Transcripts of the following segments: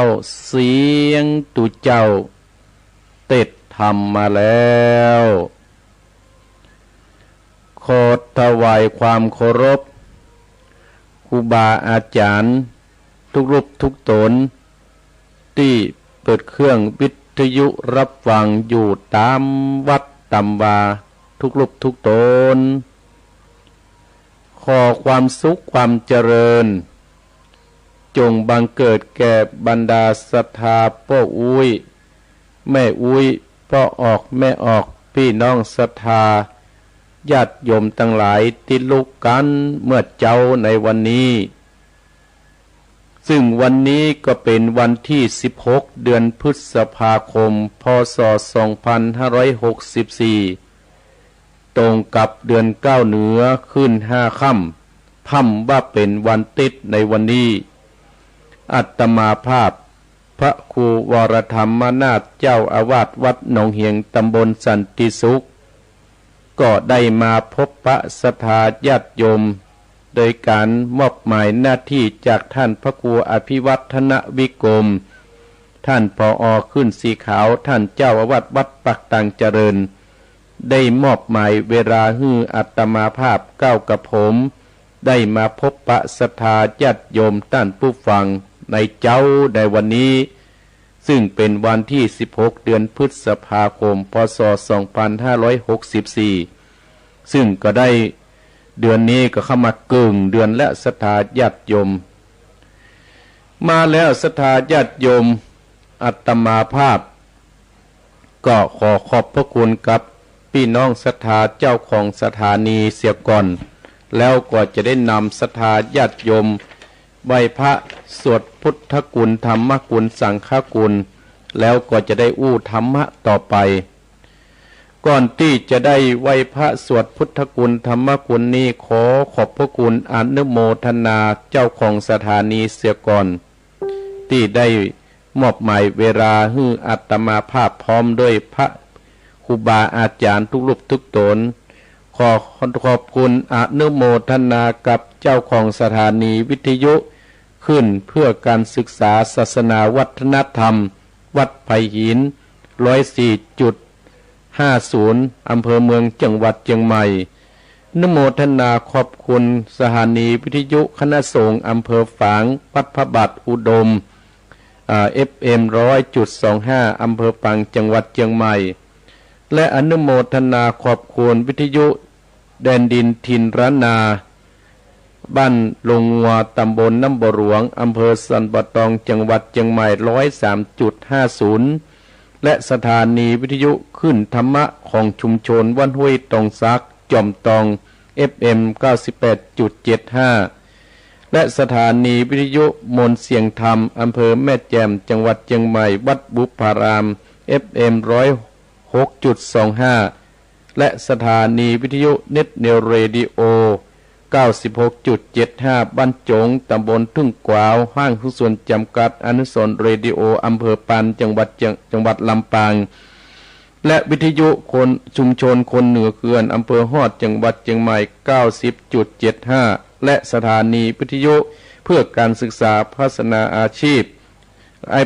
เอาเสียงตุเจ้าเต็ดทำมาแล้วขอถวายความเคารพครูบาอาจารย์ทุกรูปทุกตนที่เปิดเครื่องวิทยุรับฟังอยู่ตามวัดตามวาทุกรูปทุกตนขอความสุขความเจริญจงบังเกิดแก่บรรดาศรัทธาพ่ออุ้ยแม่อุ้ยพ่อออกแม่ออกพี่น้องศรัทธาญาติโยมทั้งหลายที่ลุกกันเมื่อเจ้าในวันนี้ซึ่งวันนี้ก็เป็นวันที่16เดือนพฤษภาคมพ.ศ. 2564ตรงกับเดือน9เหนือขึ้น5ค่ำค่ำว่าเป็นวันติดในวันนี้อาตมาภาพพระครูวรธรรมนาถเจ้าอาวาสวัดหนองเหียงตำบลสันติสุขก็ได้มาพบปะศรัทธาญาติโยมโดยการมอบหมายหน้าที่จากท่านพระครูอภิวัฒนวิกรมท่านผอ.ขึ้นสีขาวท่านเจ้าอาวาสวัดปักตังเจริญได้มอบหมายเวลาให้อาตมาภาพก้าวกับผมได้มาพบปะศรัทธาญาติโยมท่านผู้ฟังในเจ้าในวันนี้ซึ่งเป็นวันที่16เดือนพฤษภาคมพ.ศ. 2564ซึ่งก็ได้เดือนนี้ก็เข้ามากึ่งเดือนและศรัทธาญาติโยมมาแล้วศรัทธาญาติโยมอาตมาภาพก็ขอขอบพระคุณกับพี่น้องศรัทธาเจ้าของสถานีเสียก่อนแล้วก็จะได้นำศรัทธาญาติโยมไหว้พระสวดพุทธกุลธรรมกุลสังฆกุลแล้วก็จะได้อู้ธรรมะต่อไปก่อนที่จะได้ไหว้พระสวดพุทธกุลธรรมกุลนี้ขอขอบพระคุณอนุโมทนาเจ้าของสถานีเสียก่อนที่ได้มอบหมายเวลาให้อาตมาภาพพร้อมด้วยพระครูบาอาจารย์ทุกรูปทุกตนขอบคุณอนุโมทนากับเจ้าของสถานีวิทยุขึ้นเพื่อการศึกษาศาสนาวัฒนธรรมวัดไผ่หิน104.50 อำเภอเมืองจังหวัดเชียงใหม่อนุโมทนาขอบคุณสถานีวิทยุคณะสงฆ์อำเภอฝางวัดพระบาทอุดมFM 100.25 อำเภอปังจังหวัดเชียงใหม่และอนุโมทนาขอบคุณวิทยุแดนดินถิ่นร้านนาบ้านลงงัวตำบลน้ำบ่อหลวงอำเภอสันปะตองจังหวัดเชียงใหม่ 103.50 และสถานีวิทยุขึ้นธรรมะของชุมชนวันห้วยตองซักจอมตอง FM 98.75 และสถานีวิทยุมนต์เสียงธรรมอำเภอแม่แจ่มจังหวัดเชียงใหม่วัดบุพาราม FM 106.25 และสถานีวิทยุเน็ตเนวเรดิโอ96.75 บ้านจงตำบลทุ่งกวาวห้างหุ้นส่วนจำกัดอนุสรณ์เรดิโออำเภอปานจังหวัดลำปางและวิทยุคนชุมชนคนเหนือเขื่อนอำเภอฮอดจังหวัดเชียงใหม่ 90.75 และสถานีวิทยุเพื่อการศึกษาพัฒนาอาชีพ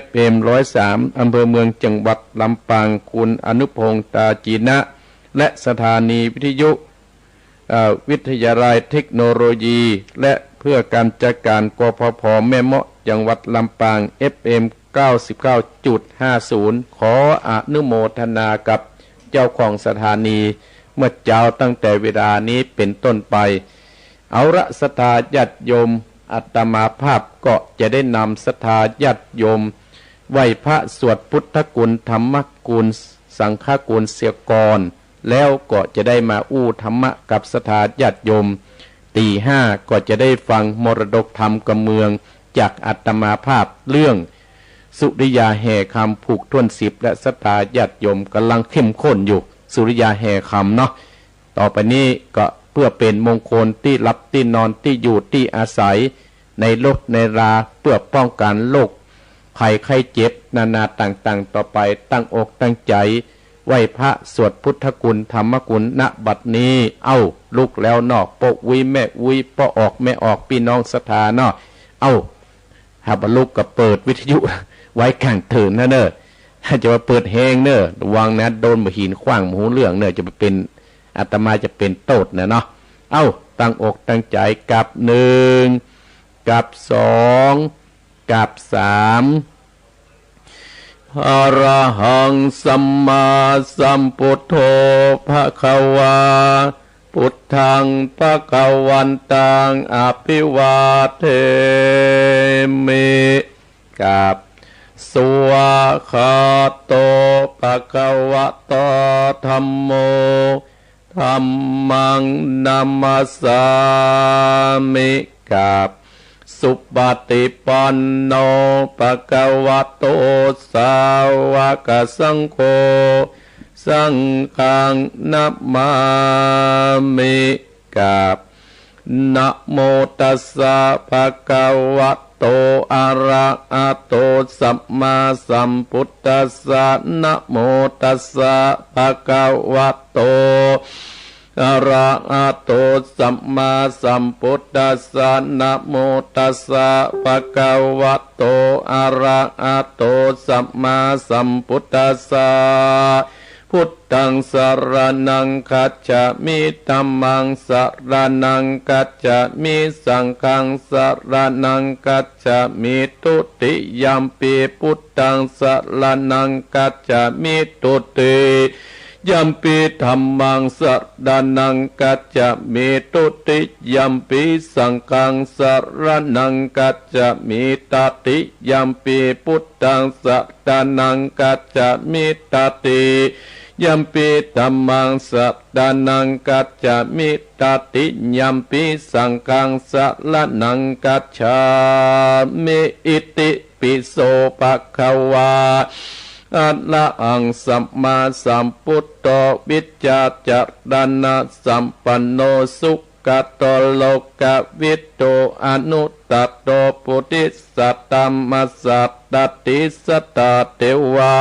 FM 103 อำเภอเมืองจังหวัดลำปางคุณอนุพงษ์ตาจีนะและสถานีวิทยุวิทยาลัยเทคโนโลยีและเพื่อการจัดการกพพ.แม่เมาะจังหวัดลำปาง FM 99.50 ขออนุโมทนากับเจ้าของสถานีเมื่อเจ้าตั้งแต่เวลานี้เป็นต้นไปเอาละศรัทธาญาติโยมอาตมาภาพก็จะได้นำศรัทธาญาติโยมไหว้พระสวดพุทธกุลธรรมกุลสังฆกุลเสียก่อนแล้วก็จะได้มาอู้ธรรมะกับศรัทธาญาติโยมตีห้าก็จะได้ฟังมรดกธรรมกำเมืองจากอาตมาภาพเรื่องสุริยาแห่คำผูกท่วน10และศรัทธาญาติโยมกำลังเข้มข้นอยู่สุริยาแห่คำเนาะต่อไปนี้ก็เพื่อเป็นมงคลที่รับที่นอนที่อยู่ที่อาศัยในโลกในราเพื่อป้องกันโรคภัยไข้เจ็บนานาต่างๆต่อไปตั้งอกตั้งใจไหว้พระสวดพุทธกุลธรรมกุลณบัดนี้เอ้าลุกแล้วนอกปกวิแม่วิพ่อออกแม่ออกพี่น้องศรัทธาเนาะเอ้าหาบลุกกับเปิดวิทยุ ไว้ข้างถืนนะเนอะถ้าจะมาเปิดแหงเนอะระวังนะโดนบหินขว้างหูเรื่องเนอะจะเป็นอาตมาจะเป็นโทษนะเนาะเอ้าตั้งอกตั้งใจกับหนึ่งกับสองกับสามอรหังสัมมาสัมพุทโธภควาพุทธังภควันตังอภิวาเทมิกับสวาคาโตภควะโตธัมโมธัมมังนัมมัสสามิกับสุปฏิปันโนภควะโตสาวกสังโฆสังฆังนัมมามิกับนะโมตัสสะภะคะวะโตอะระหะโตสัมมาสัมพุทธัสสะนะโมตัสสะภะคะวะโตอะระหะโตสัมมาสัมพุทธัสสะนะโมตัสสะภะคะวะโตอะระหะโตสัมมาสัมพุทธัสสะพุทธังสรณังคัจฉามิธัมมังสรณังคัจฉามิสังฆังสรณังคัจฉามิทุติยัมปิพุทธังสรณังคัจฉามิทุติยัมปิธัมมังสรณังคัจฉามิทุติยัมปิสังฆังสรณังคัจฉามิตติยัมปิพุทธังสรณังคัจฉามิตติยัมปิธัมมังสรณังคัจฉามิตติยัมปิสังฆังสรณังคัจฉามิอิติปิโสภะคะวาอะระหังสัมมาสัมพุทโธวิจจารณะสัมปันโนสุขโตโลกวิทโตอนุตตโตปุริสัตตัมมัสสัตติสัตตเทวา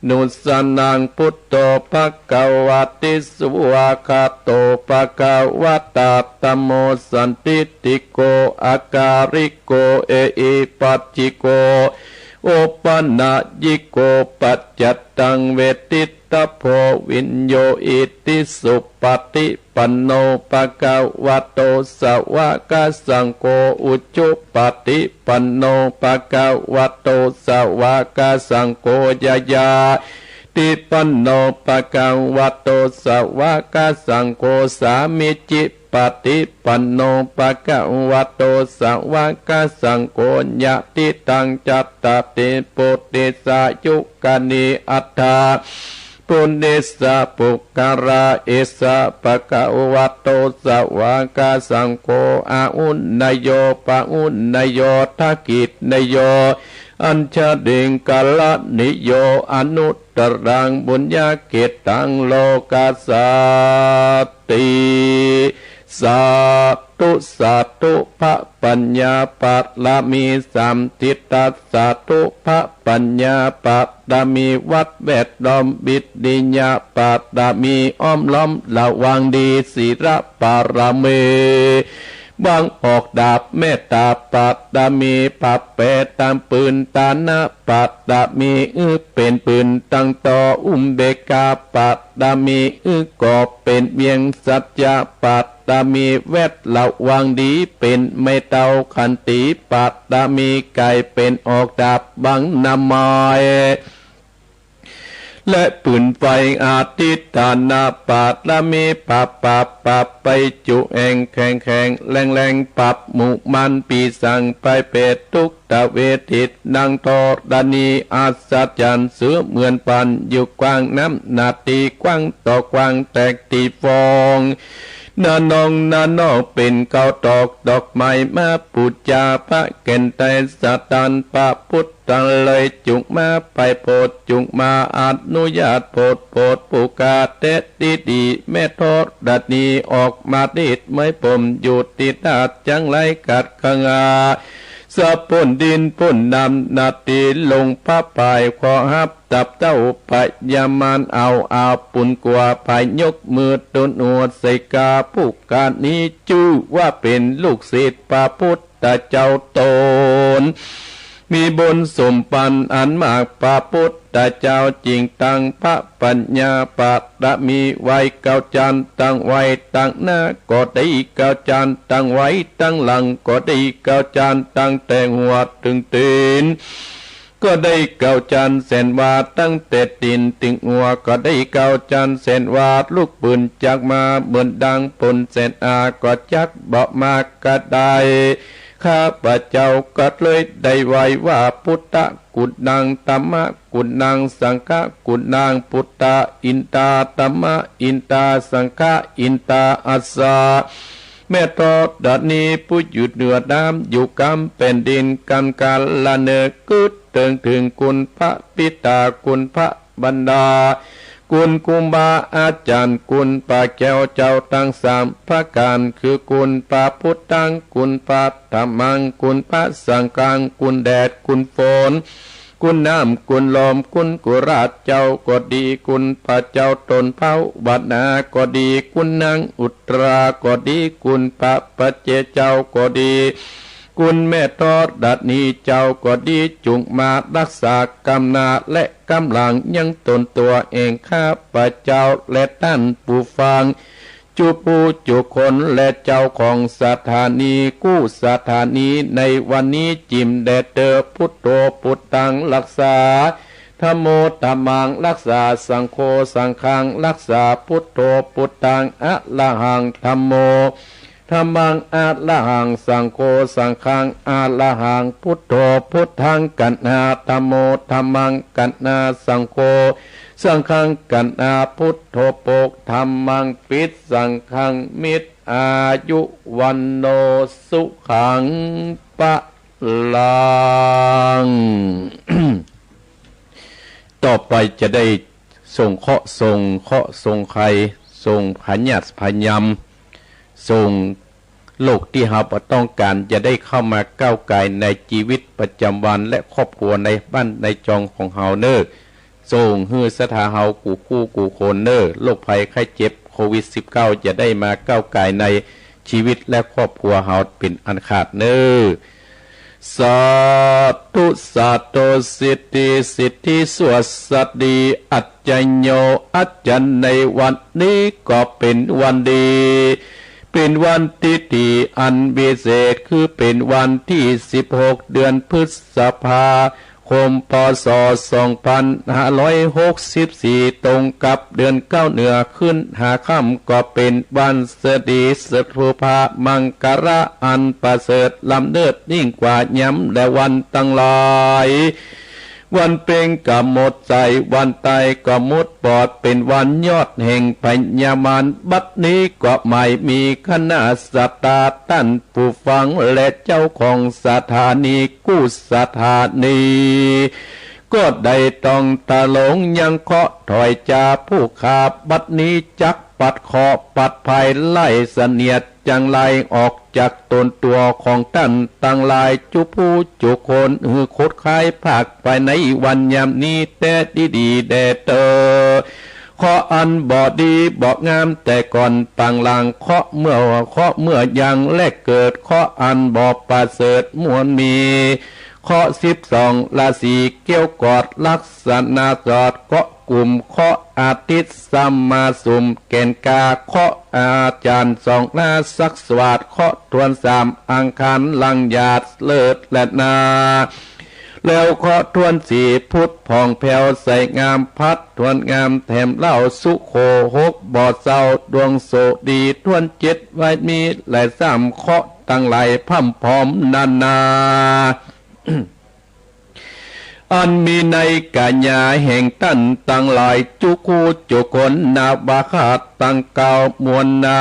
นุสนังพุทโธภควติสุวาคาโตภควตาธัมโมสันติติโกอาการิโกเออิปัจจิโกโอปนะยิโกปัจจัตตังเวทิตโพวินโยอิติสุปฏิปันโนภควโตสาวกสังโฆอุจจุปฏิปันโนภควโตสาวกสังโฆยายาติปันโนภควโตสาวกสังโฆสามิจิปฏิปันโนภควโตสาวกสังโฆญาติตังจัตตติปุติสายุกานิอัตถาปุณิสะปุกการะเอสะภควโตสาวกสังโฆอาอุนนโยปะอุนนโยทักขิตนโยอัญชดิงกัลนิโยอนุตตรังบุญญาเกตังโลกัสสติสาธุสาธุพระปัญญาปัตลามีสัมทิตัสสาธุพระปัญญาปัตตามีวัดแวดล้อมบิดดิญญาปัตตามีอ้อมล้อมระวังดีศีลปารเมบางออกดาบเมตตาปัตตามีปัปเปตามปืนตานะปัตตามีเป็นปืนตั้งต่อเบกาปัตตามีก็เป็นเวียงสัจจะปัตตามีแวดระวังดีเป็นไม่เตาขันติปัตตามีไก่เป็นออกดาบบังนามายและปืนไฟอาทิตานาปัตตามีปับไปจุแองแข็งแรงปับหมู่มันปีสังไปเป็ดทุกตะเวทิตนางทอดานีอาสัจจันเสือเหมือนปันอยู่กว้างน้ำนาตีกว้างต่อกว้างแตกตีฟองนาน้องเป็นเกาตอกดอกไม้มาปุจจาพระเก่นไตสัตันปะพุทธังเลยจุกมาไปโพดจุกมาอนุญาตโพดปุกาเตดีแม่ทอดดัดนี้ออกมาดิดไม่ผมอยู่ติดาดจังไรกัดขงาสะปนดินปนนำนาตีลงพระปลายขอฮับตับเต้าพยามานเอาปุ่นกว่าพายยกมือตนอวดใส่กาผู้การนี้ชื่อว่าเป็นลูกศิษย์พระพุทธเจ้าตน มีบุญสมปันอันมากพระพุทธเจ้าจริงตั้งพระปัญญาปัตตมีไว้เก้าจานตั้งไว้ตั้งหน้าก็ได้เก้าจานตั้งไว้ตั้งหลังก็ได้เก้าจานตั้งแต่หัวถึงตีนก็ได้เก้าจานแสนวาตั้งแต่ตีนถึงหัวก็ได้เก้าจานแสนวาลูกปืนจากมาเหมือนดังปนแสนอาก็จักเบาะมากก็ได้ข้าพระเจ้าก็เลยได้ไว้ว่าพุทธกุณังธัมมกุณังสังฆกุณังพุทธอินตาธัมมอินตาสังฆอินตาอัสสาแม่ทอดดัดนี้ผู้อยู่เหนือน้ำอยู่กำเป็นดินกันกาละเนกึดเติงถึงคุณพระปิตาคุณพระบรรดาคุณคุมบาอาจารย์คุณปาแก้วเจ้าทั้งสามพระการคือคุณปาพุทธังคุณปาธรรมังคุณพระสังฆังคุณแดดคุณฝนคุณน้ำคุณลมคุณกุราชเจ้าก็ดีคุณพระเจ้าตนเผาบัดนาก็ดีคุณนางอุตราก็ดีคุณพระปัจเจเจ้าก็ดีคุณแม่ทอดดัดนี้เจ้าก็ดีจุงมารักษากำนาและกำลังยังตนตัวเองข้าพระเจ้าและท่านผู้ฟังจุปูจุคนและเจ้าของสถานีกู้สถานีในวันนี้จิมแดเตอพุทโธพุทธังรักษาธัมโมธัมมังรักษาสังโฆสังฆังรักษาพุทโธพุทธังอะระหังธัมโมธัมมังอะระหังสังโฆสังฆังอะระหังพุทโธพุทธังกันนาธัมโมธัมมังกันนาสังโฆสังฆังกันนาพุทโธโปกธัมมังปิดสังฆังมิตรอายุวันโนสุขังปะลัง ต่อไปจะได้ส่งเคราะห์ส่งใครส่งพญาติพยามส่งโลกที่เราต้องการจะได้เข้ามาก้าวไกลในชีวิตประจำวันและครอบครัวในบ้านในจองของเฮาเนอส่งฮือสถาเฮากูคู่กูคนเนอโรคภัยไข้เจ็บโควิด-19 จะได้มาก้าวไกลในชีวิตและครอบครัวเฮาเป็นอันขาดเนอสาธุสาธุสิทธิสิทธิสวสดีอัจจโยอัจจันในวันนี้ก็เป็นวันดีเป็นวันที่ดีอันวิเศษคือเป็นวันที่16เดือนพฤษภาคมพ.ศ. 2564ตรงกับเดือน9เหนือขึ้น5ค่ำก็เป็นวันสดีสถุภามังกระอันประเสริฐล้ำเลิศยิ่งกว่าย้ำและวันตั้งหลายวันเพ็ญก็หมดใจวันตายก็หมดปอดเป็นวันยอดแห่งพญามารบัดนี้ก็ไม่มีคณะสัตตาท่านผู้ฟังและเจ้าของสถานีกู้สถานีก็ได้ต้องตะหลงยังเคาะถอยจาผู้ขาบัดนี้จักปัดเคาะปัดภัยไล่เสนียดจังไรออกจากตนตัวของท่านตั้งลายจุผู้จุคนโคตรคายภาคไปในวันยามนี้แต่ดีแดเตอเคาะอันบ่ดีบ่งามแต่ก่อนต่างหลังเคาะเมื่อยังแลกเกิดเคาะอันบ่ประเสริฐมวลมีเคาะ12ราศีเกี่ยวกอดลักษณะจอดเกาะกลุ่มเคาะอาทิตย์สัมมาสุมเกณฑ์กาเคาะอาจารย์2หน้าศักดิ์สวัสดิ์เคาะทวน3อังคารลังหยาดเลิศและนาแล้วเคาะทวน4พุทธผ่องแผ้วใสงามพัดทวนงามแถมเล่าสุโข6บ่อเศร้าดวงโสดีทวน7ไว้มีหลาย3เคาะตั้งหลายพร่ำพร้อมนานา อันมีในกัญญาแห่งตั้นตั้งหลายจุคูจุคนนาบาคาตั้งเก่ามวลนา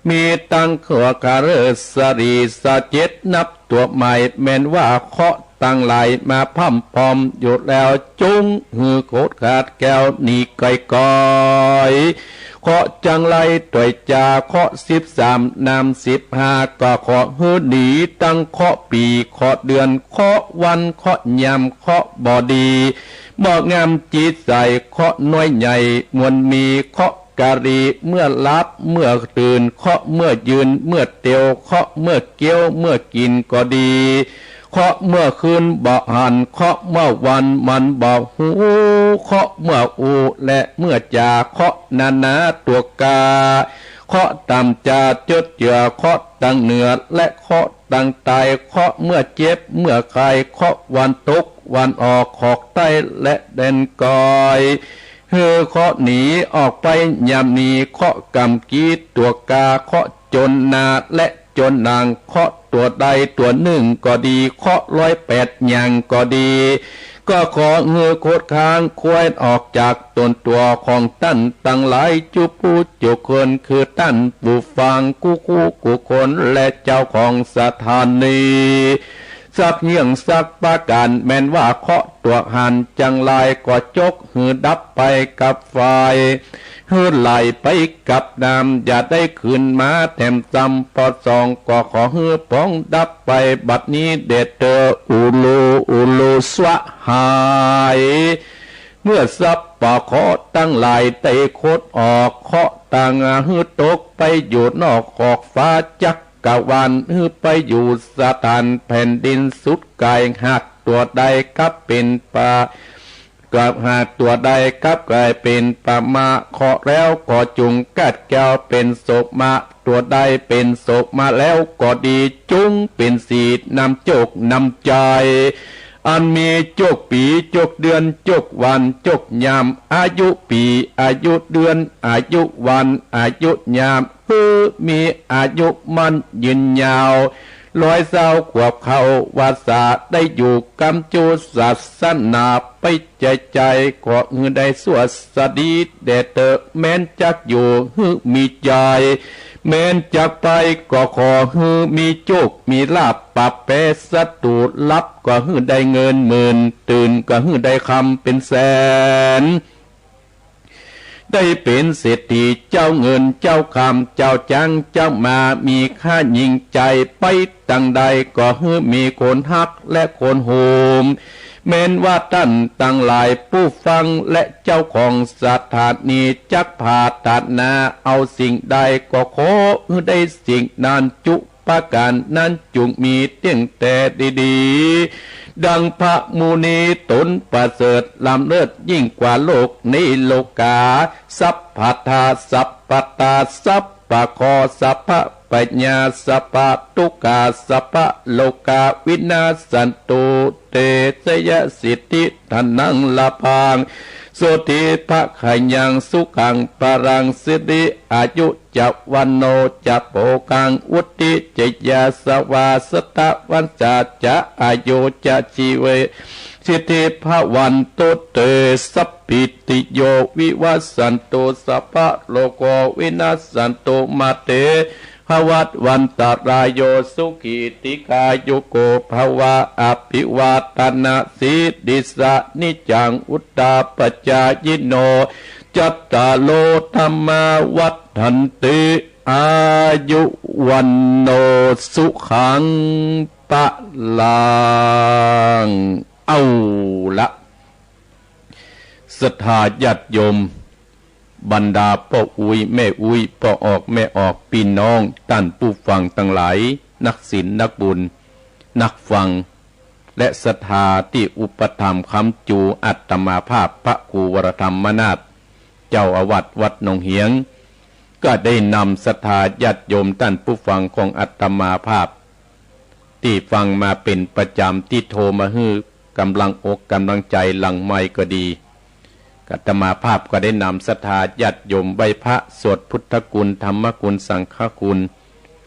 มีตั้งขวคาเรสรีสะเจ็ดนับตัวใหม่แม้นว่าเคาะตั้งหลายมาพั่มพร้อมอยู่แล้วจุงหือโคตรขาดแก้วนี่ก่อยก่อยเคาะจังไรตวยจาเคาะ13นำ15ก็เคาะหือดีตั้งเคาะปีเคาะเดือนเคาะวันเคาะยำเคาะบอดีบอกงามจิตใสเคาะน้อยใหญ่มวลมีเคาะกาลีเมื่อลับเมื่อตื่นเคาะเมื่อยืนเมื่อเตียวเคาะเมื่อเกี้ยวเมื่อกินก็ดีเค เคาะเมื่อคืนบ่หันเคาะเมื่อวันมันบ่หูเคาะเมื่ออูและเมื่อจาเคาะนานาตัวกาเคาะตามจาจดเจือเคาะตังเหนือและเคาะตังใต้เคาะเมื่อเจ็บเมื่อใครเคาะวันตกวันออกขอกใต้และเด่นกอยเฮือเคาะหนีออกไปยามนี้เคาะกำกีตัวกาเคาะจนนาและจนนางเคาะตัวใดตัวหนึ่งก็ดีเคาะ108อย่างก็ดีก็ขอเงือโคดค้างควายออกจากตนตัวของตั้นตั้งหลายจุปูจุคนคือตั้นผู้ฟังกูคนและเจ้าของสถานีสักเยี่ยงสักประการแม้นว่าเคาะตัวหันจังลายก็จกหือดับไปกับไฟหือไหลไปกับน้ำอย่าได้คืนมาแถมจำปอสองก็ขอหือป้องดับไปบัดนี้เดชเตออูลูสวะหายเมื่อสับปะเคาะตั้งหลายเตะโคดออกเคาะต่างหือตกไปอยู่นอกขอบฟ้าจักกะวันหือไปอยู่สถานแผ่นดินสุดกายหักตัวใดกับเป็นปลากับหากตัวใดกับกลายเป็นปะมาเคาะแล้วก็จุงกัดแก้วเป็นโศกมาตัวใดเป็นโศกมาแล้วก็ดีจุงเป็นสีนำโจกนำใจอันมีโจกปีโจกเดือนโจกวันโจกยามอายุปีอายุเดือนอายุวันอายุยามคือมีอายุมันยืนยาว120 ขวบเข้าวาสาได้อยู่กำจูศาสนาไปใจก็หือได้สวดสดีเดเตอแม้นจักอยู่หือมีใจแม้นจักไปก็ขอหือมีโจกมีลาบปับเปสตูลับก็หือได้เงินหมื่นตื่นก็หือได้คำเป็นแสนได้เป็นเศรษฐีเจ้าเงินเจ้าคำเจ้าจังเจ้ามามีค่ายิ่งใจไปตั้งใดก็ฮือมีคนฮักและคนโหมแม้นว่าท่านตั้งหลายผู้ฟังและเจ้าของสถานีจักผ่าตัดนาเอาสิ่งใดก็ขอได้สิ่งนั้นจุประการนั้นจุงมีเตียงแต่ดีๆดังพระมูนีตนประเสริฐลำเลิศยิ่งกว่าโลกนี้โลกาสัพพทาสัพพตาสัพพะคอสัพพะปัญญาสัพพะทุกขาสัพพะโลกาวินาสันตุเตชยสิทธิทนังละพังโสติภะขยังสุขังปรังสิริอายุจักวันโนจักโปกังอุติเจยาสวาสตะวันจัจจะอายุจะชีเวสิทธิภวันตุเตสัพพิติโยวิวัสสันตุสัพพะโลโกวินาสสันตุมาเตภวัตวันตรายโยสุขีติกายุโกภวะอภิวาตนาสีดิสะนิจังอุตตาปจายโนจัตตาโลธรรมาวัฏฐันติอายุวันโนสุขังปะลังเอาละศรัทธาญาติโยมบรรดาพ่ออุ้ยแม่อุ้ยพ่อออกแม่ออกพี่น้องท่านผู้ฟังทั้งหลายนักศีลนักบุญนักฟังและศรัทธาที่อุปถัมภ์คำจูอัตมาภาพพระครูวรธรรมนาถเจ้าอาวาสวัดหนองเหียงก็ได้นำศรัทธาญาติโยมท่านผู้ฟังของอัตมาภาพที่ฟังมาเป็นประจำที่โทรมาฮื้อกำลังอกกำลังใจหลังไมค์ก็ดีอาตมาภาพก็ได้นำศรัทธาญาติโยมไหว้พระสวดพุทธคุณธรรมคุณสังฆคุณ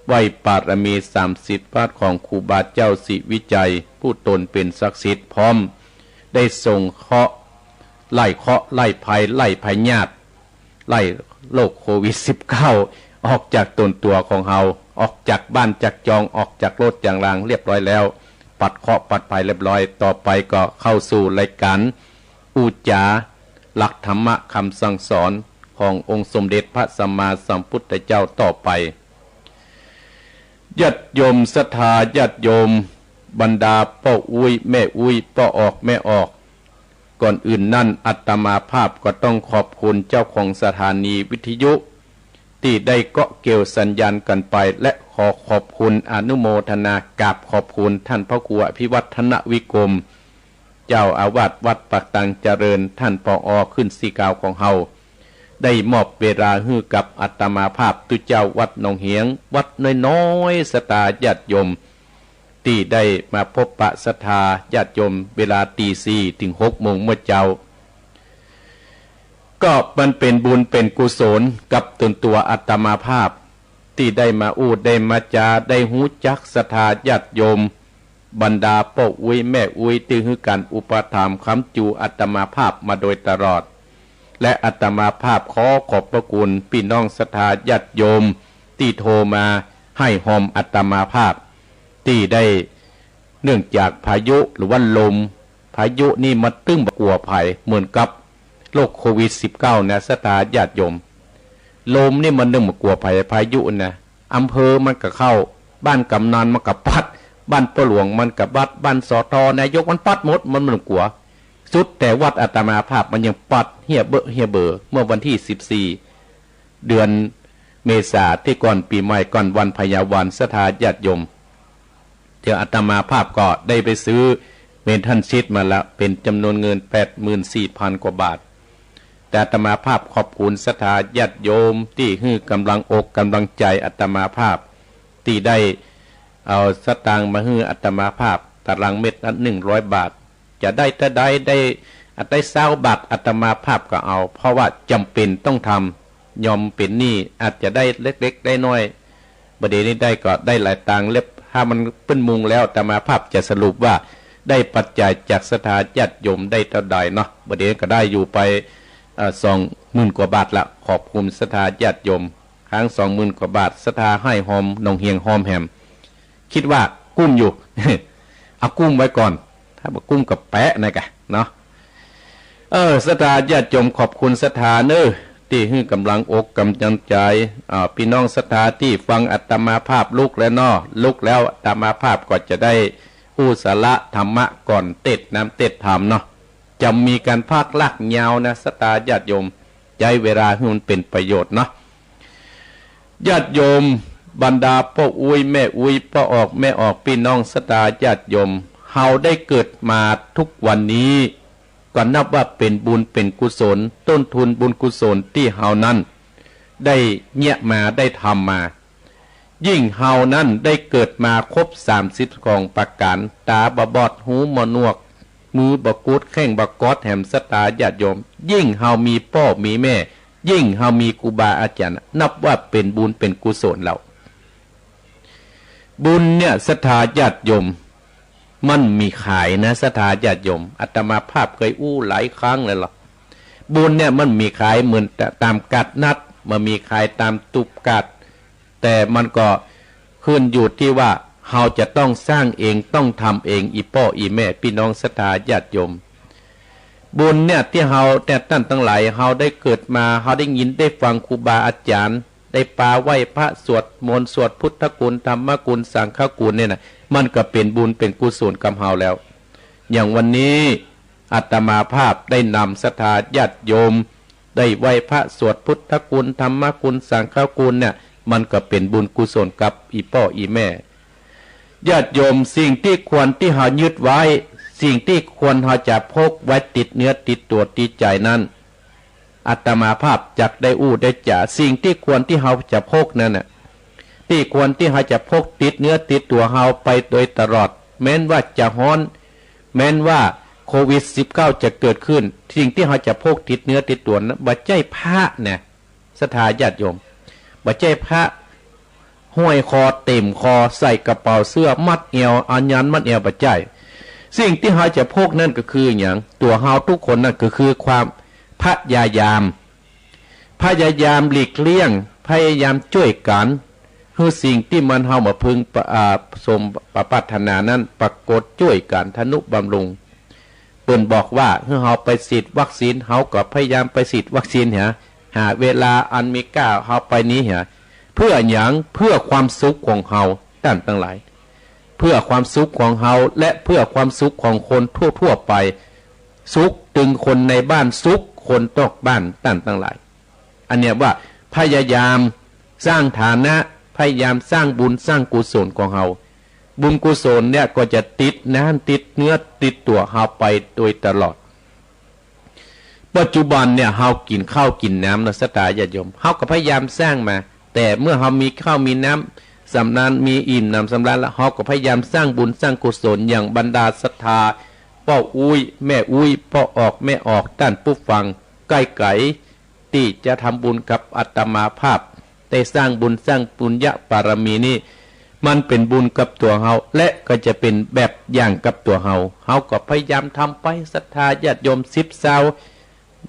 ไหว้ปารมี30 วัดของครูบาเจ้าศิวิจัยผู้ตนเป็นศักดิ์สิทธิ์พร้อมได้ส่งเคราะห์ไล่ภัยไล่พยาธิไล่โรคโควิด-19 ออกจากตนตัวของเฮาออกจากบ้านจากจองออกจากรถจากรางเรียบร้อยแล้วปัดเคราะห์ปัดภัยเรียบร้อยต่อไปก็เข้าสู่รายการอุจจาหลักธรรมะคำสั่งสอนขององค์สมเด็จพระสัมมาสัมพุทธเจ้าต่อไปญาติโยมศรัทธาญาติโยมบรรดาพ่ออุ้ยแม่อุ้ยพ่อออกแม่ออกก่อนอื่นนั่นอาตมาภาพก็ต้องขอบคุณเจ้าของสถานีวิทยุท ที่ได้เกาะเกี่ยวสัญญาณกันไปและขอขอบคุณอนุโมทนากราบขอบคุณท่านพระครูอภิวัฒนวิกรมเจ้าอาวาสวัดปักตังเจริญท่านปอขึ้นสีกาวของเฮาได้มอบเวลาให้กับอาตมาภาพตุเจ้าวัดหนองเหียงวัดน้อยๆสตาญาติโยมที่ได้มาพบปะศรัทธาญาติโยมเวลาตีสี่ถึง6 โมงเมื่อเจ้าก็มันเป็นบุญเป็นกุศลกับตัวอาตมาภาพที่ได้มาอูดได้มาจาได้หูจักศรัทธาญาติโยมบรรดาพ่ออุ้ยแม่อุ้ยที่คือการอุปถัมภ์ค้ำจูอาตมาภาพมาโดยตลอดและอาตมาภาพขอขอบพระคุณพี่น้องศรัทธาญาติโยมที่โทรมาให้หอมอาตมาภาพที่ได้เนื่องจากพายุหรือว่าลมพายุนี่มันตึ้งกลัวภัยเหมือนกับโรคโควิด -19 นะศรัทธาญาติโยมลมนี่มันนึกมากลัวภัยพายุนะอำเภอมันก็เข้าบ้านกำนันมันก็ปัดบ้านพ่อหลวงมันก็บัดบ้านสตนายกมันปัดหมดมันไม่กลัวสุดแต่วัดอาตมาภาพมันยังปัดเฮียเบอเมื่อวันที่14 เดือนเมษาที่ก่อนปีใหม่ก่อนวันพยาวันศรัทธาญาติโยมเดี๋ยวอาตมาภาพก็ได้ไปซื้อเมนทันชิดมาแล้วเป็นจำนวนเงิน 84,000 กว่าบาทแต่อาตมาภาพขอบคุณศรัทธาญาติโยมที่ให้กำลังอกกำลังใจอาตมาภาพที่ได้เอาสตางค์มาให้อาตมาภาพตารางเม็ดละ100 บาทจะได้ถ้าได้20 บาทอาตมาภาพก็เอาเพราะว่าจำเป็นต้องทำยอมเป็นหนี้อาจจะได้เล็กๆได้น้อยประเดี๋ยวนี้ได้ก็ได้หลายตังค์เล็บถ้ามันเป็นมุงแล้วอาตมาภาพจะสรุปว่าได้ปัจจัยจากศรัทธาญาติโยมได้เท่าใดเนาะประเดี๋ยวก็ได้อยู่ไป20,000 กว่าบาทละขอบคุณศรัทธาญาติโยมค้าง 20,000 กว่าบาทศรัทธาให้หอมหนองเฮียงหอมแหมคิดว่ากุ้มอยู่ เอากุ้มไว้ก่อนถ้าบอกกุ้มกับแปะนะกะเนาะศรัทธาญาติโยมขอบคุณศรัทธาเน้อที่ให้กำลังอกกำลังใจพี่น้องศรัทธาที่ฟังอาตมาภาพลุกแล้วเนาะลุกแล้วอาตมาภาพก็จะได้อุสาระธรรมะก่อนเต็ดน้ำเต็ดธรรมเนาะจะมีการภาคลักยาวนะศรัทธาญาติโยมใจเวลาให้มันเป็นประโยชน์เนาะญาติโยมบรรดาพ่ออุ้ยแม่อุ้ยพ่อออกแม่ออกพี่น้องศรัทธาญาติโยมเฮาได้เกิดมาทุกวันนี้ก็นับว่าเป็นบุญเป็นกุศลต้นทุนบุญกุศลที่เฮานั้นได้เนี่ยมาได้ทำมายิ่งเฮานั้นได้เกิดมาครบ30ของประการตาบอดหูมนวกมือบกูดแข้งบกอดแหมศรัทธาญาติโยมยิ่งเฮามีพ่อมีแม่ยิ่งเฮามีครูบาอาจารย์นับว่าเป็นบุญเป็นกุศลแล้วบุญเนี่ยศรัทธาญาติโยมมันมีขายนะศรัทธาญาติโยมอาตมาภาพเคยหลายครั้งเลยหรอกบุญเนี่ยมันมีขายเหมือนตามกัดนัดมันมีขายตามตุบกัดแต่มันก็ขึ้นอยู่ที่ว่าเฮาจะต้องสร้างเองต้องทำเองอีพ่ออีแม่พี่น้องศรัทธาญาติโยมบุญเนี่ยที่เฮาแต่ท่านทั้งหลายเฮาได้เกิดมาเฮาได้ยินได้ฟังครูบาอาจารย์ได้ปาไหว้พระสวดมนต์สวดพุทธคุณธรรมคุณสังฆคุณเนี่ยนะมันก็เป็นบุญเป็นกุศลกับเฮาแล้วอย่างวันนี้อาตมาภาพได้นำศรัทธาญาติโยมได้ไหว้พระสวดพุทธคุณธรรมคุณสังฆคุณเนี่ยมันก็เป็นบุญกุศลกับอีพ่ออีแม่ญาติโยมสิ่งที่ควรที่เฮายึดไว้สิ่งที่ควรเฮาจะพกไว้ติดเนื้อติดตัวติดใจนั้นอาตมาภาพจักได้ได้จ่าสิ่งที่ควรที่เฮาจะพกนั่นน่ะที่ควรที่เฮาจะพกติดเนื้อติดตัวเฮาไปโดยตลอดแม้นว่าจะฮ้อนแม้นว่าโควิด -19 จะเกิดขึ้นสิ่งที่เฮาจะพกติดเนื้อติดตัวนั้นบ่ใช่พระเนี่ยศรัทธาญาติโยมบ่ใช่พระห้อยคอเต็มคอใส่กระเป๋าเสื้อมัดเอวอัญญันมัดเอวบ่ใช่สิ่งที่เฮาจะพกนั่นก็คืออย่างตัวเฮาทุกคนนั่นก็คือความพยายามหลีกเลี่ยงพยายามช่วยกันคือสิ่งที่มันเฮามาพึงสมปรารถนานั้นปรากฏช่วยกันทนุบำรุงเปิ้นบอกว่าเมื่อเฮาไปฉีดวัคซีนเฮาก็พยายามไปฉีดวัคซีนหาเวลาอันมีก้าเฮาไปนี้เพื่อหยังเพื่อความสุขของเฮาท่านทั้งหลายเพื่อความสุขของเฮาและเพื่อความสุขของคนทั่วไปสุขถึงคนในบ้านสุขคนนอกบ้านท่านทั้งหลายอันเนี้ยว่าพยายาม สร้างฐานะพยายามสร้างบุญสร้างกุศลของเฮาบุญกุศลเนี่ยก็จะติดนะติดเนื้อติดตัวเฮาไปโดยตลอดปัจจุบันเนี่ยเฮากินข้าวกินน้ำนะศรัทธาญาติโยมเฮาก็พยายามสร้างมาแต่เมื่อเฮามีข้าวมีน้ำสำราญมีอิ่มน้ำสำราญแล้วเฮาก็พยายามสร้างบุญสร้างกุศลอย่างบรรดาศรัทธาพ่ออุ้ยแม่อุ้ยพ่อออกแม่ออกท่านผู้ฟังใกล้ไก่ที่จะทำบุญกับอาตมาภาพได้สร้างบุญสร้างปุญญบารมีนี่มันเป็นบุญกับตัวเฮาและก็จะเป็นแบบอย่างกับตัวเฮาเฮาก็พยายามทำไปศรัทธาญาติโยม10 เซา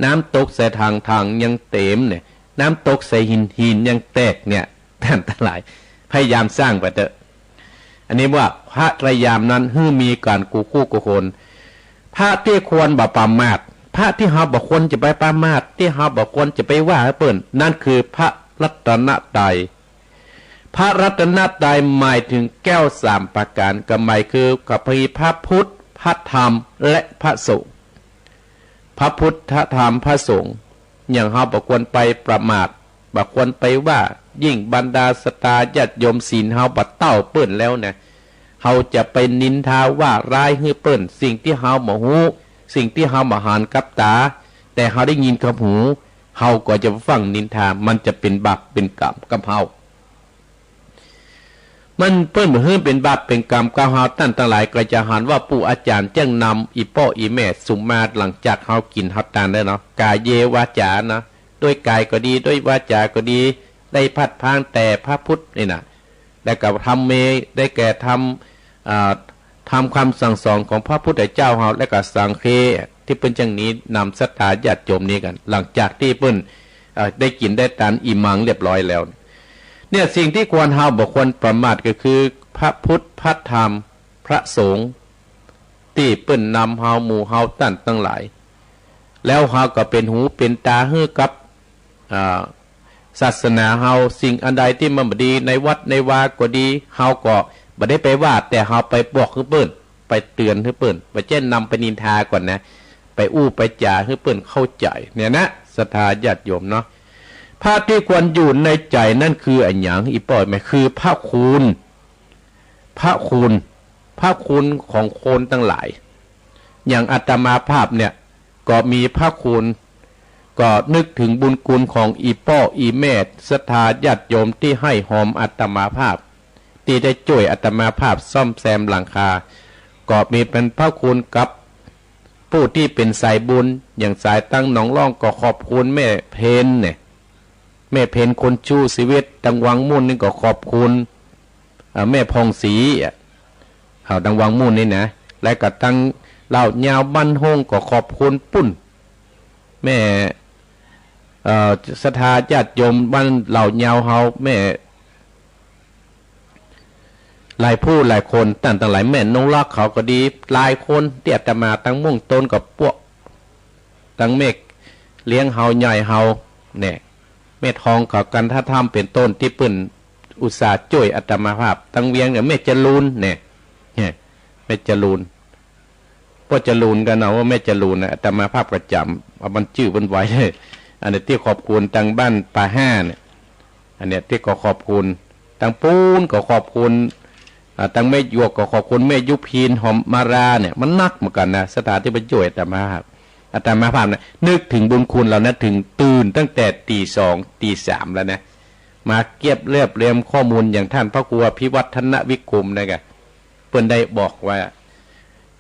น้ำตกใส่ทางยังเต็มเนี่ยน้ำตกใส่หินยังแตกเนี่ยท่านทั้งหลายพยายามสร้างไปเถอะอันนี้ว่าพระพยายามนั้นมีการกูคนพระที่ควรบ่ประมาทพระที่เฮาบ่ควรจะไปประมาทที่เฮาบ่ควรจะไปว่าเปิ้นนั่นคือพระรัตนตรัยพระรัตนตรัยหมายถึงแก้ว3ประการก็หมายคือกับพระพุทธพระธรรมและพระสงฆ์พระพุทธธรรมพระสงฆ์อย่างเฮาบ่ควรไปประมาทบ่ควรไปว่ายิ่งบรรดาสตาญาติโยมศีลเฮาบ่เต้าเปิ้นแล้วเนี่ยเฮาจะไปนินทาว่าร้ายให้เปิ้นสิ่งที่เฮาบ่ฮู้สิ่งที่เฮาบ่หานกับตาแต่เฮาได้ยินกับหูเฮาก็จะฟังนินทามันจะเป็นบาปเป็นกรรมกับเฮามันเปิ้นบ่ฮื้อเป็นบาปเป็นกรรมกับเฮาท่านทั้งหลายก็จะหานว่าปู่อาจารย์แจ้งนำอีพ่ออีแม่สุมมาหลังจากเฮากินเฮาทานได้เนาะกายเยวาจานะด้วยกายก็ดีด้วยวาจาก็ดีได้พัดพางแต่พระพุทธนี่น่ะและก็ทำเมได้แก่ทำคำสั่งสอนของพระพุทธเจ้าเฮาและก็สังฆที่เป็นจังนี้นำศรัทธาญาติโยมนี้กันหลังจากที่เพิ่นได้กินได้ทานอิ่มมังเรียบร้อยแล้วเนี่ยสิ่งที่ควรเฮาบ่ควรประมาทก็คือพระพุทธพระธรรมพระสงฆ์ที่เปิ้นนำเฮาหมู่เฮาท่านทั้งหลายแล้วเฮาก็เป็นหูเป็นตาให้กับศาสนาเฮาสิ่งอันใดที่มันบ่ดีในวัดในวาก็ดีเฮาก็บ่ได้ไปว่าแต่เฮาไปบอกให้เปิ้นไปเตือนให้เปิ้นบ่แจ้นนำไปนินทาก่อนนะไปอู้ไปจ่าให้เปิ้นเข้าใจเนี่ยนะศรัทธาญาติโยมเนาะพระที่ควรอยู่ในใจนั่นคืออันหยังอีปอยแม่คือพระคุณพระคุณของคนทั้งหลายอย่างอาตมาภาพเนี่ยก็มีพระคุณก็นึกถึงบุญคุณของอีพ่ออีแม่ศรัทธาญาติโยมที่ให้หอมอาตมาภาพที่ได้ช่วยอาตมาภาพซ่อมแซมหลังคาก็มีเป็นพระคุณกับผู้ที่เป็นสายบุญอย่างสายตั้งหนองล่องก็ขอบคุณแม่เพนเนี่ยแม่เพนคนชู้ชีวิตดังวังมุ่นนี่ก็ขอบคุณแม่พองศรีเฮาดังวังมุ่นนี่นะและก็ตั้งเหล่ายาวบ้านห้องก็ขอบคุณปุ้นแม่ศรัทธาญาติโยมบ้านเหล่ายาวเฮาแม่หลายผู้หลายคนตั้งหลายแม่นงลักเขาก็ดีหลายคนเตี้ยแต่มาตั้งมุ่งต้นกับพวกตั้งเมฆเลี้ยงเฮาใหญ่เฮาเนี่ยแม่ทองกับกันท่าทำเป็นต้นที่เปิ้นอุตสาห์ช่วยอาตมาภาพตั้งเวียงเนี่ยแม่จรูนเนี่ยแม่จรูนพ่อจรูนกันเอาว่าแม่จรูนอาตมาภาพประจำเอามันชื่อมันไว้เลยอันนี้ที่ขอบคุณตั้งบ้านป่าห้าเนี่ยอันเนี้ยที่ก็ขอบคุณตั้งปูนก็ขอบคุณตั้งแม่หยวกก็ขอบคุณแม่ยุพีนหอมมาราเนี่ยมันนักเหมือนกันนะสถานที่ประโยชน์อาตมาภาพนะนึกถึงบุญคุณเรานะถึงตื่นตั้งแต่ตี 2 ตี 3แล้วนะมาเก็บเรียมข้อมูลอย่างท่านพระครูพิวัฒนวิกรมนะครับเพิ่นได้บอกว่า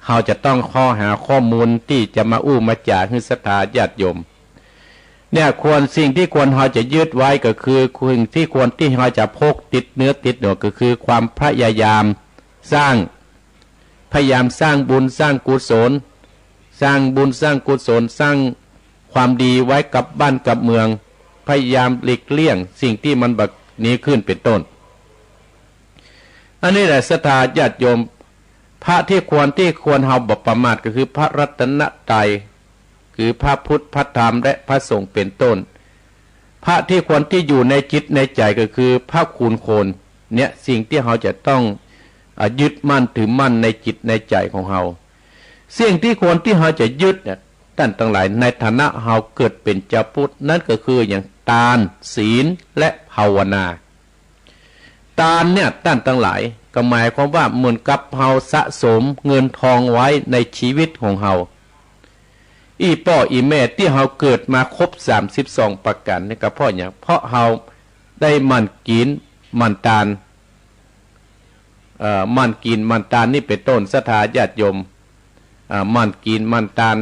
เราจะต้องหาข้อมูลที่จะมาอู้มาจากให้ศรัทธาญาติโยมเนี่ยควรสิ่งที่ควรเราจะยึดไว้ก็คือสิ่งที่ควรที่เราจะพกติดเนื้อติดหนวดก็คือความพยายามสร้างบุญสร้างกุศลสร้างบุญสร้างกุศลสร้างความดีไว้กับบ้านกับเมืองพยายามหลีกเลี่ยงสิ่งที่มันแบบนี้ขึ้นเป็นต้นอันนี้แหละศรัทธาญาติโยมพระที่ควรเฮาบ่ประมาทก็คือพระรัตนตรัยคือพระพุทธพระธรรมและพระสงฆ์เป็นต้นพระที่ควรที่อยู่ในจิตในใจก็คือพระคุณโคนเนี่ยสิ่งที่เราจะต้องยึดมั่นถือมั่นในจิตในใจของเราสิ่งที่ควรที่เราจะยึดเนี่ยท่านทั้งหลายในฐานะเราเกิดเป็นเจ้าพุทธนั่นก็คืออย่าง ตานศีลและภาวนาตานเนี่ยท่านทั้งหลายก็หมายความว่าเหมือนกับเฮาสะสมเงินทองไว้ในชีวิตของเฮาอีพ่ออีแม่ที่เฮาเกิดมาครบ32ประการนี่ก็เพราะหยังเพราะเฮาได้มันกินมันตานมันกินมันตานนี่เป็นต้นศรัทธาญาติโยมมันกินมันตาน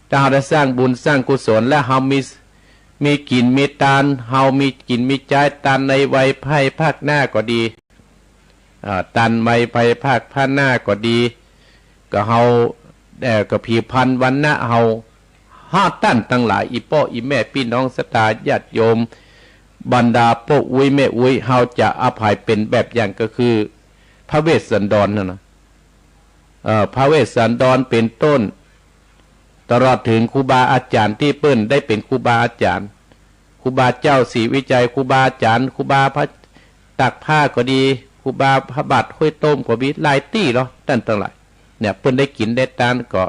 ถ้าเฮาได้สร้างบุญสร้างกุศลและเฮามีกินมีตานเฮามีกินมีใจตานในวัยภาคหน้าก็ดีตานวัยภาคหน้าก็ดีก็เฮาก็ผีพันวันนะเฮาห้าท่านทั้งหลายอีพ่ออีแม่พี่น้องศรัทธาญาติโยมบรรดาพ่ออุ้ยแม่อุ้ยเฮาจะอภัยเป็นแบบอย่างก็คือพระเวสสันดรนั่นนะพระเวสสันดรเป็นต้นตลอดถึงครูบาอาจารย์ที่เปิ้นได้เป็นครูบาอาจารย์ครูบาเจ้าศรีวิจัยครูบาอาจารย์ครูบาพระตักผ้าก็ดีครูบาพระบาทห้วยต้มก็มีหลายตี้เนาะท่านทั้งหลายเนี่ยเปิ้นได้กินได้ทานก็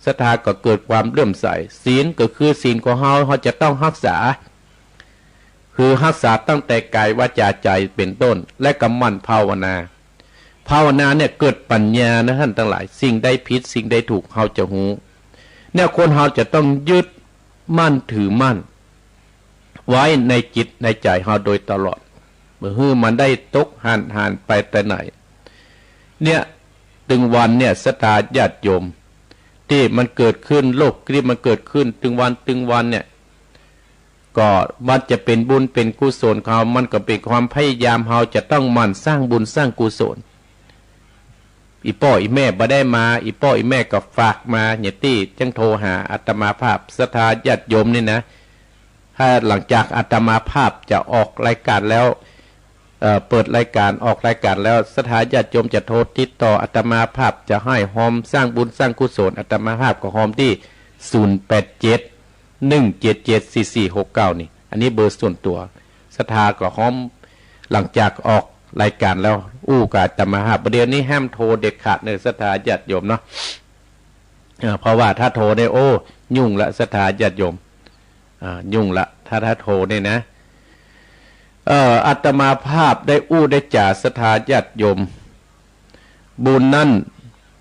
ศรัทธาก็เกิดความเลื่อมใสศีลก็คือศีลของเฮาจะต้องรักษาคือรักษาตั้งแต่กายวาจาใจเป็นต้นและกำมั่นภาวนาเนี่ยเกิดปัญญานะท่านทั้งหลายสิ่งใดผิดสิ่งใดถูกเฮาจะหูเนี่ยคนเฮาจะต้องยึดมั่นถือมั่นไว้ในจิตในใจเฮาโดยตลอดเมื่อมันได้ตกห่านไปแต่ไหนเนี่ยถึงวันเนี่ยศรัทธาญาติโยมที่มันเกิดขึ้นโลกที่มันเกิดขึ้นถึงวันเนี่ยก็มันจะเป็นบุญเป็นกุศลเขามันก็เป็นความพยายามเฮาจะต้องหมั่นสร้างบุญสร้างกุศลอีพ่ออีแม่บ่ได้มาอีพ่ออีแม่ก็ฝากมาเนี่ยตี้จังโทรหาอาตมาภาพศรัทธาญาติโยมนี่นะถ้าหลังจากอาตมาภาพจะออกรายการแล้วเปิดรายการออกรายการแล้วศรัทธาญาติโยมจะโทรติดต่ออาตมาภาพจะให้หอมสร้างบุญสร้างกุศลอาตมาภาพก็หอมที่0871774469นี่อันนี้เบอร์ส่วนตัวศรัทธาก็หอมหลังจากออกรายการแล้วกาอาตมาภาพประเดี๋ยวนี้ห้ามโทรเด็ดขาดในศรัทธาญาติโยมเนาะเพราะว่าถ้าโทรได้ยุ่งละศรัทธาญาติโยมยุ่งละถ้าโทรได้นะอาตมาภาพได้ได้จ่าศรัทธาญาติโยมบุญนั่น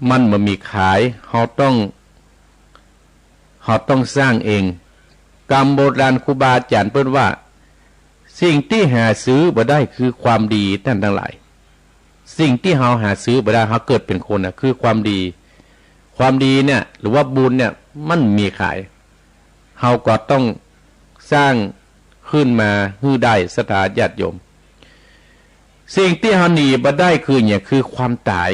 มันบ่มีขายเราต้องสร้างเองกรรมโบราณครูบาอาจารย์เพิ่นว่าสิ่งที่หาซื้อบ่ได้คือความดีท่านทั้งหลายสิ่งที่เราหาซื้อบ่ได้เราเกิดเป็นคนน่ะคือความดีเนี่ยหรือว่าบุญเนี่ยมันมีขายเราก็ต้องสร้างขึ้นมาให้ได้ศรัทธาญาติโยมสิ่งที่เฮาหนีบ่ได้คือเนี่ยคือความตาย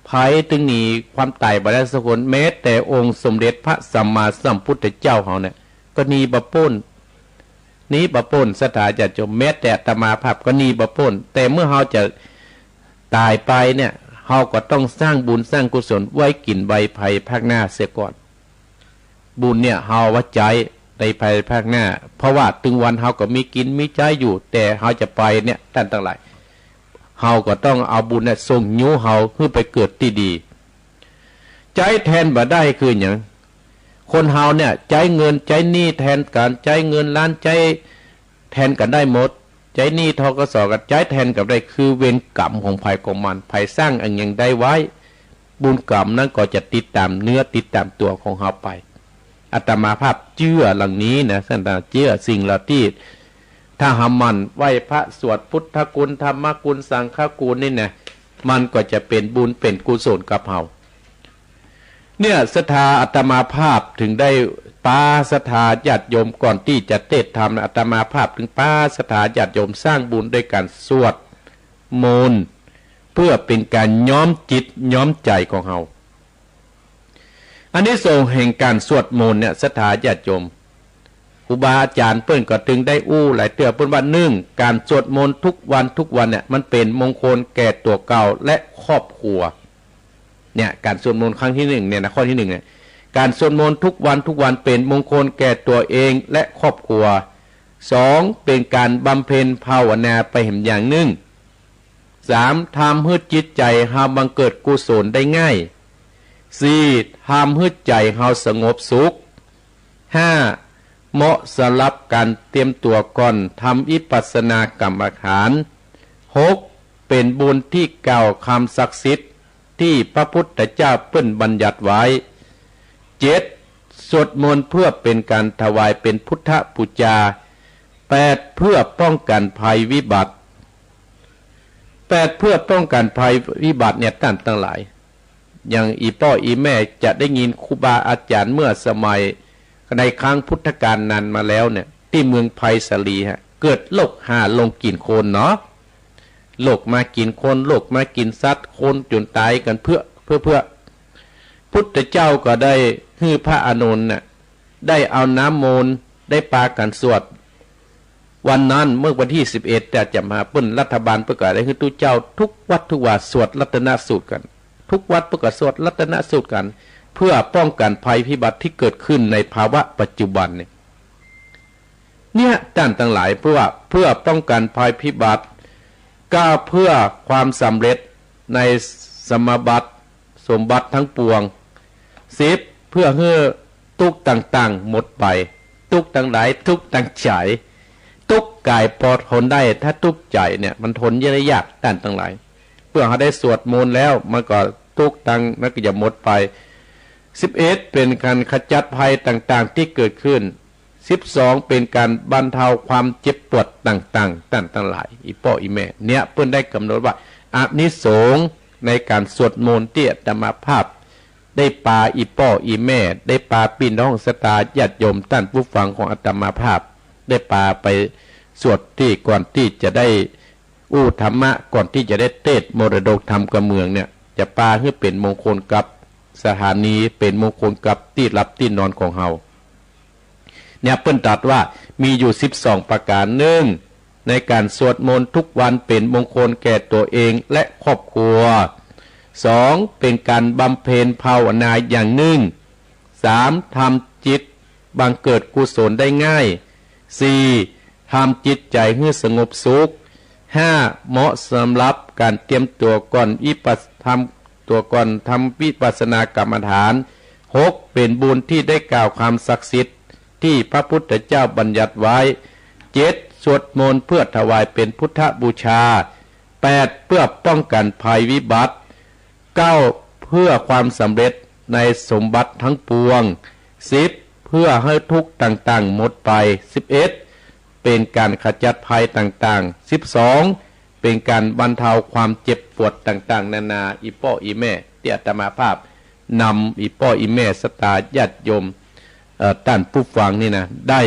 ไผถึงหนีความตายบ่ได้สักคนแม้แต่องค์สมเด็จพระสัมมาสัมพุทธเจ้าเฮาเนี่ยก็หนีบ่พ้นศรัทธาญาติโยมแม้แต่อาตมาภาพก็หนีบ่พ้นแต่เมื่อเฮาจะตายไปเนี่ยเฮาก็ต้องสร้างบุญสร้างกุศลไว้กินใบไผ่ภาคหน้าเสียก่อนบุญเนี่ยเฮาไว้ใจในภายภาคหน้าเพราะว่าถึงวันเฮาก็มีกินมีใจอยู่แต่เฮาจะไปเนี่ยท่านทั้งหลายเฮาก็ต้องเอาบุญเนี่ยส่งยูเฮาขึ้นไปเกิดที่ดีใจแทนบ่ได้คือหยังคนเฮาเนี่ยใจเงินใจหนี้แทนกันใจเงินล้านใจแทนกันได้หมดใจหนี้ทกสกันใจแทนกับได้คือเวรกรรมของภัยของมันภัยสร้างอันยังได้ไว้บุญกรรมนั้นก็จะติดตามเนื้อติดตามตัวของเฮาไปอาตมาภาพเชื่อหลังนี้นะท่านเชื่อสิ่งเหล่าที่ถ้าหามันไหว้พระสวดพุทธคุณธรรมคุณสังฆคุณนี่นะมันก็จะเป็นบุญเป็นกุศลกับเฮาเนี่ยศรัทธาอาตมาภาพถึงได้ป้าศรัทธาญาติโยมก่อนที่จะเทศน์ธรรมอาตมาภาพถึงป้าศรัทธาญาติโยมสร้างบุญด้วยการสวดมนต์เพื่อเป็นการย้อมจิตย้อมใจของเฮาอันนี้ส่งแห่งการสวดมนต์เนี่ยศรัทธาญาติโยมครูบาอาจารย์เปิ้นก็ถึงได้หลายเตือเปิ้นว่าการสวดมนต์ทุกวันเนี่ยมันเป็นมงคลแก่ตัวเก่าและครอบครัวเนี่ยการสวดมนต์ครั้งที่1เนี่ยนะข้อที่1เนี่ยการสวดมนต์ทุกวันเป็นมงคลแก่ตัวเองและครอบครัว2เป็นการบำเพ็ญภาวนาไปแห่งอย่างหนึ่ง3ทำให้จิตใจเฮาบังเกิดกุศลได้ง่าย4ทำให้ใจเฮาสงบสุข5 เหมาะสำหรับการเตรียมตัวก่อนทำวิปัสสนากรรมฐาน 6. เป็นบุญที่กล่าวคำศักดิ์สิทธิ์ที่พระพุทธเจ้าเปิ้นบัญญัติไว้ 7. สวดมนต์เพื่อเป็นการถวายเป็นพุทธบูชา 8. เพื่อป้องกันภัยวิบัติ 8. เพื่อป้องกันภัยวิบัติเนี่ยท่านทั้งหลายอย่างอีพ่ออีแม่จะได้ยินครูบาอาจารย์เมื่อสมัยในครั้งพุทธกาลนานมาแล้วเนี่ยที่เมืองไผ่สาลีเกิดโรคห่าลงกินโคนเนาะโรคมากินคนโรคมากินสัตว์คนจนตายกันเพื่อพุทธเจ้าก็ได้ฮือพระอานนท์น่ะได้เอาน้ำมนต์ได้ปากันสวดวันนั้นเมื่อวันที่11แต่จะมาเปิ้นรัฐบาลประกาศให้ทุกเจ้าทุกวัดทุกวาสวดรัตนสูตรกันทุกวัดประกาศสวดรัตนสูตรกันเพื่อป้องกันภัยพิบัติที่เกิดขึ้นในภาวะปัจจุบันเนี่ยท่านทั้งหลายเพื่อป้องกันภัยพิบัติก็เพื่อความสำเร็จในสมบัติสมบัติทั้งปวง10เพื่อให้ทุกต่างๆหมดไปทุกทั้งหลายทุกตั้งใจทุกกายพอทนได้ถ้าทุกใจเนี่ยมันทนยากท่านทั้งหลายเพื่อให้ได้สวดมนต์แล้วมันก็ทุกตั้งมันก็จะหมดไป11เป็นการขจัดภัยต่างๆที่เกิดขึ้น12เป็นการบรรเทาความเจ็บปวดต่างๆท่านทั้งหลายอีพ่ออีแม่เนี่ยเพิ่นได้กำหนดว่าอานิสงส์ในการสวดมนต์ที่อาตมาภาพได้ปาอีพ่ออีแม่ได้ปาพี่น้องศรัทธาญาติโยมท่านผู้ฟังของอาตมาภาพได้ปาไปสวดที่ก่อนที่จะได้อู้ธรรมะก่อนที่จะได้เทศมรดกธรรมกับเมืองเนี่ยจะปาให้เป็นมงคลกับสถานีเป็นมงคลกับที่รับที่นอนของเฮาเนี่ยเปิ้นตรัสว่ามีอยู่12ประการหนึ่งในการสวดมนต์ทุกวันเป็นมงคลแก่ตัวเองและครอบครัว2เป็นการบำเพ็ญภาวนาอย่างหนึ่ง3ทำจิตบังเกิดกุศลได้ง่าย4ทำจิตใจให้สงบสุข5เหมาะสำหรับการเตรียมตัวก่อนวิปัสสนาทำวิปัสสนากรรมฐาน6เป็นบุญที่ได้กล่าวคำศักดิ์สิทธิ์ที่พระพุทธเจ้าบัญญัติไว้7สวดมนต์เพื่อถวายเป็นพุทธบูชา8เพื่อป้องกันภัยวิบัติ9เพื่อความสำเร็จในสมบัติทั้งปวง10เพื่อให้ทุกข์ต่างๆหมดไป11เป็นการขจัดภัยต่างๆ12เป็นการบรรเทาความเจ็บปวดต่างๆนานาอีพ่ออีแม่ที่อาตมาภาพนำอีพ่ออีแม่ศรัทธาญาติโยมท่านผู้ฟังนี่นะได้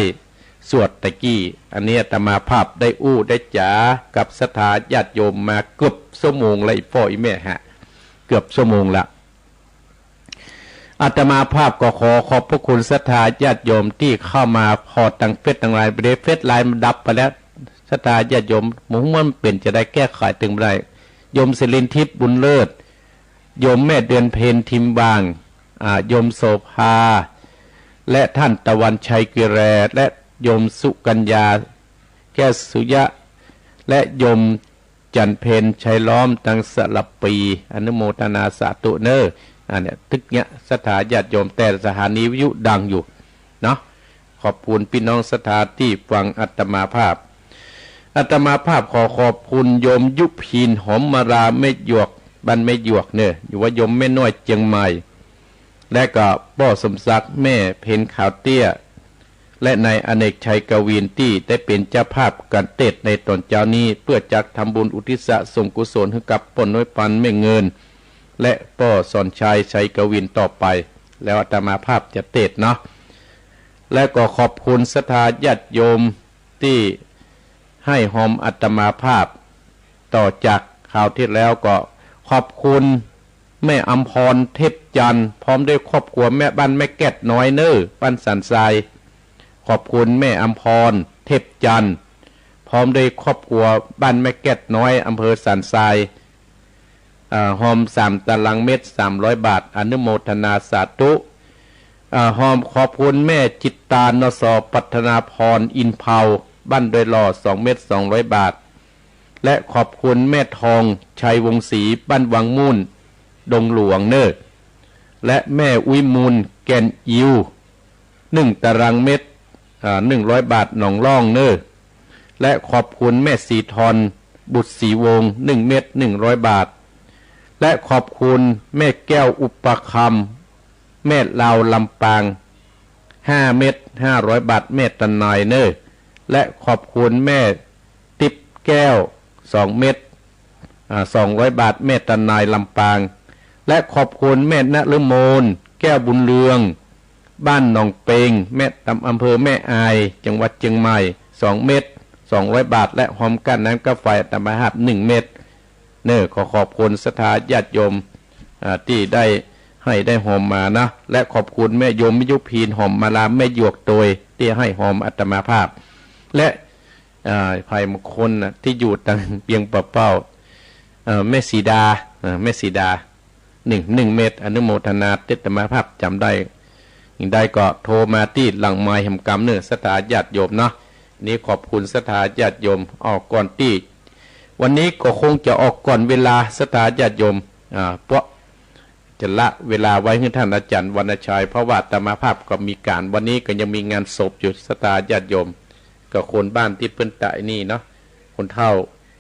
สวดตะกี้อันนี้อาตมาภาพได้อู้ได้จ๋ากับศรัทธาญาติโยมมาเกือบชั่วโมงละอีพ่ออีแม่เกือบชั่วโมงละอาตมาภาพก็ขอบพระคุณศรัทธาญาติโยมที่เข้ามาพอตั้งเฟซตั้งไลน์ไปเฟซไลน์มันดับไปแล้วศรัทธาญาติโยมมุ่งมั่นเป็นจะได้แก้ไขถึงไรโยมศิรินทิพย์บุญเลิศโยมแม่เดือนเพ็ญทิมบางโยมโสภาและท่านตะวันชัยกิแรและโยมสุกัญญาแก้สุยะและโยมจันเพนชัยล้อมตังสลับปีอนุโมทนาสาธุเนอเนี่ยทึกเนี้ยศรัทธาญาติโยมแต่สถานีวิทยุดังอยู่เนาะขอบคุณพี่น้องศรัทธาที่ฟังอาตมาภาพขอบคุณโยมยุพินหอมมาราเม็ดหยวกบ้านเม็ดหยวกเนี่ยอยู่ว่าโยมแม่น้อยเจียงใหม่และก็ป้อสมศักดิ์แม่เพนขาวเตี้ยและนายอเนกชัยกวินที่ได้เป็นเจ้าภาพการเทศในตอนเช้านี้เพื่อจักทำบุญอุทิศส่งกุศลให้กับป่นน้อยปันแม่เงินและป้อสอนชัยกวินต่อไปแล้วอาตมาภาพจะเทศเนาะและก็ขอบคุณศรัทธาญาติโยมที่ให้หอมอาตมาภาพต่อจากข่าวที่แล้วก็ขอบคุณแม่อำพรเทพจันทร์พร้อมด้วยครอบครัวแม่บ้านแม่แก้ดน้อยเนอบ้านสันทรายขอบคุณแม่อำพรเทพจันทร์พร้อมด้วยครอบครัวบ้านแม่แก้ดน้อยอำเภอสันทรายหอม3 ตารางเมตร300 บาทอนุโมทนาสาธุหอมขอบคุณแม่จิตตานสปัฒนาพรอินเผาบ้านโดยหล่อ2 เมตร200 บาทและขอบคุณแม่ทองชัยวงศรีบ้านวังมุ่นดงหลวงเนอและแม่อุ้ยมูลแกนยิว1 ตารางเมตร 100 บาทหนองล่องเนอและขอบคุณแม่สีทอนบุตรศรีวงศ์1 เม็ด100 บาทและขอบคุณแม่แก้วอุปคำแม่ลาวลำปาง5 เม็ด500 บาทแม่ตะนายเนอและขอบคุณแม่ติ๊บแก้ว2 เม็ด200 บาทแม่ตะนายลำปางและขอบคุณแม่ณฤมลแก้วบุญเรืองบ้านหนองเปงแม่ตำอำเภอแม่อายจังหวัดเชียงใหม่2 เม็ด200 บาทและหอมก้านน้ำกาแฟตามหาบ1 เม็ดเนอขอบคุณศรัทธาญาติโยมที่ได้ให้ได้หอมมานะและขอบคุณแม่โยมมิยุพีนหอมมาลาแม่หยวกโดยที่ให้หอมอัตมาภาพและภัยมงคลที่อยู่ตังเบียงปะเป้าแม่สีดาแม่สีดา1 เม็ดอนุโมทนาเตตมาภาพจำได้ยิ่งได้ก็โทรมาที่หลังไม้แห่งกรรมเนื้อศรัทธาญาติโยมเนาะนี้ขอบคุณศรัทธาญาติโยมออกก่อนที่วันนี้ก็คงจะออกก่อนเวลาศรัทธาญาติโยมเพราะจะละเวลาไว้ให้ท่านอาจารย์วรรณชัยเพราะว่าอาตมาภาพก็มีการวันนี้ก็ยังมีงานศพอยู่ศรัทธาญาติโยมก็คนบ้านที่เพิ่นตายนี่เนาะคนเฒ่า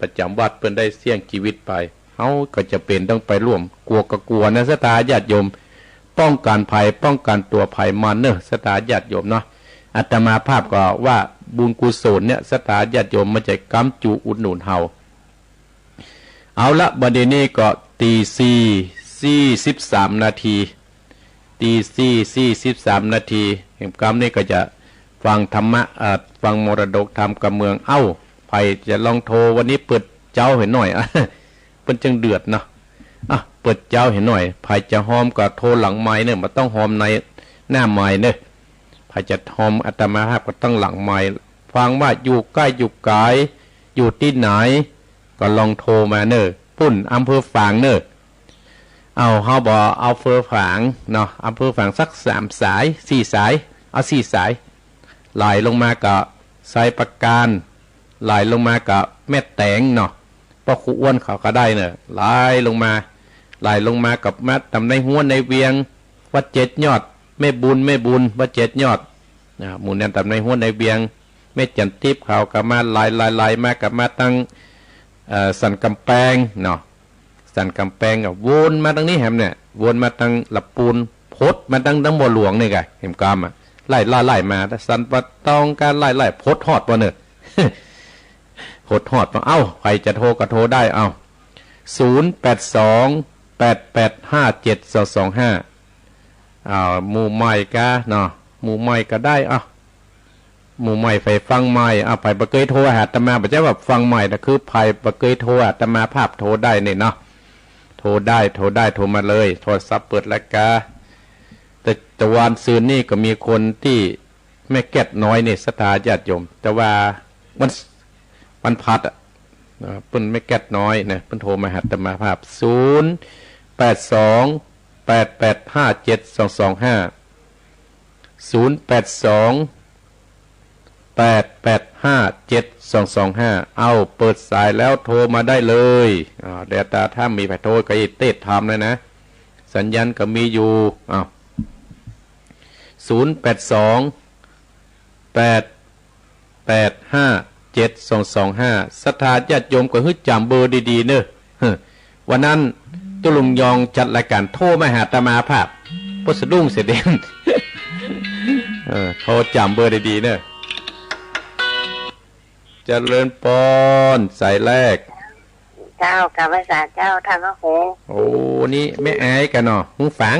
ประจำวัดเพิ่นได้เสี่ยงชีวิตไปเฮาก็จะเป็นต้องไปร่วมกลัวก็กลัวนะศรัทธาญาติโยมป้องกันภัยป้องกันตัวภัยมาเนอะศรัทธาญาติโยมเนาะอาตมาภาพก็ว่าบุญกุศลเนี่ยศรัทธาญาติโยมมาจากกำจูอุดหนุนเฮาเอาละบัดนี้ก็ตี4:43 นาทีตี4:43 นาทีแห่งกรรมนี่ก็จะฟังธรรมะฟังมรดกธรรมกับเมืองไผจะลองโทรวันนี้เปิดเจ้าเห็นหน่อยเพิ่นจังเดือดเนาะเปิดเจ้าเห็นหน่อยไผจะหอมก็โทรหลังไม้เนี่ยมันต้องหอมในหน้าไม้เนอะไผจะหอมอาตมาภาพก็ต้องหลังไม้ฟังว่าอยู่ใกล้อยู่ไกลอยู่ที่ไหนก็ลองโทรมาเนอะปุ่นอำเภอฝางเนอะเฮาบ่เอาอำเภอฝางเนาะอำเภอฝางสัก3 สาย4 สายเอา4 สายไหลลงมากับไซประการไหลลงมากับแม่แตงเนาะพ่อครูอ้วนเขาก็ได้เนอะไหลลงมากับแม่ตำในหัวในเวียงวัด7 ยอดแม่บุญวัด7 ยอดหมู่นั้นตำในหัวในเวียงแม่จันทิพย์เขาก็มาไหลมากับมาตั้งสันกำแพงเนาะสันกำแพงกับวนมาตั้งนี้แหมเนี่ยวนมาตั้งหลับปูนพดมาตั้งบ่อหลวงนี่ไงเห็นกรรมไล่มาแต่สันปะตองการไล่พดฮอดบ่เนอะ พดฮอดบ่ใครจะโทรก็โทรได้082885722หมู่ใหม่กะเนาะหมู่ใหม่ก็ได้หมู่ใหม่ไฟฟังใหม่ไผบ่เคยโทรหาอาตมาบ่ใช่ว่าฟังใหม่นะคือไผบ่เคยโทรอาตมาภาพโทรได้นี่เนาะโทรได้โทรมาเลยโทรศัพท์เปิดแล้วกะแต่วันซืนนี่ก็มีคนที่แม่แก้ดน้อยนี่ศรัทธาญาติโยมแต่ว่าวันพัดเพิ่นไม่แก้ดน้อยนะเพิ่นโทรมาหาอาตมาภาพ082885725เปิดสายแล้วโทรมาได้เลยเดี๋ยวถ้ามีไผโทรก็เต้ทำเลยนะสัญญาณก็มีอยู่082885722ศรัทธาญาติโยมก็ฮึดจำเบอร์ดีๆเนอะวันนั้นตุลุงยองจัดรายการโทรมาหาอาตมาภาพพสะดุ้งเสียเด่น โทรจำเบอร์ดีๆเนอะเจริญปอนสายแรกเจ้ากับภาษาเจ้าท่านพระครูโอ้นี่แม่อายกันเนาะหูฝัง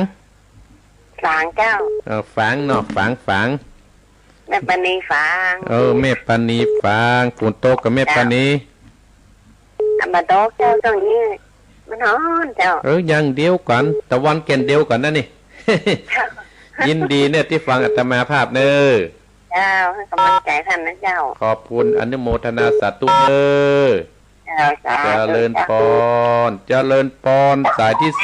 เจ้าฝังเนาะฝังแม่ปณีฝังแม่ปณีฝังปูนโตกับแม่ปณีมาโตเจ้าตรงนี้มันนอนเจ้ายังเดียวกันตะวันเก่นเดียวกันนั่นนี่ ยินดีเนี่ยที่ฟังอาตมาภาพเนอเจ้าให้กำลังใจท่านนะเจ้าขอบคุณอนุโมทนาสาธุเนอเจริญพรสายที่2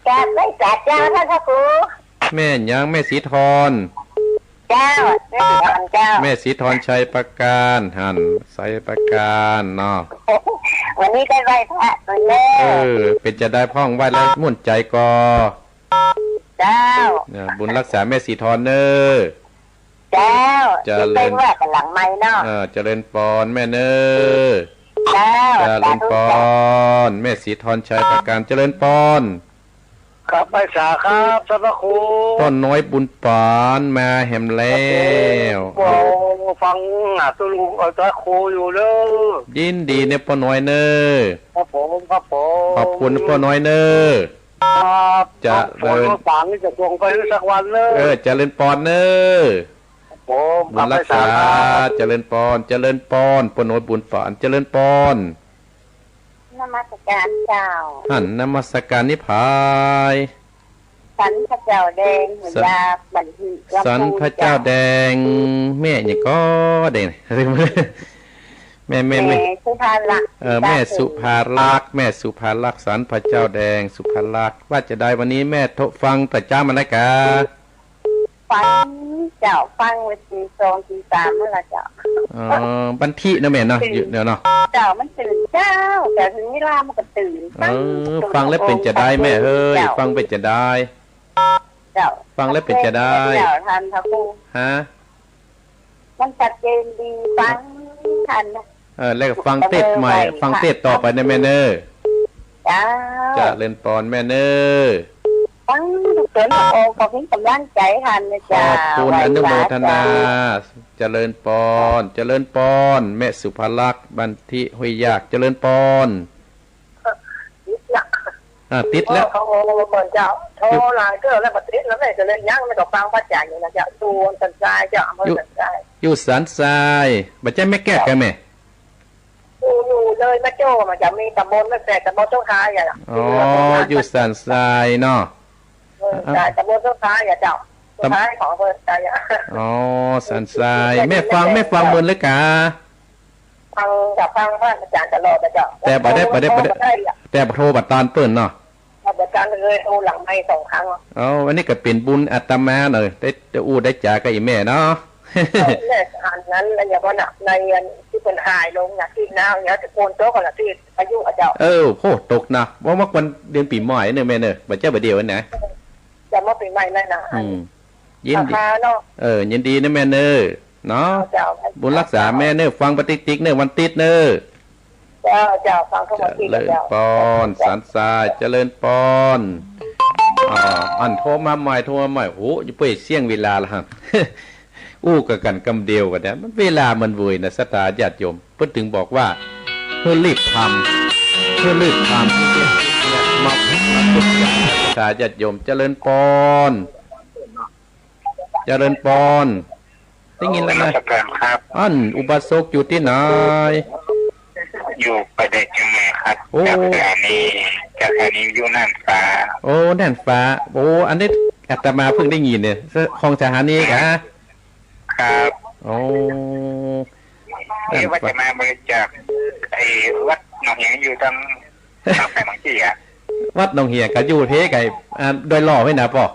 จ้าไม่จัดเจ้าท่านพระครูแม่ยังแม่สีทรเจ้าแม่สีทรเจ้าแม่สีทรชัยประการหันใส่ประการเนาะวันนี้ได้ไหว้พระตัวแม่เป็นจะได้พ่องไหว้แล้วมุ่นใจกอ เจ้าบุญรักษาแม่สีทอนเนอเจ้าจะเป็นว่ากันหลังไม้เนาะเจริญปอนแม่เนอเจ้าเจริญปอนแม่สีทอนชัยประการเจริญปอนครับไปสาครับท่านพระครูต้นน้อยบุญปานมาแหมแล้วฟังตุลุงพระครูอยู่เลยยินดีเนี่ยป้าน้อยเนอครับผมครับผมขอบคุณป้าน้อยเนอครับจะเดินฝังจะส่งไปสักวันเลยเจริญปอนเนอผมบุญรักษาเจริญปอนเจริญปอนป้าน้อยบุญปานเจริญปอนนมัสการเจ้าหันนมัสการนิพพายสันพระเจ้าแดงยาบันทีสันพระเจ้าแดงแม่เนี่ยก็แดงแม่สุภาลักษณ์แม่สุภาลักษณ์แม่สุภาลักษณ์สันพระเจ้าแดงสุภาลักษณ์ว่าจะได้วันนี้แม่ทฟังพระเจ้ามาแล้วกะฟังเจ้าฟังวันที่2ที่3เมื่อละเจ้าบันทีนะแม่เนาะอยู่เดี๋ยวเนาะเจ้ามันตื่นเจ้าแต่ถึงเวลามันก็ตื่นฟังแล้วเป็นจะได้แม่เฮ้ยฟังเป็นจะได้เจ้าฟังแล้วเป็นจะได้เจ้าทันพระครูฮะมันชัดเจนดีฟังทันนะแล้วก็ฟังเทศใหม่ฟังเทศต่อไปนะแม่เนอจะเล่นปอนแม่เนอฟังเกินโอ้ขอบคุณกำลังใจทันนะจ๊ะขอบคุณอนุโมทนาเจริญปอนเจริญปอนแม่สุภลักษณ์บันทิห้วยยากเจริญปอนติดแล้วเขาเหมือนเจ้าโทรหลายเกินแล้วติดแล้วแม่จะเล่นยังไม่ต้องฟังพระจ่าอยู่นะเจ้าตัวสันทรายเจ้าอำเภอสันทรายอยู่สันทรายบัจจัยไม่แก้กันไหมอยู่เลยแม่โจ้มันจะมีตำบลแม่แต่ตำบลเจ้าค้าอย่างอยู่สันทรายเนาะตำบลเจ้าค้าอย่าเจ้าท้ายของอำเภอใจสันทรายแม่ฟังเมือนเลยกะฟังจากฟังพระอาจารย์ตลอดนะเจ้าแต่บัดได้แต่โทรบัดตอนเปิ้นเนาะบัดการเลยโทรหลังไม่2 ครั้งวันนี้ก็เป็นบุญอาตมาเลยได้อู้ได้จ่ากับอีแม่เนาะแม่อ่านนั้นอะไรอย่างว่าในที่เป็นหายลงอย่างที่น้าอย่างจะโกนโต๊ะกันละที่อายุอาเจ้าโหตกนะว่าเมื่อวันเดือนปีใหม่เนี่ยแม่เนอะบัดเจ้าบัดเดียวนะจะมาปีใหม่เลยนะยินดียินดีนะแม่เนอเนาะบุญรักษาแม่เนอฟังปฏิทินเนอวันติดเนอเจ้าฟังเข้ามาที่เจริญปอนสันทรายเจริญปอนอันโทรมาใหม่โอ้ยไปเสี่ยงเวลาละฮะอู้กันกำเดียวกันเนี่ยมันเวลามันวุ่นนะศรัทธาญาติโยมเพิ่นถึงบอกว่าเพื่อรีบทำที่เนี่ยมาพุทธศรัทธาญาติโยมเจริญปอนเจริญปอนได้ยินแล้วนะครับอุบาสกอยู่ที่ไหนอยู่ประเดชจังไงครับจากสถานีอยู่น่านฟ้าน่านฟ้าอันนี้อาตมาเพิ่งได้ยินเนี่ยของสถานีกะครับนี่ว่าจะมาบริจาคไอ้วัดหนองเหียงอยู่ทางแผ่นบางที่อ่ะวัดหนองเหียงก็อยู่เทไก่โดยหล่อไว้นะป่ะ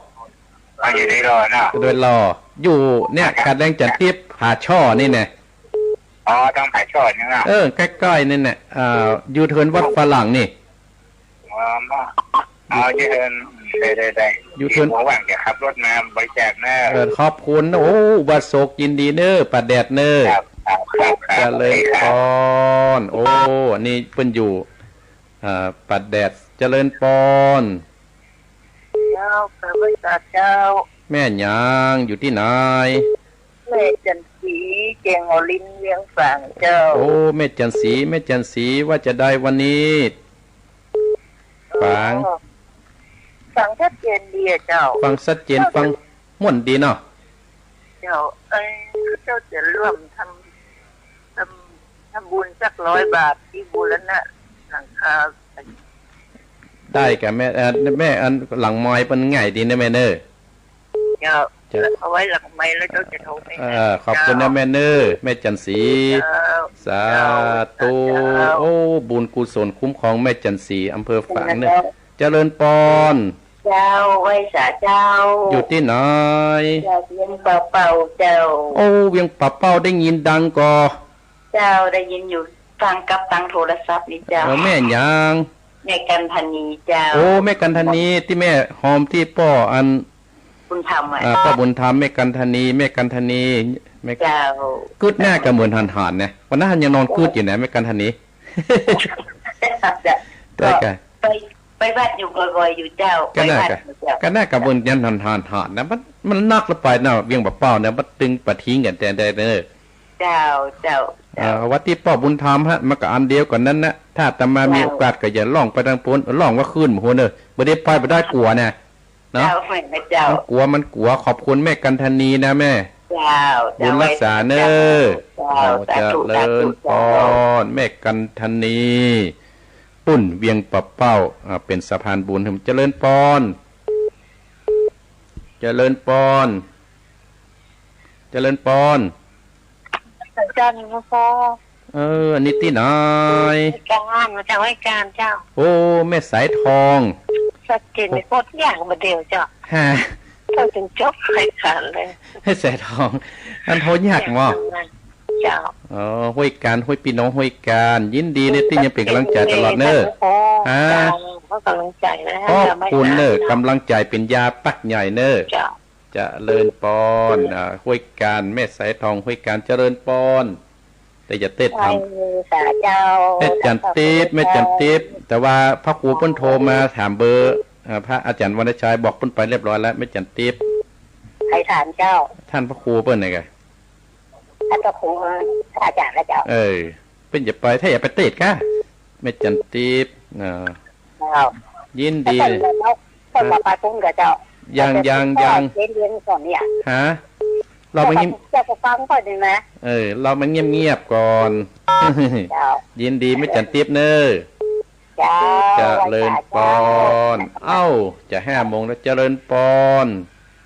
อยู่โดยหล่อนะโดยหล่ออยู่เนี่ยการแรงจันทิพย์ผาช่อนี่เนี่ยต้องผาช่อนี่นะใกล้ๆนี่เนี่ยยูเทิร์นวัดฝรั่งนี่ยูเทิร์นได้ยูเทิร์นหวังจะขับรถมาบริจาคเนอขอบคุณวัดโศกยินดีเนอปัดแดดเนอจะเลยพรนี่เพิ่นอยู่ปัดแดดเจริญปอนเจ้าพระบิดาเจ้าแม่ยางอยู่ที่ไหนแม่จันสีเจงอลินเวียงฝางเจ้าแม่จันสีว่าจะได้วันนี้ฟังชัดเจนดีเจ้าฟังชัดเจนฟังม่วนดีเนาะเจ้าเจ้าจะร่วมทำบุญสัก100 บาทที่บูรณะหลังคาได้กับแม่อันหลังไม้เป็นง่ายดีนะแม่เนอเอาไว้หลังไม้แล้วเจ้าจะโทรไปขอบคุณนะแม่เนอแม่จันสีสาธุบุญกุศลคุ้มครองแม่จันสีอำเภอฝางเนี่ยเจริญปอนเจ้าไว้สาเจ้าอยู่ที่ไหนเวียงป่าเป่าเจ้าเวียงป่าเป่าได้ยินดังก่อเจ้าได้ยินอยู่ฟังกับตังโทรศัพท์นี่เจ้าแม่ยังแม่กันธนีเจ้าแม่กันธนีที่แม่หอมที่ป่ออัน บุญธรรมป้าบุญธรรมแม่กันธนีแม่กันธนีแม่เจ้ากืดหน้าก็เหมือนหันเนี่ยวันนั้นยังนอนกืดอยู่นะแม่กันธนีได้ไงไปวัดอยู่บ่อยๆอยู่เจ้ากันหน้ากับบุญยันหันนะมันนักละไปนะเวียงแบบเป้าเนี่ยมันตึงปะทิ้งกันแต่เด้อเจ้าวัดที่ป้าบุญธรรมฮะมันก็อันเดียวกันนั้นนะถ้าแต่มามีโอกาสก็อย่าล่องไปทางปนล่องว่าขึ้นหัวเนอบ่ได้ไปบ่ได้กลัวนะเนาะกลัวมันกลัวขอบคุณแม่กันธนีนะแม่บุญรักษาเนอเราจะเลินปอนแม่กันธนีปุ่นเวียงปะเป้าเป็นสะพานบุญถึงเจริญปอนเจริญปอนเจริญปอนจันทร์พ่ออันนี้ที่ไหนการมาจากรายการเจ้าโอ้แม่สายทองสักกินไม่พอทุกอย่างมาเดียวเจ้าฮะเราถึงจบรายการเลยให้สายทองอันโทษยากมั้งเจ้าห้วยการห้วยพี่น้องห้วยการยินดีในที่ยังเป็นกำลังใจตลอดเนอฮะก็กำลังใจนะขอบคุณเนอกำลังใจเป็นยาปักใหญ่เนอจะเลินปอนห้วยการแม่สายทองห้วยการเจริญปอนแต่จะเต้นทำแม่จันทิพย์แม่จันทิพย์แต่ว่าพระครูเพิ่นโทรมาถามเบอร์พระอาจารย์วรรณชัยบอกเพิ่นไปเรียบร้อยแล้วแม่จันทิพย์ใครถามเจ้าท่านพระครูเพิ่นไงท่านพระครูอาจารย์แล้วเจ้าเป็นอย่าไปถ้าอย่าไปเต้นก้าแม่จันทิพย์ยินดีคนมาไปพุ่งกับเจ้ายังเรียนก่อนเนี่ยฮะเรามันจะฟังก่อนดีไหมเรามันเงียบๆก่อนยินดีไม่จันทิพย์เนอจะเลินปอนจะ5 โมงแล้วเจริญปอน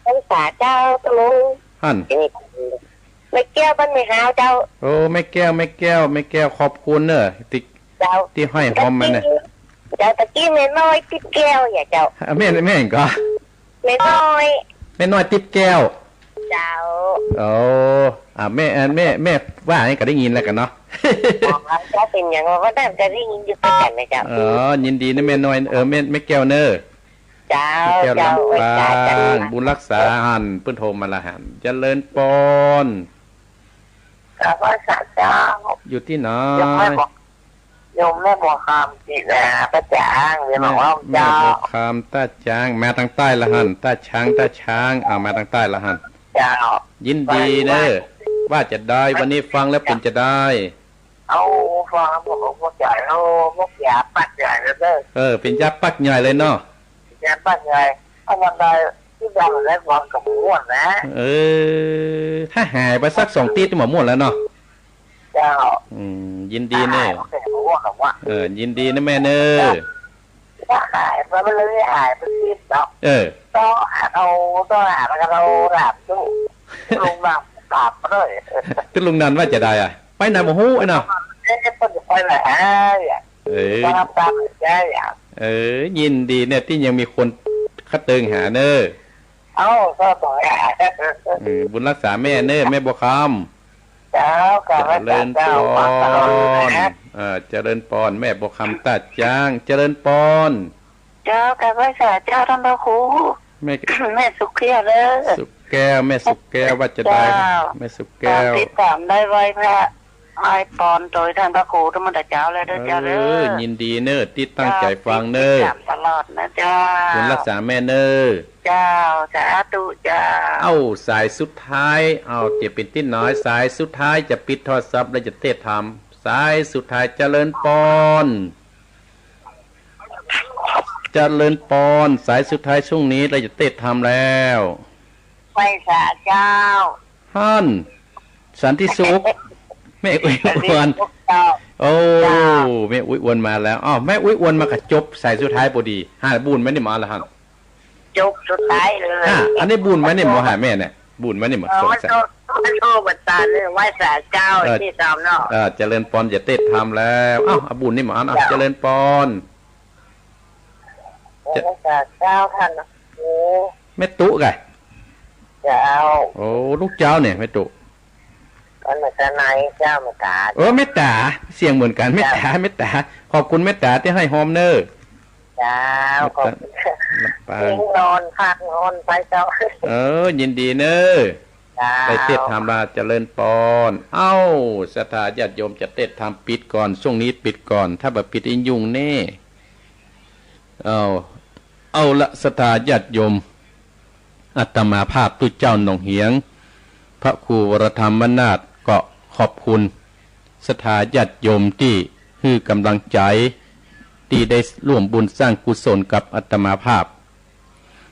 ภาษาเจ้าตะลุงหั่นไม่แก้วบ้านไม่หาวเจ้าโอ้ไม่แก้วขอบคุณเนอที่ให้หอมมันเนี่ยเจ้าตะกี้แม่น้อยติ๊บแก้วอย่าเจ้าแม่ก็แม่น้อยติ๊บแก้วเจ้าแม่ว่าให้ก็ได้ยินแล้วกันเนาะเจ้าเป็นอย่างว่าได้จะได้ยินอยู่ประจำไหมเจ้ายินดีนะแม่น้อยแม่แก้วเนอเจ้าลำปางบุญรักษาหันเพิ่นโทรมาละหันเจริญปอนกับว่าสาเจ้าอยู่ที่ไหนโยมแม่บัวคำจีนะตาจางเรียนบอกว่าเจ้าแม่บัวคำตาจางมาทางใต้ละหันตาช้างมาทางใต้ละหันเจ้ายินดีเนอว่าจะได้วันนี้ฟังแล้วเป็นจะได้ฟังพวกใหญ่พวกยาปักใหญ่เลยเป็นยาปักใหญ่เลยเนาะยาปักใหญ่เอาวันใดที่ดังได้ฟังกับม้วนนะถ้าหายไปสัก2 ตีหมดม้วนแล้วเนาะเจ้ายินดีเนอยินดีนะแม่เนอถ้าหายไปมันเลยหายไปทีเนาะต้องหาแล้วก็เราหลับตู้ลุงหลับกลับเลยตึ้งลุงนันว่าจะได้ไปไหนมาหู้ไอ้เนาะไปไหนตามยินดีเนี่ยที่ยังมีคนคัดเติงหาเนอก็ต่อยบุญรักษาแม่เนอแม่บัวคำเจ้าเจริญปอนเจริญปอนแม่บัวคำตาจ้างเจริญปอนเจ้ากับพระสาเจ้าท่านพระครูแม่สุขแก้วเลยสุขแก้วแม่สุขแก้วว่าจะได้แม่สุขแก้วติดตามได้ไว้พระไอปอนโดยท่านพระครูธรรมดาเจ้าเลยเด้อเจ้ายินดีเนอที่ตั้งใจฟังเนอตลอดนะเจ้าบุญรักษาแม่เนอเจ้าสาธุเจ้าสายสุดท้ายจะเป็นที่น้อยสายสุดท้ายจะปิดโทรศัพท์แล้วจะเทศธรรมสายสุดท้ายเจริญปอนเจริญปอนสายสุดท้ายช่วงนี้เราจะเทศธรรมแล้วไปสาเจ้าฮั่นสันติสุขแม่อุ้ยวันแม่อุ้ยวันมาแล้วแม่อุ้ยวันมากระจบสายสุดท้ายพอดีบุญไหมนี่มาแล้วฮั่นจบสุดท้ายเลยอันนี้บุญไหมนี่หมอหาแม่เนี่ยบุญไหมนี่หมดสงสัยมันโชว์บัตรเลยไหว้สาเจ้าที่สามเนาะเจริญปอนจะเทศธรรมแล้วบุญนี่หมอเจริญปอนเจ้าท่านแม่ตุ๊กไงเจ้าลูกเจ้าเนี่ยแม่ตุ๊กก็เหมือนกันนายเจ้าเหมือนกันเมตตาเสียงเหมือนกันเมตตาขอบคุณเมตตาที่ให้โฮมเนอร์เจ้าขอบคุณลำป ปานนอนพักนอนไปเจ้ายินดีเนอะไปเทศธรรมราชเจริญปอนเอ้าศรัทธาญาติโยมจะเทศธรรมปิดก่อนช่วงนี้ปิดก่อนถ้าแบบปิดอินยุ่งแน่เอาละศรัทธาญาติโยมอาตมาภาพตุเจ้าหนองเหียงพระครูวรธรรมนาถก็ขอบคุณศรัทธาญาติโยมที่ให้กำลังใจที่ได้ร่วมบุญสร้างกุศลกับอาตมาภาพ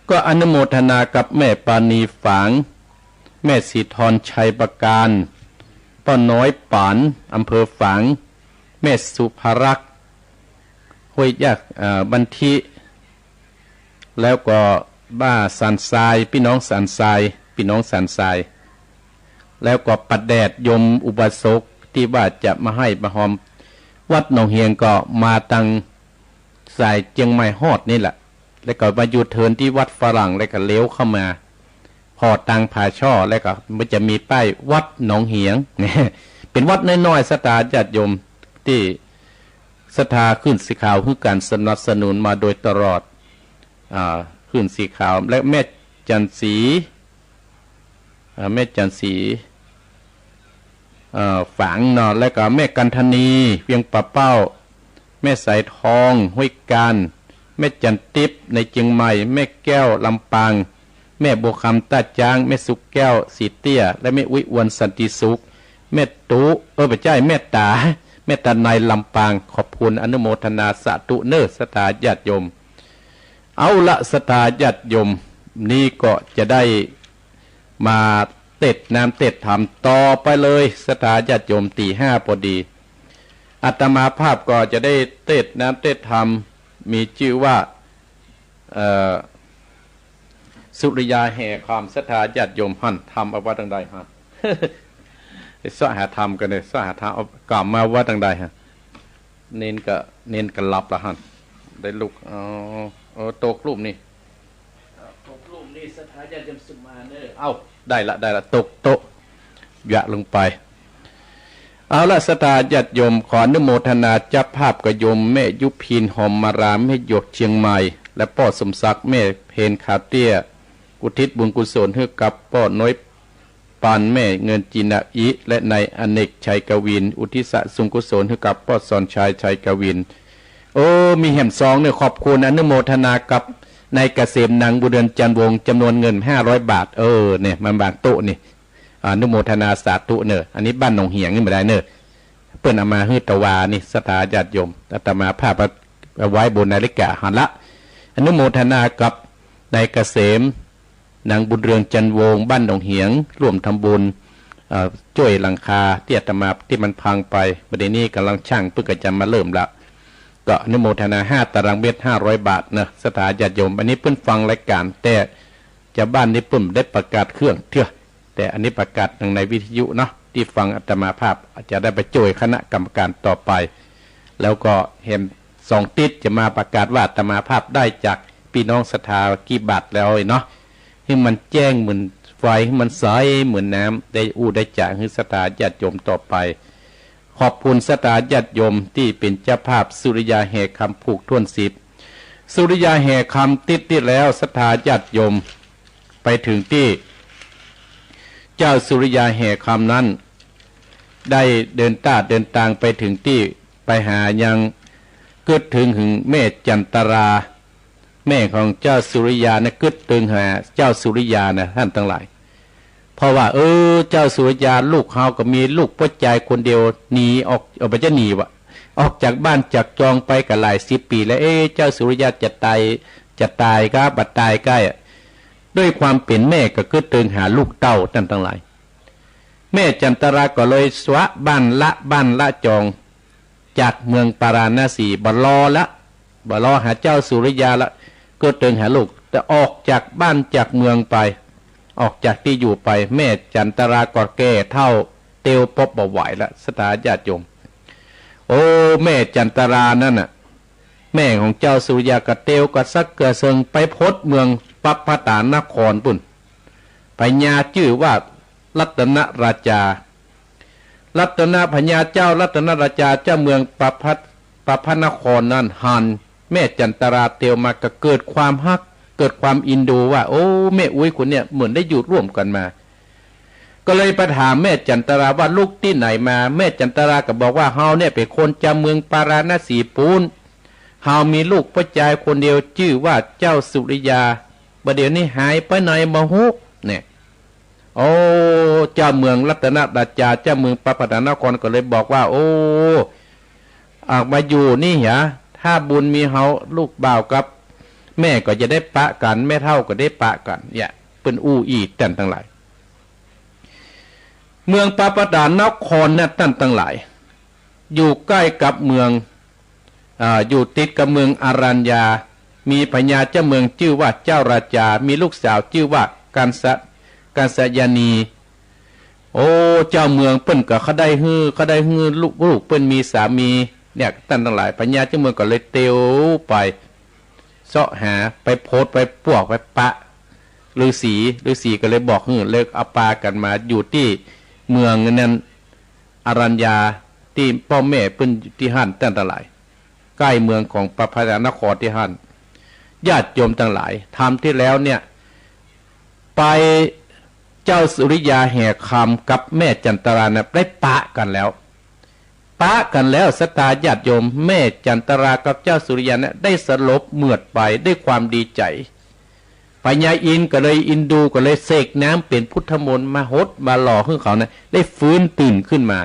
ก็อนุโมทนากับแม่ปานีฝางแม่สีทรชัยประการป้าน้อยปานอำเภอฝางแม่สุภรักษ์ห้วยยากบันทิแล้วก็บ้าสันทรายพี่น้องสันทรายพี่น้องสันทรายแล้วก็ปัดแดดยมอุบาสกที่ว่าจะมาให้มาหอมวัดหนองเฮียงก็มาตังสายเจียงใหม่ฮอดนี่แหละแล้วก็มาอยู่เทินที่วัดฝรั่งแล้วก็เลี้ยวเข้ามาพอตังผาช่อแล้วก็มันจะมีป้ายวัดหนองเหียงเป็นวัดน้อยๆศรัทธาญาติโยมที่ศรัทธาขึ้นสีขาวคือการสนับสนุนมาโดยตลอดขึ้นสีขาวและแม่จันสีฝางนอนแล้วก็แม่กันธนีเวียงป่าเป้าแม่สายทองห้วยการแม่จันติบในเชียงใหม่แม่แก้วลำปางแม่บัวคำตาจางแม่สุกแก้วสีเตี้ยและแม่วิวันสันติสุขแม่ตุไปใจแม่ตาในลำปางขอบคุณอนุโมทนาสาธุเนอศรัทธาญาติโยมเอาละศรัทธาญาติโยมนี่ก็จะได้มาเต็ดน้ำเต็ดธรรมต่อไปเลยศรัทธาญาติโยมตี 5พอดีอาตมาภาพก็จะได้เต็ดน้ำเต็ดธรรมมีชื่อว่าสุริยาแห่ความศรัทธาญาติโยมหันทำเอาว่าทางใดฮะสหธรรมกันเลยสหธรรมเอากล่าวมาว่าทางใดฮะเน้นก็หลับละหันได้ลุกโตกลุ่มนี่ตกลุ่มนี่ศรัทธาญาติโยมสุมาเนอเอาได้ละตกโตยะลงไปเอาละศรัทธาญาติโยมขออนุโมทนาเจ้าภาพกโยมแม่ยุพินหอมมารามแม่หยกเชียงใหม่และพ่อสมศักดิ์แม่เพนขาเตี้ยอุทิศบุญกุศลให้กับพ่อน้อยปานแม่เงินจีนาอิและนายอเนกชัยกวินอุทิศสุกุศลให้กับพ่อสอนชายชัยกวินมีแห่มซองเนี่ยขอบคุณอนุโมทนากับนายเกษมนางบุญเรือนจันทร์วงจำนวนเงิน500 บาทเนี่ยมันบางโต๊ะนี่อนุโมทนาสาธุเนอะอันนี้บ้านหนองเหียงนี่ไม่ได้เนอะเปิ้นเอามาให้ตะวานี่ศรัทธาญาติโยมอาตมาภาพเอาไว้บนนาฬิกาหันละอนุโมทนากับนายเกษมนางบุญเรืองจันทร์วงบ้านหนองเหียงร่วมทำบุญช่วยหลังคาที่อาตมาที่มันพังไปประเดี๋ยวนี้กำลังช่างเพื่อจะมาเริ่มละก็อนุโมทนา5 ตารางเมตร500 บาทนะศรัทธาญาติโยมอันนี้เพิ่นฟังรายการแต่จะบ้านนี้เพิ่นได้ประกาศเครื่องเถอะแต่อันนี้ประกาศในวิทยุเนาะที่ฟังอาตมาภาพอาจจะได้ไปช่วยคณะกรรมการต่อไปแล้วก็เห็น2 ติดจะมาประกาศว่าอาตมาภาพได้จากพี่น้องศรัทธากี่บาทแล้วเนาะให้มันแจ้งเหมือนไฟให้มันใสเหมือนน้ำได้ได้จากให้ศรัทธาญาติโยมต่อไปขอบคุณศรัทธาญาติโยมที่เป็นเจ้าภาพสุริยาแห่คำผูกท่วนสิบสุริยาแห่คำติดแล้วศรัทธาญาติโยมไปถึงที่เจ้าสุริยาแห่คำนั้นได้เดินทางไปถึงที่ไปหายังเกิดถึงแม่จันตราแม่ของเจ้าสุริยานะเกิดถึงหาเจ้าสุริยานะท่านทั้งหลายเพราะว่าเจ้าสุริยาลูกเขาก็มีลูกพ่อใจคนเดียวหนีออกไปจะหนีวะออกจากบ้านจากจองไปกับหลาย10 ปีแล้วเจ้าสุริยาจะตายก็บัดตายใกล้ด้วยความเป็นแม่ก็เกิดถึงหาลูกเต้าท่านทั้งหลายแม่จันตราก็เลยสวะบ้านละจองจากเมืองปาราณสีบรอหาเจ้าสุริยาละก็เติงหาลูกแต่ออกจากบ้านจากเมืองไปออกจากที่อยู่ไปแม่จันตราก็แก่เท่าเตียวปบบ่ไหวละศรัทธาญาติโยมแม่จันตรานั่นน่ะแม่ของเจ้าสุริยากระเตียวกระซักกระเซิงไปพดเมืองปัปปตานครปุ่นไปญาชื่อว่ารัตนราชารัตนพญาเจ้ารัตนราชาเจ้าเมืองปัปพนครนั้นหันแม่จันตราเตียวมาก็เกิดความฮัก เกิดความอินดูว่าโอ้แม่อุ้ยคนเนี่ยเหมือนได้อยู่ร่วมกันมาก็เลยไปถามแม่จันตราว่าลูกที่ไหนมาแม่จันตราก็บอกว่าเฮาเนี่ยเป็นคนจากเมืองปาราณสีปูนเฮามีลูกพ่อชายคนเดียวชื่อว่าเจ้าสุริยาประเดี๋ยวนี้หายไปไหนมาฮุกเนี่ยโอ้เจ้าเมืองรัตนราชาเจ้าเมืองปปตนครก็เลยบอกว่าโอ้ออกมาอยู่นี่เหรอถ้าบุญมีเฮาลูกบ่าวกับแม่ก็จะได้ปะกันแม่เท่าก็ได้ปะกันเนี่ยเป็นอู้อีแต่นทั้งหลายเมืองปปตนครเนี่ยท่านทั้งหลายอยู่ใกล้กับเมืองอยู่ติดกับเมืองอารัญญามีพญาเจ้าเมืองชื่อว่าเจ้าราชามีลูกสาวชื่อว่าการสยานีโอ้เจ้าเมืองเปิ้นก็เขาได้ฮื้อลูกเปิ้นมีสามีเนี่ยท่านทั้งหลายพญาเจ้าเมืองก็เลยเตียวไปเสาะหาไปโพสไปปวกไปปะฤาษีก็เลยบอกเลิกเอาปากันมาอยู่ที่เมืองนั้นอารัญญาที่พ่อแม่เปิ้นที่หั่นท่านทั้งหลายใกล้เมืองของปปตนครที่หั่นญาติโยมทั้งหลายทำที่แล้วเนี่ยไปเจ้าสุริยาแห่คำกับแม่จันตรานะได้ปะกันแล้วศรัทธาญาติโยมแม่จันตรากับเจ้าสุริยานะได้สลบเหมือดไปด้วยความดีใจพญาอินก็เลยอินดูก็เลยเสกน้ำเป็นพุทธมนต์มาหดมาหล่อขึ้นเขานะได้ฟื้นตื่นขึ้นมา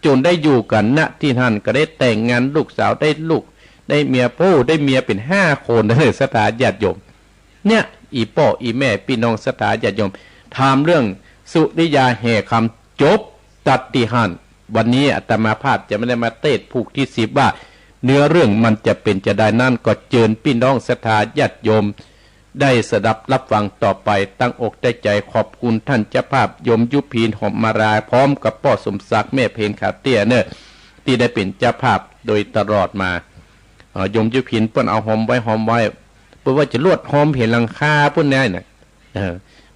จนได้อยู่กันณที่ท่านก็ได้แต่งงานลูกสาวได้ลูกได้เมียผู้ได้เมียเป็น5 คนเลยศรัทธาญาติโยมเนี่ยอีพ่ออีแม่พี่น้องศรัทธาญาติโยมถามเรื่องสุริยาแห่คำจบตัดที่หันวันนี้อาตมาภาพจะไม่ได้มาเทศผูกที่10ว่าเนื้อเรื่องมันจะเป็นจะได้นั่นก็เชิญพี่น้องศรัทธาญาติโยมได้สดับรับฟังต่อไปตั้งอกได้ใจขอบคุณท่านเจ้าภาพโยมยุพีนหอมมาราพร้อมกับพ่อสมศักดิ์แม่เพนขาเตี้ยเนี่ยที่ได้เป็นเจ้าภาพโดยตลอดมาโยมยุพีนเปิ้นเอาหอมไว้เพื่อว่าจะลวดหอมเห็นหลังคาเปิ้นแน่น่ะ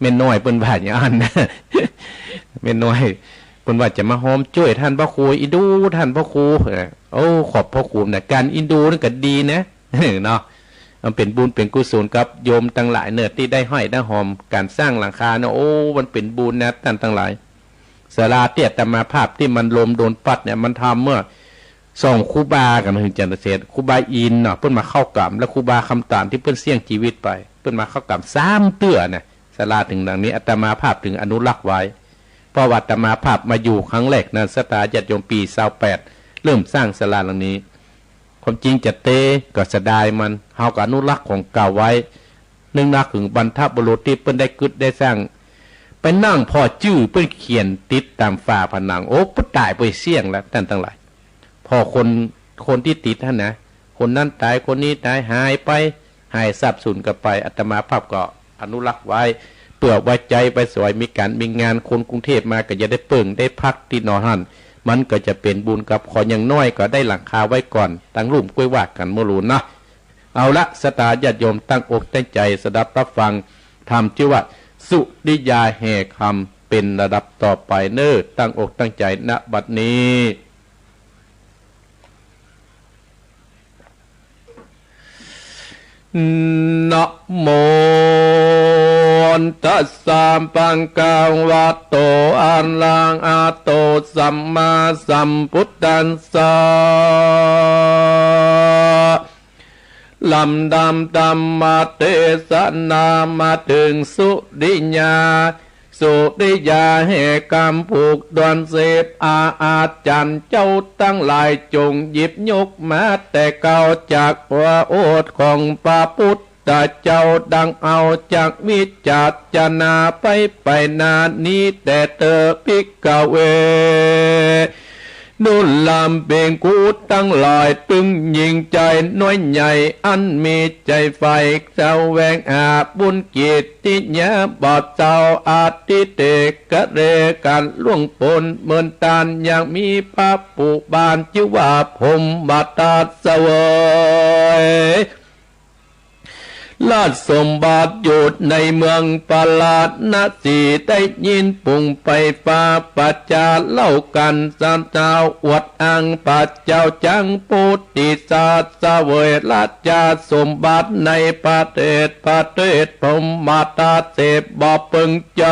แม่น้อยเปิ้นว่าอย่างนั้นนะแม่น้อยเปิ้นว่าจะมาหอมช่วยท่านพระครูอินดูท่านพระครูโอ้ขอบพระคุณนะการอินดูนั่นก็ดีนะเนาะมันเป็นบุญเป็นกุศลกับโยมทั้งหลายเนื้อที่ได้ห้อยได้หอมการสร้างหลังคาเนาะโอ้มันเป็นบุญนะท่านทั้งหลายศาลาเตี้ยแต่มาภาพที่มันลมโดนปัดเนี่ยมันทำเมื่อส่งครูบากันมาถึงจันทเศษครูบาอินเนาะเพิ่นมาเข้ากรรมแล้วครูบาคำตานที่เพิ่นเสี่ยงชีวิตไปเพิ่นมาเข้ากรรม3 เตื้อเนี่ยศาลาถึงดังนี้อาตมาภาพถึงอนุรักษ์ไว้เพราะว่าอาตมาภาพมาอยู่ครั้งแรกนั้นศรัทธาญาติโยมปี28เริ่มสร้างศาลาหลังนี้ความจริงจะเตก็เสียดายมันเฮาก็อนุรักษ์ของเก่าไว้นึกนักถึงบรรพบุรุษที่เพิ่นได้กึดได้สร้างไปนั่งพอจื้อเพิ่นเขียนติดตามฝาผนังโอ้ปุ๊บตายไปเสี่ยงแล้วท่านทั้งหลายพอคนที่ติดท่านนะคนนั้นตายคนนี้ตายหายไปหายสับสูญกันไปอาตมาภาพก็อนุรักษ์ไว้เปื่อไว้ใจไปสวยมีการมีงานคนกรุงเทพมาก็จะได้เปิ่งได้พักที่นอนหันมันก็จะเป็นบุญกับขออย่างน้อยก็ได้หลังคาไว้ก่อนตั้งรุ่มกล้วยว่ากันมรูนนะเอาละศรัทธาญาติโยมตั้งอกตั้งใจสดับรับฟังทำชื่อว่าสุริยาแห่คำเป็นระดับต่อไปเน้อตั้งอกตั้งใจณบัดนี้นะโมตัสสะภะคะวะโตอะระหะโตสัมมาสัมพุทธัสสะลำดำธรรมเทศนามาถึงสุริยาแห่กรรมผูกดวนเสพอาจารย์เจ้าตั้งหลายจงหยิบยกมาแต่เก่าจากพระโอษฐ์ของพระพุทธเจ้าดังเอาจากวิจารณาไปนานนี้แต่เธอภิกขเวนุ่นลำเป็นกูตั้งหลายตึงยิงใจน้อยใหญ่อันมีใจไฟแสวงหาบุญกิจที่ยะบอดเจ้าอาทิเตกะเรกันล่วงปนเมินตานอย่างมีพระปุบานชื่อว่าพรหมบาตาสวย ลาดสมบัติอยู่ในเมืองปาลาดนาสีได้ยินปุ่งไปฟ้าปัจจาเล่ากันสามเจ้าอวดอ้างปัจเจ้าจังปุติศาสเสวยราชาสมบัติในประเทศพมมาตาเสพบ่ปึงใจ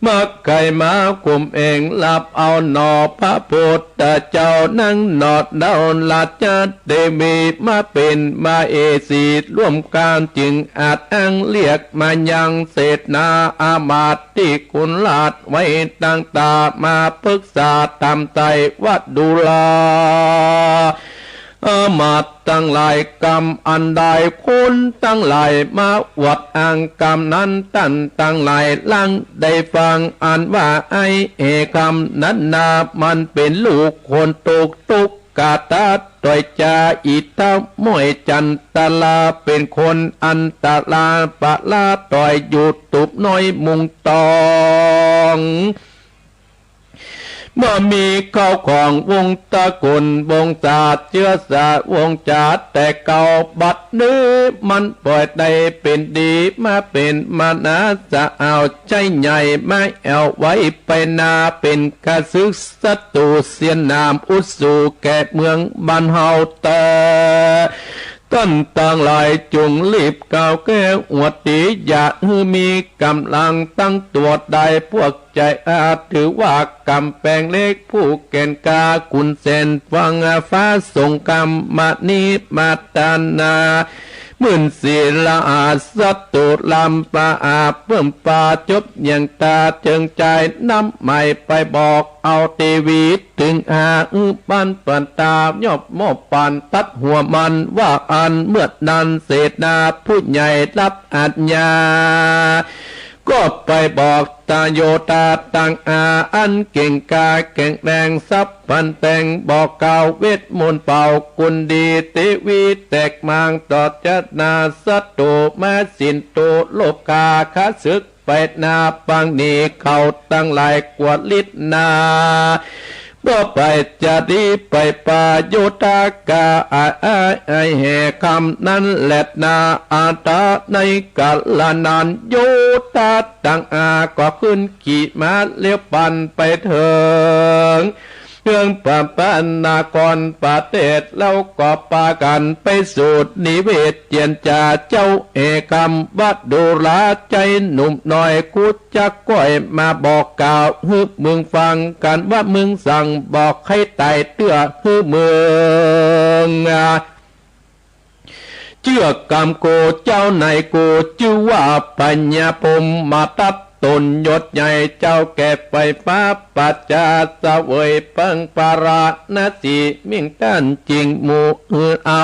มักไก่มาคุมเองลับเอาหนอพระพุทธเจ้านั่งนอดดาวราชเดมีมาเป็นมาเอสีร่วมการจึงอาจอ้างเรียกมายังเศษนาอามาตที่คุณลาดไว้ตั้งตามาปรึกษาตามใจวัดดูลาอามาตตั้งหลายกรรมอันใดคุณตั้งหลายมาวัดอ้างกรรมนั้นตั้งหลายลังได้ฟังอ่านว่าไอเอคำนั้นนามันเป็นลูกคนตุกกาตาตอยจาอิตามวยจันตลาเป็นคนอันตลาปะลาตอยอยู่ตุบน้อยมุงตองเมื่อมีเข้าของวงตระกูลวงศาสตร์เชื้อสายวงจาแต่เก่าบัดนี้มันปล่อยได้เป็นดีมาเป็นมานาจะเอาใจใหญ่ไม่เอาไว้ไปนาเป็นกระซึกศัตรูเสียนามอุสูแก่เมืองบ้านเฮาแต่ต้นต่างหลายจุงรีบก้าวแก้อวดดีอย่าฮือมีกำลังตั้งตัวได้พวกใจอาจถือว่ากำแพงเล็กผู้แก่นกาคุณเซนฟังฟ้าส่งกรรมมานีมาตานามื่นศีลอาสัตตุลำปาอาเพิ่มปาจบอย่างตาเจิงใจน้ำใหม่ไปบอกเอาทีวีถึงบ้านปันตาหยอบมอบปันตัดหัวมันว่าอันเมื่อนั้นเศษนาผู้ใหญ่รับอาญาก็ไปบอกตาโยตาตังอาอันเก่งกาเก่งแรงซับพันแต่งบอกกล่าวเวทมนต์เป่ากุลดีติวีแตกมางต่อจัดนาสัตโตมาสินโตโลกาคาศึกไปนาปังนีเขาตั้งหลายกว่าลิตนาบ่ไปจะดีไปปาโยตากาไอแห่คำนั้นแหลดนาอาตาในกาลนานโยตาตังอาก็ขึ้นขี่ม้าเลี้ยวปันไปเถิงเรื่องป่าปานากรประเทศแล้วก็ปากันไปสูตรนิเวศเจียนจ่าเจ้าเอกำวัดดูลาใจหนุ่มหน่อยกูจะก้อยมาบอกกล่าวฮึมึงฟังกันว่ามึงสั่งบอกให้ไต่เตื้อฮึมึงเชื่อกรรมโกเจ้าในโกชื่อว่าปัญญาพมมาตัดตนยศใหญ่เจ้าแก่ไฟฟ้าปัจจาเสวยปังปารานาสีมิ่งต้านจริงหมู่เอา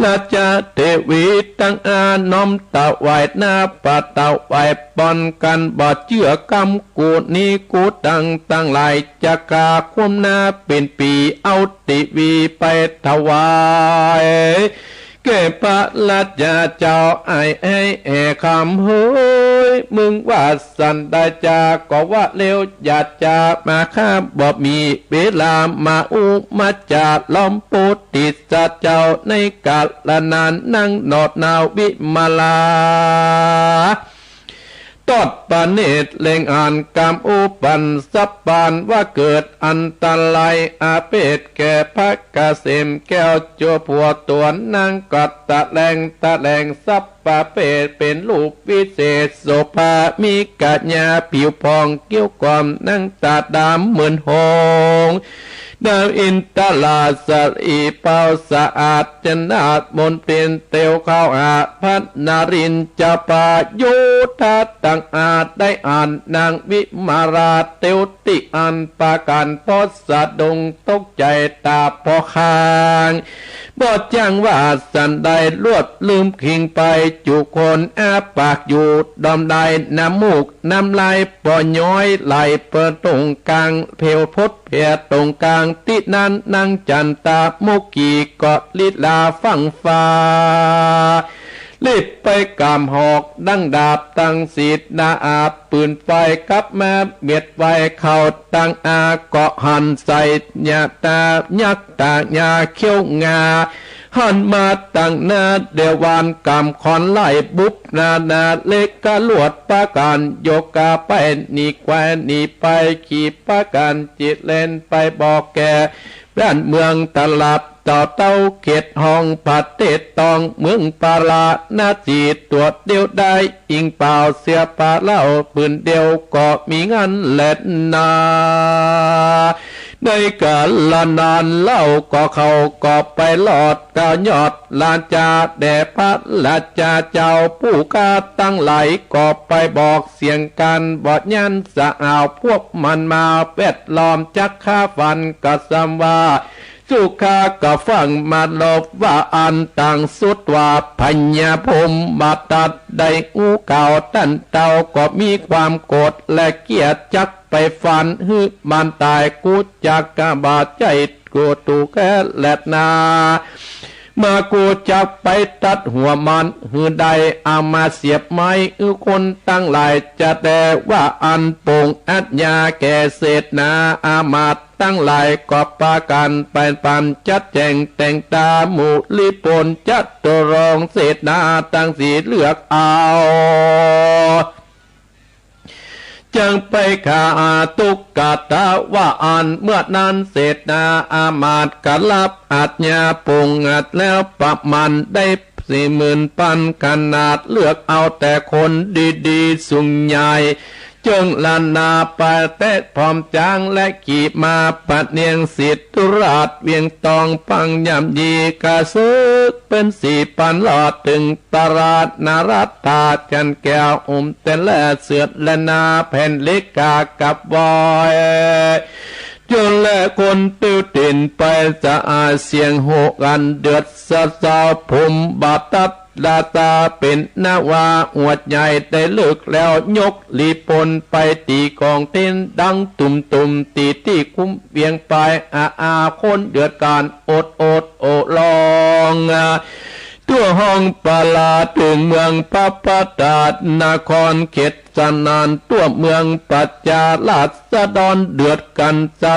ราชเทวีตั้งอาน้อมตะไหวหน้าปะตะไหวปอนกันบ่เชื่อกรรมกูนี้กูตั้งหลายจักราคุมหน้าเป็นปีเอาติวีไปถวายแก่พระราชาเจ้าไอ้คำเฮ้ยมึงว่าสันดาจาก็ว่าเร็วอย่าจะมาข้ามบ่มีเวลามาอุมาจาล้อมปุติสัจเจ้าในกาลนานนั่งนอดนาววิมาลาตอดปาเนตเล่งอ่านกรรมอุปันสัพปานว่าเกิดอันตรายอาเพศแก่พระกเกษมแก้วจัวผัวตัวนางกัดตะแลงสัพปะเพศเป็นรูปวิเศษโสภามีกัญญาผิวพองเกี้ยวกอมนั่งตาดำเหมือนหงดาวอินทราสรีเป่าสะอาดจนาดมนเป็นเตียวเข้าอาพัฒนารินจะปาโยธาตังอาจได้อ่านนางวิมาราเตียวติอันปาการพอสะดงตกใจตาพอคางบอดจังว่าสันได้ลวดลืมขิงไปจุคนอาปากอยู่ดอมได้น้ำมูกน้ำลายปอย้อยไหลเปิดตรงกลางเพลวพดเพียตรงกลางที่นั้นนั่งจันตาโมกีเกาะลิลาฟังฟ้ารีบไปกามหอกดังดาบตั้งศีดนาอาปืนไฟกับแม่เบียดไฟเข่าตั้งอาเกาะหันใส่ญาตายักตาญาเขี้ยวงา หันมาตั้งนาเดวานกำคอนไล่บุบนาเล็กกะลวดปะการโยกาไปนีแควนนีไปขี่ปะการจิตเล่นไปบอกแกบ้านเมืองตลับต่อเต้าเขตห้องผัดเตตตองเมืองปาลาหน้าจีตัวเดียวได้อิงเปล่าเสียปลาเล่าปืนเดียวก็มีงานเล็ดนาในกาลนานเล่าก็เขาก็ไปหลอดกายอดลานจาแด่พระลาจาเจ้าผู้กาตั้งไหลก็ไปบอกเสียงกันบอดยันสะอาวพวกมันมาแวดล้อมจักฆ่าฟันกะสัมว่าสุขากะฟังมาลบว่าอันต่างสุดว่าพญาพมมาตัดได้อูเก่าตั้นเต่าก็มีความโกรธและเกียดจักไปฟันฮึมันตายกูจักกะบาดใจกูตูแกแลดนามากูจับไปตัดหัวมันหือใดเอามาเสียบไม้คนตั้งหลายจะแต่ว่าอันปงอัจญาแก่เศษนาอามาตตั้งหลายก็ปากันไปปันจัดแจงแต่งตาหมู่ลิปนจัดตัวรองเศษนาตั้งสีเลือกเอาจึงไปขาตุกกาตาว่าอันเมื่อนั้นเศษนาอามาตกลับอัจญาปงอัดแล้วปรับมันได้40,000 ปันขนาดเลือกเอาแต่คนดีๆสุงใหญ่จึงลานาปาเตะพร้อมจางและขี่มาปัดเนียงสิทธุราชเวียงตองปังยำยีกาซึกเป็น4,000 หลอดถึงตราดนารัตตาจันแก้วแต่และเสือและนาแผ่นเล็กกากับวอยจนและคนตื้อติ่นไปจะอาเสียงโหกันเดือดสะสาวผมบาตัดลาตาเป็นนาวาอวดใหญ่ได้เลิกแล้วยกลีปนไปตีกองเต้นดังตุ่มตีที่คุ้มเวียงไปอาคนเดือดการโอดโอลองตัวห้องปลาถึงเมืองพระประดาดนครเขตสนานตัวเมืองปัจจาราษฎรเดือดกันซา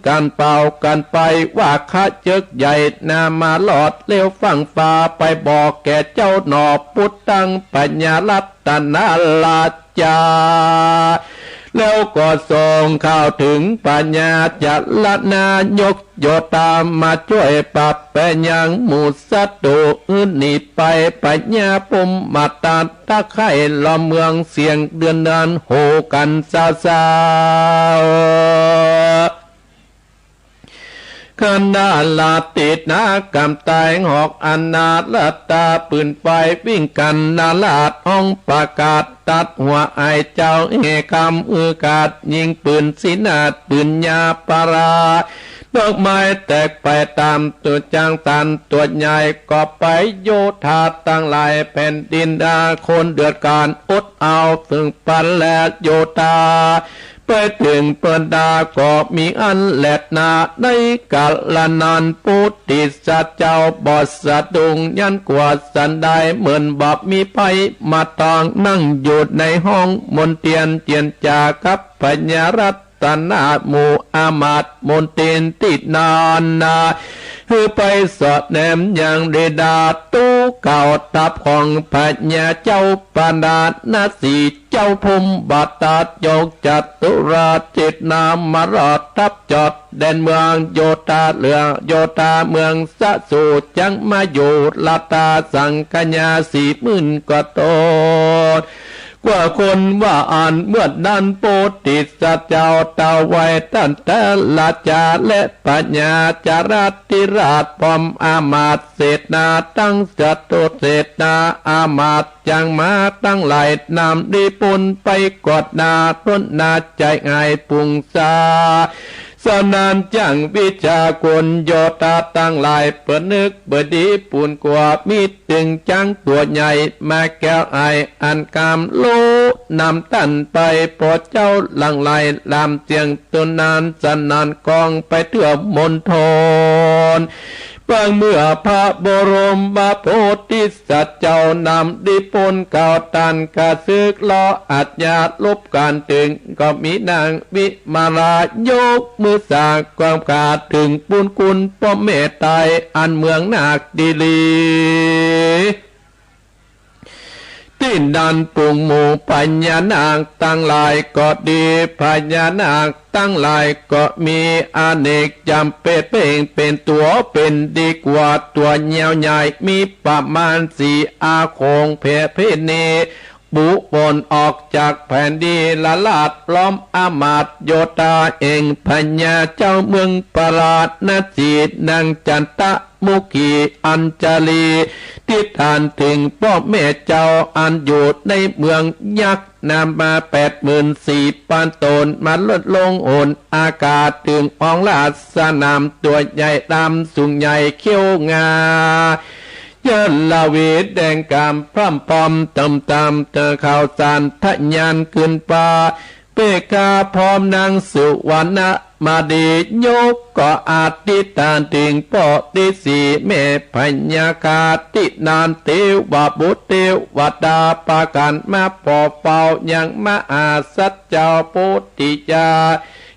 กันเป่ากันไปว่าข้าเจิกใหญ่นามาหลอดเลี้ยวฝั่งฟ้าไปบอกแก่เจ้าหนอพุทธังปัญญาลัตตนาลาจาแล้วก็ส่งข่าวถึงปัญญาจัดละนายกโยตามมาช่วยปรับแปลยังหมู่สัตว์อื่นหนีไปปัญญาปมมาตัดตะไคร่ล้อมเมืองเสียงเดือนนานโหกันซาขันนาลาติดนากำตายหอกอนาลตาปืนไฟวิ่งกันนาลาดห้องประกาศตัดหัวไอเจ้าเฮคำกาดยิงปืนสินาดปืนยาปาราดอกไม้แตกไปตามตัวจางตันตัวใหญ่ก็ไปโยธาตั้งหลายแผ่นดินคนเดือดการอดเอาถึงปันและโยธาไปถึงเปิดดาก็มีอันแหลดนาในกาลนานปุติสัจเจ้าบอดสะดุงยันกว่าสันได้เหมือนบอบมีไผมาตองนั่งอยู่ในห้องมนเตียนเจียนจากับปัญญารัตนาหมู่อามาตมนเตียนติดนานนาคือไปสอดแนมอย่างเรดาตู้เก่าทับของปัญญาเจ้าปานานาสีเจ้าพมบาตาโยกจัตุราจิตนามมารอดทับจอดแดนเมืองโยธาเหลืองโยธาเมืองสะสูจังมาอยู่ลาตาสังกัญญา40,000 กว่าตนกว่าคนว่าอ่านเมื่อนั้นโปติสัจเจ้าเต่าไว้ตั้งแต่ลาจาและปัญญาจาราติราชปอมอามาตเศษนาตั้งจัตุเศษนาอามาตจังมาตั้งหลายนำดีปุนไปกอดนาต้นนาใจง่ายปุงซาสนานจังวิชาคนโยตาตั้งหลายเปิดนึกเปิดดีปูนกว่ามีตึงจังตัวใหญ่มาแก้วไออันกามโลนำตันไปพอเจ้าหลังไหลลำเตียงตัวนานสนานกองไปเถื่อมนทนไป บางเมื่อพระบรมโพธิสัตว์เจ้านำดิปนเก่าตันกาซึกล้ออัจญาลบการถึงก็มีนางวิมาลายกมือสร้างความขาดถึงปุญคุณป้อมเมตไตอันเมืองนาคดีลีที่ดันปุงหมู่พญานางตั้งหลายก็ดีพญานางตั้งหลายก็มีอเนกจำเป็นตัวเป็นดีกว่าตัวเหี่ยวใหญ่มีประมาณ4 อาโคงเพเนบุปนออกจากแผ่นดินละลาดล้อมอามาตโยตาเองพญาเจ้าเมืองปราดนาจีนางจันตะมุขีอัญจลีที่ทานถึงพ่อแม่เจ้าอันอยู่ในเมืองยักษ์นำมา84,000 ตนมาลดลงโอนอากาศถึงองลาสนามตัวใหญ่ดำสูงใหญ่เขี้ยวงายันลาเวดแดงกามพร่ำพอมตำเธอข่าวสารทะยานขึ้นป่าเปกาพร้อมนางสุวรรณมาดียกก็อาทิตานถึงปอติสีแม่พญาคาตินานเทวบุตรเทวดาปากันมาปอเป่ายังมาอาสัจเจ้าปุติจา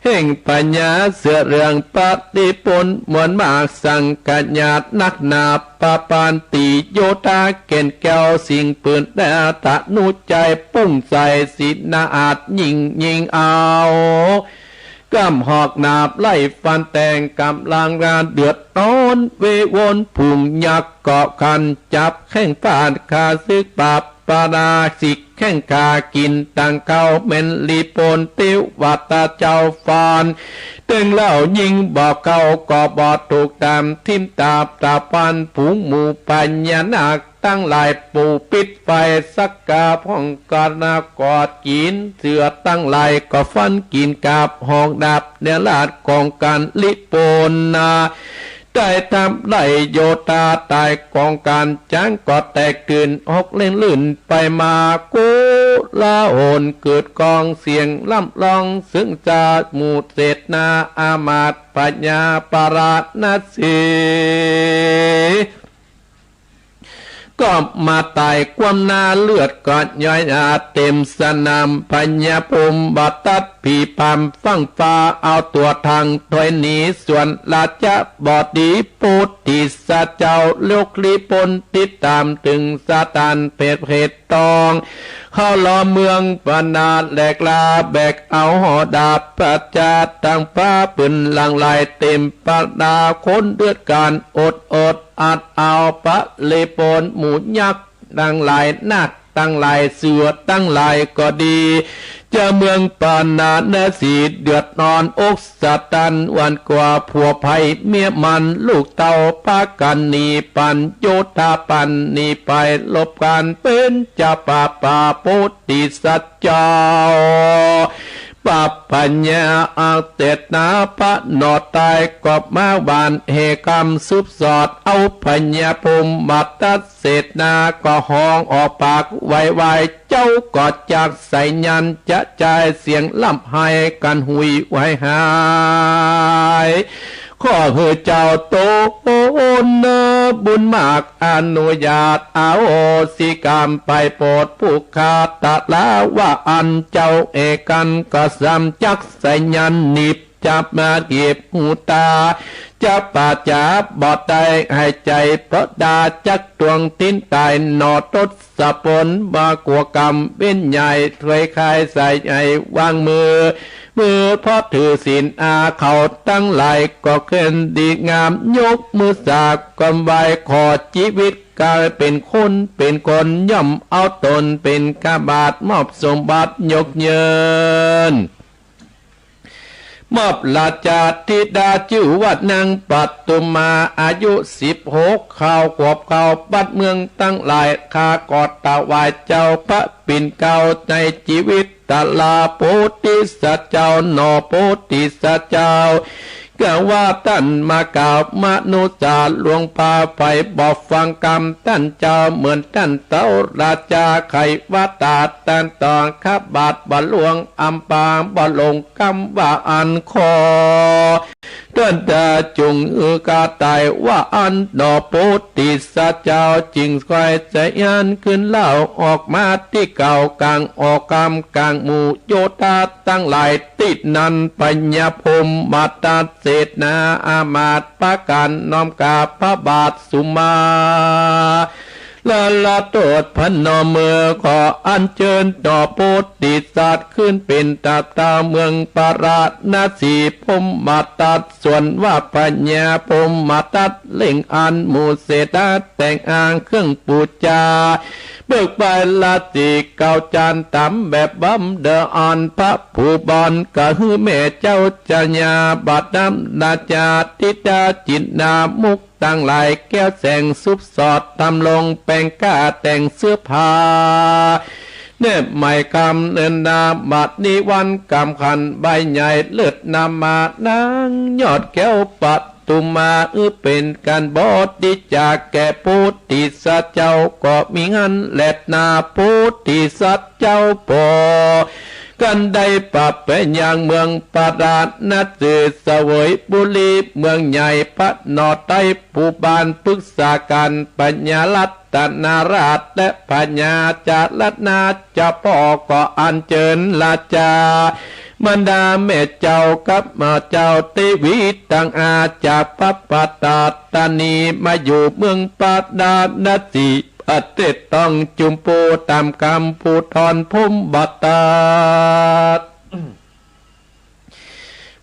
แห่งปัญญาเสือเรื่องปฏิปนมวลมากสังกัญญาตนักนาปปานติโยตาเก่นแก้วสิ่งปืนแต่ตะนุใจปุ้งใส่สินาอาจยิงเอากำหอกนาบไล่ฟันแตงกำลังงานเดือดร้อนเววนพุงยักเกาะคันจับแข้งปานคาซึกปราบปาราสิกแข้งกากินตังเข้าเมนลีปนติววัตาเจ้าฟานตึงเล่ายิงบอกเขาก็บอดถูกตามทิมตาบตาปันผงหมู่ปัญญานาคตั้งหลายปูปิดไฟสักกาพ่องกานากอดกินเสือตั้งหลายก็ฟันกินกาบห้องดับเนลาดกองการลิปนนาได้ทำไล่โยตาตายกองการจ้างก็แตกตื่นออกเล่นลื่นไปมากูลาโอนเกิดกองเสียงล่ำลองซึ่งจะหมู่เศษนาอามาตปัญญาปราณนาสีก็มาตายความนาเลือดกอดย้อยอาเต็มสนามพญาภูมิบัตัดผีพามฟังฟ้าเอาตัวทางถอยหนีส่วนราชบดีปุติสะเจ้าโลกลีปนติดตามถึงซาตานเพศตองเข้าล้อเมืองปนาแหลกลาแบกเอาหอดาบประจาตั้งฟ้าปืนหลังไหลเต็มปาดาคนเดือดการอดอัดเอาปะเลปนหมูยักษ์ตั้งหลายนักตั้งหลายเสือตั้งหลายก็ดีจะเมืองปานาเนสีเดือดนอนอกสะตันวันกว่าผัวภัยเมียมันลูกเต่าปากันหนีปันโยธาปันหนีไปลบกันเป็นจะป่าโพธิสัตว์เจ้าปัปปัญญาอาเตนาพระนอตายกอบมาบานเฮกรรมซุบสอดเอาปัญญาภูมิบัตตัดเศษนาก็ห้องออกปากไวเจ้ากอดจากใส่ยันจะใจเสียงล่ำไห้กันหุยไว้หายข้อเพื่อเจ้าโตนบุญมากอนุญาตอาโอสิกรรมไปโปรดผู้ขาตะลาว่าอันเจ้าเอกันก็สำจักใส่ยันนิบจับมาเก็บหูตาจะปาจาบอดได้ให้ใจเพราะดาจักตวงทิ้นตายนอตดสะปนบากวกรรมเป็นใหญ่ถวยคายใส่ใหญ่วางมือเพราะถือศีลอาเขาตั้งหลายก็เกินดีงามยกมือสากกำไว้ขอชีวิตกลายเป็นคนย่อมเอาตนเป็นกาบาทมอบสมบัติยกเยินมอบราชาธิดาชื่อว่านางปัตตุมาอายุ16ข่าวกวบข่าวบัดเมืองตั้งหลายคากอดตาวายเจ้าพระปิ่นเก่าในชีวิตตลาโพธิสัตว์เจ้าหนอโพธิสัตว์เจ้าก็ว่าท่านมากราบมนุษย์หลวงพาไปบอกฟังกรรมท่านเจ้าเหมือนท่านเต้าราชาไขวัตาท่านตองขับบาทบาหลวงอัมปางบาลงกำว่าอันคอ ท่านจะจงกาตายว่าอันดอโพธิสัตว์เจ้าจริงคอยใจยันขึ้นเล่าออกมาที่เก่ากลางออกกรรมกลางหมู่โยธาตั้งหลายติดนันปัญญาพมมาตัดเศษนาอามาตประการน้อมกาพระบาทสุมาละโตดพันนอมือขออัญเชิญดอกโพธิสัตว์ขึ้นเป็นตาตาเมืองปาราณสีพมมาตัดส่วนว่าปัญญาพมมาตัดเล่งอันหมู่เศษแต่งอ่างเครื่องปูจาเบิกไปลาติเก่าจานตำแบบบัมเดออ่อนพระผู้บอนกะฮือแม่เจ้าจัญญาบัดน้ำนาจาติตาจิตนามุกตั้งหลายแก้วแสงซุบสอดทำลงแปลงก้าแต่งเสื้อผ้าเน็บใหม่คำเนินนาบัดนี้วันกำขันใบใหญ่เลือดนำมานางยอดแก้วปัดตุมาเป็นการบอดีจากแก่พุทธิสัตว์เจ้าก็มีงันแลดนาพุทธิสัตว์เจ้าปอกันได้ปรับเป็นอย่างเมืองปาราณสีเสวยบุรีเมืองใหญ่พระนอไตผู้บานปรึกษาการปัญญาลัตตนาราชและปัญญาจารัตนาจะพ่อก็อัญเชิญลาจาบรรดาแม่เจ้ากับมาเจ้าเทวีต่างอาจากพระปัตตาตานีมาอยู่เมืองปาราณสีอเตต้องจุมปูตามกรรมผู้ทอนพุ่มบัตตา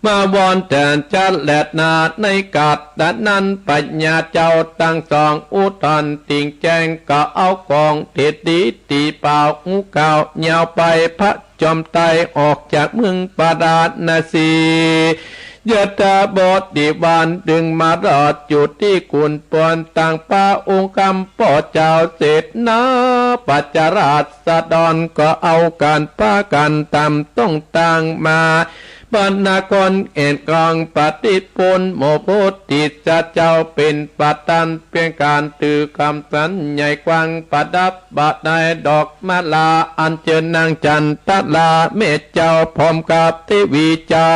มาวอนแต่จัดแลดนาในกาดดันนั้นปัญญาเจ้าตั้งสองอุทานติงแจงก็เอากองเทศดีตีเปล่างูเก่าเหนียวไปพระจอมไตออกจากเมืองปาราณสียะตาบดิบานดึงมารอดจุดที่กุนปวนต่างป้าองค์คำป่อเจ้าเสร็จนาปัจจาราษฎรก็เอาการป้ากันตามต้องต่างมาบรรณากรเอ็นกองปฏิปุณโมโพธิสัตว์เจ้าเป็นปัตตันเพียงการตือคำสัญใหญ่กว้างประดับบาดในดอกมะลาอันเชิญนางจันทลาเมเจ้าพร้อมกับเทวีเจ้า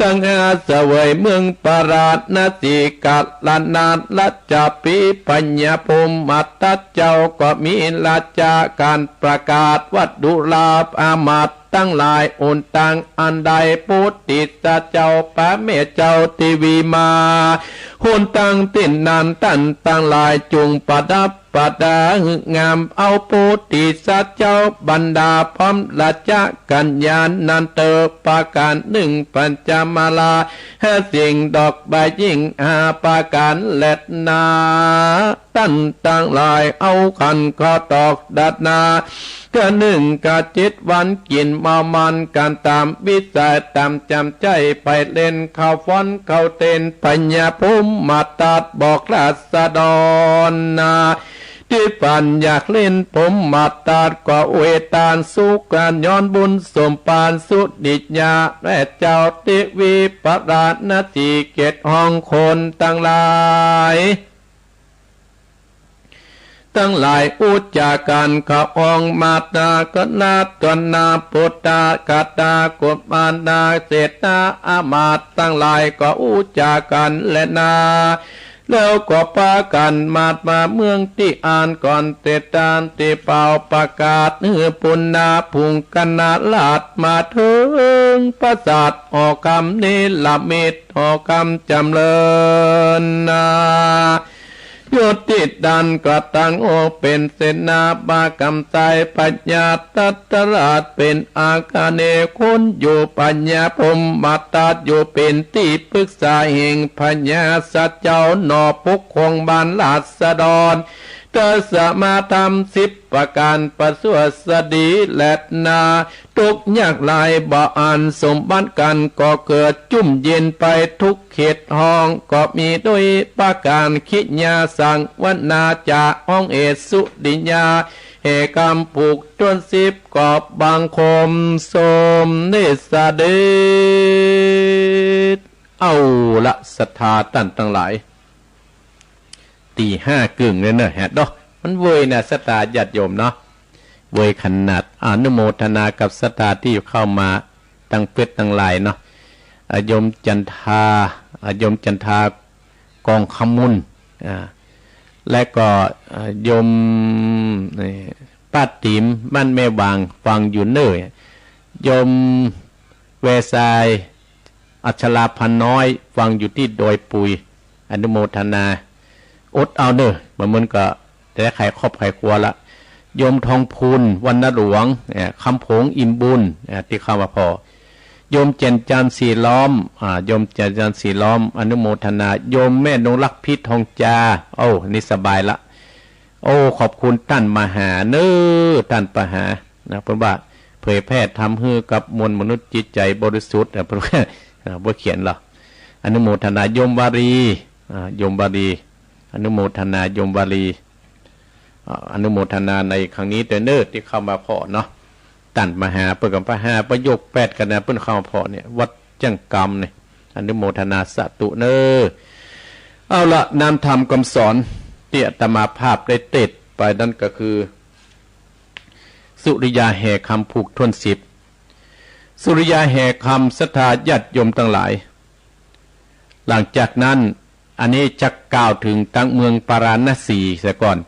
ตั้งอาเสวยเมืองปาราณสีกัดลานนาลัจจปีปัญญาภูมิมัตตเจ้าก็มีราชาการประกาศวัดดุลาภอามาตตั้งหลายโอนตังอันใดพุทธิสัตว์เจ้าพระเมเจ้าทีวีมาโอนตังตินนานตันตั้งหลายจุงประดับประดางามเอาพุทธิสัตว์เจ้าบรรดาพร้อมราชกัญญานันเตอปาการหนึ่งปัญจมาลาห้าสิ่งดอกใบยิ่งอาปาการแลดนาตั้นตั้งหลายเอาขันข้อตอกดัดนาก็หนึ่งกะจิตวันกินมามันการตามวิสัยตามจำใจไปเล่นเข้าฟ้อนเข้าเต้นปัญญาภูมิมาตัดบอกราษฎรนาที่ฝันอยากเล่นผมมาตัดก็เวตาลสุการย้อนบุญสมปานสุดิญาแม่เจ้าเทวีปราณสีเกตห้องคนตั้งหลายทั้งหลายอุจจากันขะองมาตากนาตนาปุตตากตากบมานาเศษนาอามาตตั้งหลายก็อุจจากันและนาแล้วก็ปากันมาเมืองที่อ่านก่อนเตตานที่เป่าประกาศปุณนาพุงกันนาลาดมาถึงประสาทออกคำนี้ละเมิดออกคำจำเริญนาโยติดันกระตังโอเป็นเสนาบากำไสปัญญาตัตราชเป็นอาคาเนคุณอยู่ปัญญาพมมาตัดอยู่เป็นที่ปรึกษาแห่งปัญญาสัจเจ้าหนอปุกคงบานราษฎรเตสมาธรรม10ประการประสวสดีและนาทุกยากลายบ่อ่านสมบัติกันก็เกิดจุ่มเย็นไปทุกเขตห้องก็มีด้วยประการคิญาสังวนาจาห้องเอสุดิญญาเหกรรมผูกต้น10กอบบางคมสมเนสเดชเอาละศรัทธาตั้นทั้งหลายตี5กึ่งเลยเนอะแฮดดอกมันเวยนะศรัทธาญาติโยมเนาะเวยขนาดอนุโมทนากับศรัทธาที่เข้ามาตั้งเพื่อตั้งหลายเนาะ ยมจันทากองขมุนและก็ยมป้าติ๋มบ้านแม่บางฟังอยู่เนยยมเวสายอัชราพันน้อยฟังอยู่ที่ดอยปุยอนุโมทนาอดเอาเนอะมันก็แต่ใครครอบใครครัวละโยมทองพูนวรรณหลวงคำผงอิ่มบุญที่ข้าว่าพอโยมเจนจันสีล้อมโยมเจนจันสีล้อมอนุโมทนาโยมแม่นงรักพิษทองจาโอ้นี่สบายละโอ้ขอบคุณท่านมหาเนอท่านปหานะเพราะว่าเผยแพร่ทำให้กับมวลมนุษย์จิตใจบริสุทธิ์เพราะว่าบ่เขียนหรออนุโมทนาโยมวารีโยมวารีอนุโมทนาโยมวารีอนุโมทนาในครั้งนี้แต่เนิ่นที่เข้ามาพอเนาะตันมหาเปิดกับพระห้าประโยค8กันนะเพิ่นเข้ามาพอเนี่ยวัดจังกรรมเนี่ยอนุโมทนาสตุเนอเอาละนำธรรมคำสอนที่อาตมาภาพได้เต็ดไปนั่นก็คือสุริยาแห่คำผูกทวน10สุริยาแห่คำศรัทธาญาติโยมทั้งหลายหลังจากนั้นอันนี้จะกล่าวถึงตั้งเมืองปาราณสีเสียก่อน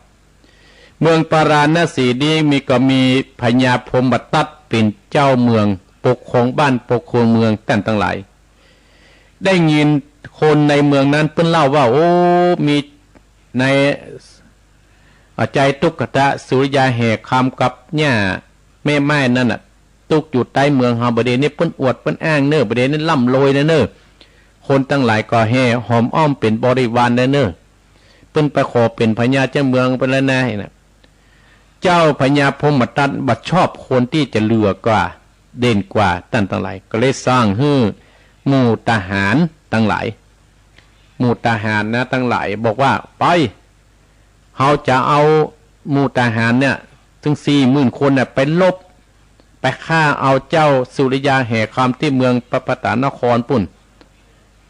เมืองปาราณสีนี้มีพญาพรหมทัตเป็นเจ้าเมืองปกครองบ้านปกครองเมืองแต่ทั้งหลายได้ยินคนในเมืองนั้นเพิ่นเล่าว่าโอ้มีในใจตุกตะสุริยาแห่คำกับเนี่ยแม่ไม้นั่นน่ะตุกอยู่ใต้เมืองเฮาประเดี๋ยวนี้เพิ่นอวดเพิ่นอ้างเน้อประเดี๋ยวนี้ล่ำโรยเน้อคนทั้งหลายก็แห่หอมอ้อมเป็นบริวารเน้อเพิ่นไปขอเป็นพญาเจ้าเมืองเป็นแล้วนะน่ะเจ้าพญาพรหมทัตบัดชอบคนที่จะเหลือกว่าเด่นกว่าตั้งหลายก็เลยสร้างให้หมู่ทหารทั้งหลายหมู่ทหารนะทั้งหลายบอกว่าไปเขาจะเอาหมู่ทหารเนี่ยถึง40,000 คนเนี่ยไปลบไปฆ่าเอาเจ้าสุริยาแห่คำที่เมืองปปตานครปุ่น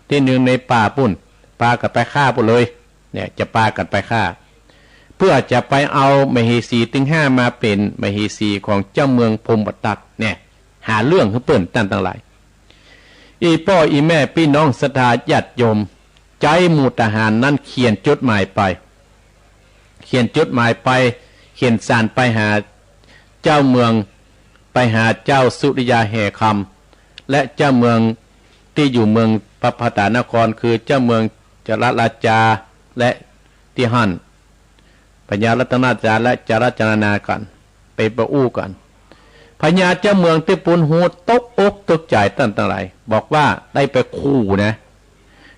ที่หนึ่งในป่าปุ่นปากันไปฆ่าปุ่นเลยเนี่ยจะปากันไปฆ่าเพื่อจะไปเอามเหสีถึง5มาเป็นมเหสีของเจ้าเมืองพรหมทัตเนี่ยหาเรื่องให้เปิ้นตั้งหลายอีพ่ออีแม่พี่น้องศรัทธาญาติโยมใจหมู่ทหารนั้นเขียนจดหมายไปเขียนสารไปหาเจ้าเมืองไปหาเจ้าสุริยาแห่คำและเจ้าเมืองที่อยู่เมืองปปตานครคือเจ้าเมืองจรราจาและที่หั่นพญารัตนาจารและจารจนากันไปประอู้กันพญาเจ้าเมืองที่ปุนหูตกอกตกใจตั้งหลายบอกว่าได้ไปขู่นะ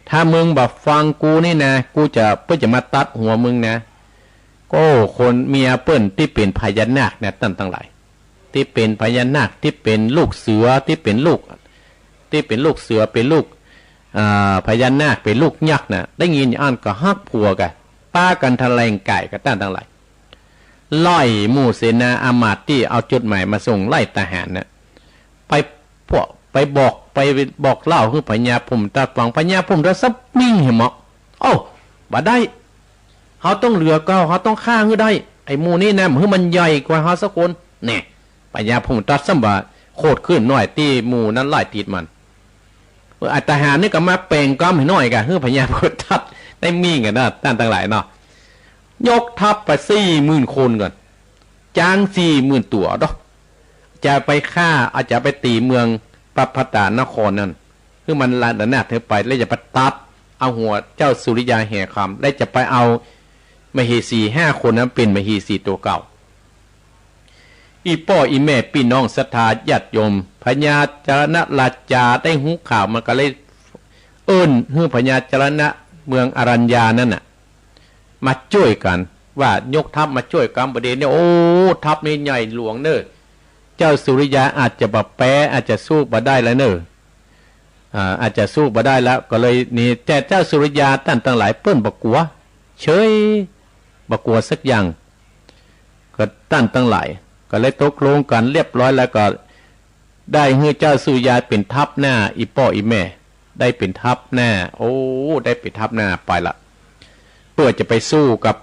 ถ้ามึงแบบฟังกูนี่นะกูจะเพื่อจะมาตัดหัวมึงนะก็คนเมียเปิ้นที่เป็นพญานาคเนี่ยตั้งหลายที่เป็นพญานาคที่เป็นลูกเสือที่เป็นลูกเสือเป็นลูกพญานาคเป็นลูกยักษ์น่ะได้ยินอ่านก็ฮักผัวกันป้ากันทะเลงไก่กันตั้งหลายไล่หมู่เสนาอามาตย์ที่เอาจดหมายมาส่งไล่ทหารน่ะไปบอกเล่าคือพญาพรหมทัตฟังพญาพรหมทัตซับมิ่งเหมะโอ้บ่ได้เขาต้องเหลือก็เขาต้องฆ่าให้ได้ไอ้หมู่นี้นะมันใหญ่กว่าเขาสักคนเนี่ยพญาพรหมทัตซัมบะโคตรขึ้นหน่อยที่หมู่นั้นไล่ติดมันทหารนี่ก็มาเป่งก้อมให้หน่อยกันคือพญาพรหมทัตได้มิ่งกันนะตั้งหลายเนาะยกทัพไป40,000 คนก่อนจ้าง 40,000 ตัวดอกจะไปฆ่าอาจจะไปตีเมืองปปตานครนั่นคือมันลาดนาเธอไปแล้วจะไปตัดเอาหัวเจ้าสุริยาแห่คำแล้วจะไปเอามเหสี5 คนนั้นเป็นมเหสีตัวเก่าอีพ่ออีแม่พี่น้องศรัทธาญาติโยมพญาจรณราชาได้หูข่าวมันก็เลยให้พญาจรณะเมืองอรัญญานั่นน่ะมาช่วยกันว่ายกทัพมาช่วยกันประเด็นเนี่ยโอ้ทัพนี้ใหญ่หลวงเนอะเจ้าสุริยาอาจจะแบบแพ้อาจจะสู้บ่ได้แล้วเนอะอาจจะสู้บ่ได้แล้วก็เลยนี่แต่เจ้าสุริยาตั้งหลายเปิ้นบ่กลัวเฉยบ่กลัวสักอย่างก็ตั้งหลายก็เลยตกลงกันเรียบร้อยแล้วก็ได้ให้เจ้าสุริยาเป็นทัพหน้าอีพ่ออีแม่ได้เป็นทัพหน้าโอ้ได้เป็นทัพหน้าไปละเพื่อจะไปสู้กับ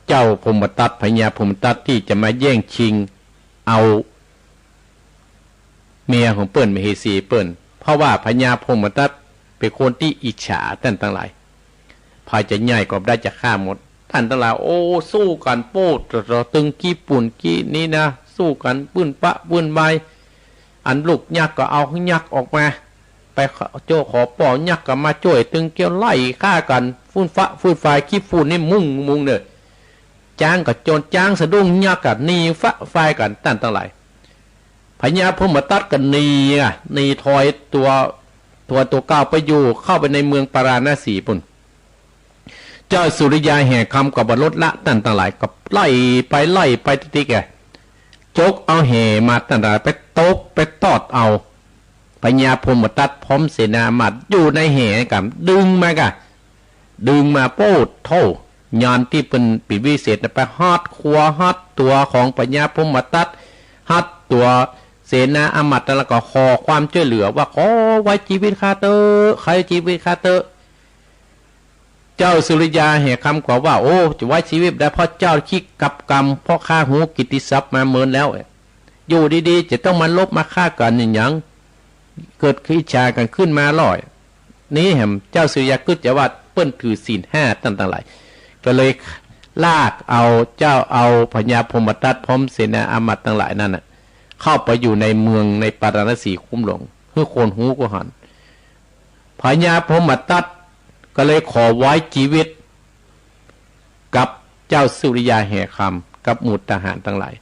เจ้าพรหมทัตพญาพรหมทัตที่จะมาแย่งชิงเอาเมียของเปิ้นมเหสีเปิ้น เพราะว่าพญาพรหมทัตเป็นคนที่อิจฉาท่านทั้งหลายพายจะใหญ่ก็ได้จะฆ่าหมดท่านทั้งหลายโอ้สู้กันโป๊ดเราตึงกี้ปุ่นกี้นี้นะสู้กันปื้นปะปื้นใบอันลูกยักษ์ก็เอายักษ์ออกมาไปโจ้ขอป่อยักษ์ก็มาช่วยตึงเกี่ยวไล่ฆ่ากันฟุ้นฟ้าฟุ้นไฟขี้ฝุ่นนี่มุ่งเนี่ยจ้างกับโจรจ้างสะดุ้งยักษ์กับนีฟ้าไฟกันท่านทั้งหลายพญาพรหมทัตกันนีถอยตัวก้าวไปอยู่เข้าไปในเมืองปาราณสีปุ่นเจ้าสุริยาแห่คำกับบรถละท่านทั้งหลายก็ไล่ไปติ๊กแกจกเอาแห่มาท่านทั้งหลายไปตกไปตอดเอาพญาพรหมทัตพร้อมเสนามาดอยู่ในแห่กับดึงมาโป๊ดเท่ายานที่เป็นปีวิเศษไปฮัดขัวฮัดตัวของพญาพรหมทัตฮัดตัวเสนาอมัตแล้วก็ขอความช่วยเหลือว่าขอไว้ชีวิตข้าเตอใครชีวิตข้าเตอเจ้าสุริยาแห่คำกว่าว่าโอ้จะไว้ชีวิตได้เพราะเจ้าคิดกับกรรมเพราะข้าหูกิตติศัพท์มาเมินแล้วอยู่ดีๆจะต้องมาลบมาฆ่ากันอย่างเกิดขี้ชากันขึ้นมาลอยนี้แห่มเจ้าสุริยาก็จะว่าเปิ้นถือศีล5ตั้งหลายก็เลยลากเอาพญาพรหมทัตพร้อมเสนาอมัตทั้งหลายนั่นน่ะเข้าไปอยู่ในเมืองในปาราณสีคุ้มหลงเพื่อโคนหูก็หันพญาพรหมทัตก็เลยขอไว้ชีวิตกับเจ้าสุริยาแห่คำกับหมู่ทหารทั้งหลาย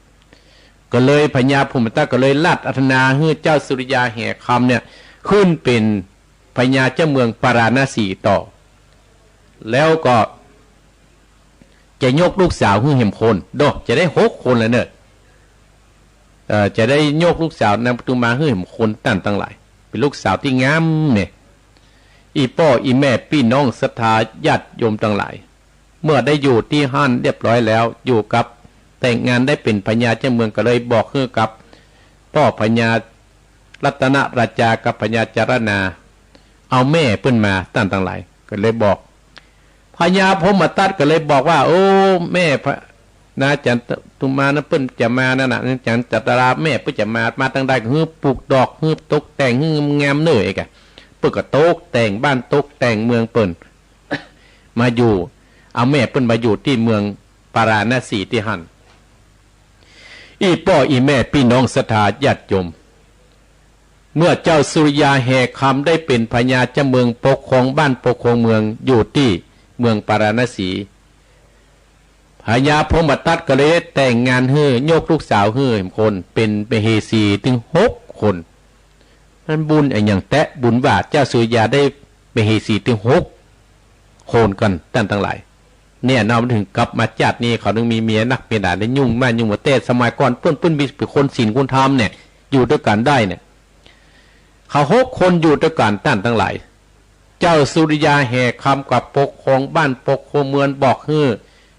ก็เลยพญาพรหมทัตก็เลยลัดอัธนาให้เจ้าสุริยาแห่คำเนี่ยขึ้นเป็นพญาเจ้าเมืองปาราณสีต่อแล้วก็จะยกลูกสาวให้เห็มคนโดจะได้6 คนแล้วเนอะจะได้ยกลูกสาวนำประตูมาให้เห็นคนตั้งหลายเป็นลูกสาวที่งามเนี่ยอีพ่ออีแม่พี่น้องศรัทธาญาติโยมทั้งหลายเมื่อได้อยู่ที่ฮั่นเรียบร้อยแล้วอยู่กับแต่งงานได้เป็นพญาเจ้าเมืองก็เลยบอกให้กับพ่อพญารัตนราชากับพญาจารณาเอาแม่เปิ้นมาตั้งหลายก็เลยบอกพญาพรหมทัตก็เลยบอกว่าโอ้แม่นะจันตุมานะเปิ้นจะมานั่นน่ะจันจัตราแม่เปิ้นจะมาตั้งได้ก็ฮือปลูกดอกฮือตกแต่งฮืองามเน้อไอ้กะเปิ้นก็ตกแต่งบ้านตกแต่งเมืองเปิ้น มาอยู่เอาแม่เปิ้นมาอยู่ที่เมืองปาราณสีที่หั่นอีพ่ออีแม่พี่น้องศรัทธาญาติโยมเมื่อเจ้าสุริยาแห่คำได้เป็นพญาเจ้าเมืองปกครองบ้านปกครองเมืองอยู่ที่เมืองปาราณสีพญาพรหมทัตก็เลยแต่งงานให้โยกลูกสาวให้คนเป็นเปเหสีถึง6 คนนั้นบุญอย่างแตะบุญบาทเจ้าสุริยาได้เปเหสีถึง6 คนกันตั้งหลายเนี่ยนำถึงกลับมาจัดนี่เขาต้องมีเมียนักเมียด่าได้ยุ่งมากยุ่งมาเต้สมัยก่อนเปิ้นมีเป็นคนศีลคนธรรมเนี่ยอยู่ด้วยกันได้เนี่ยเขา6 คนอยู่ด้วยกันตั้งหลายเจ้าสุริยาแห่คำกับปกครองบ้านปกครองเมืองบอกให้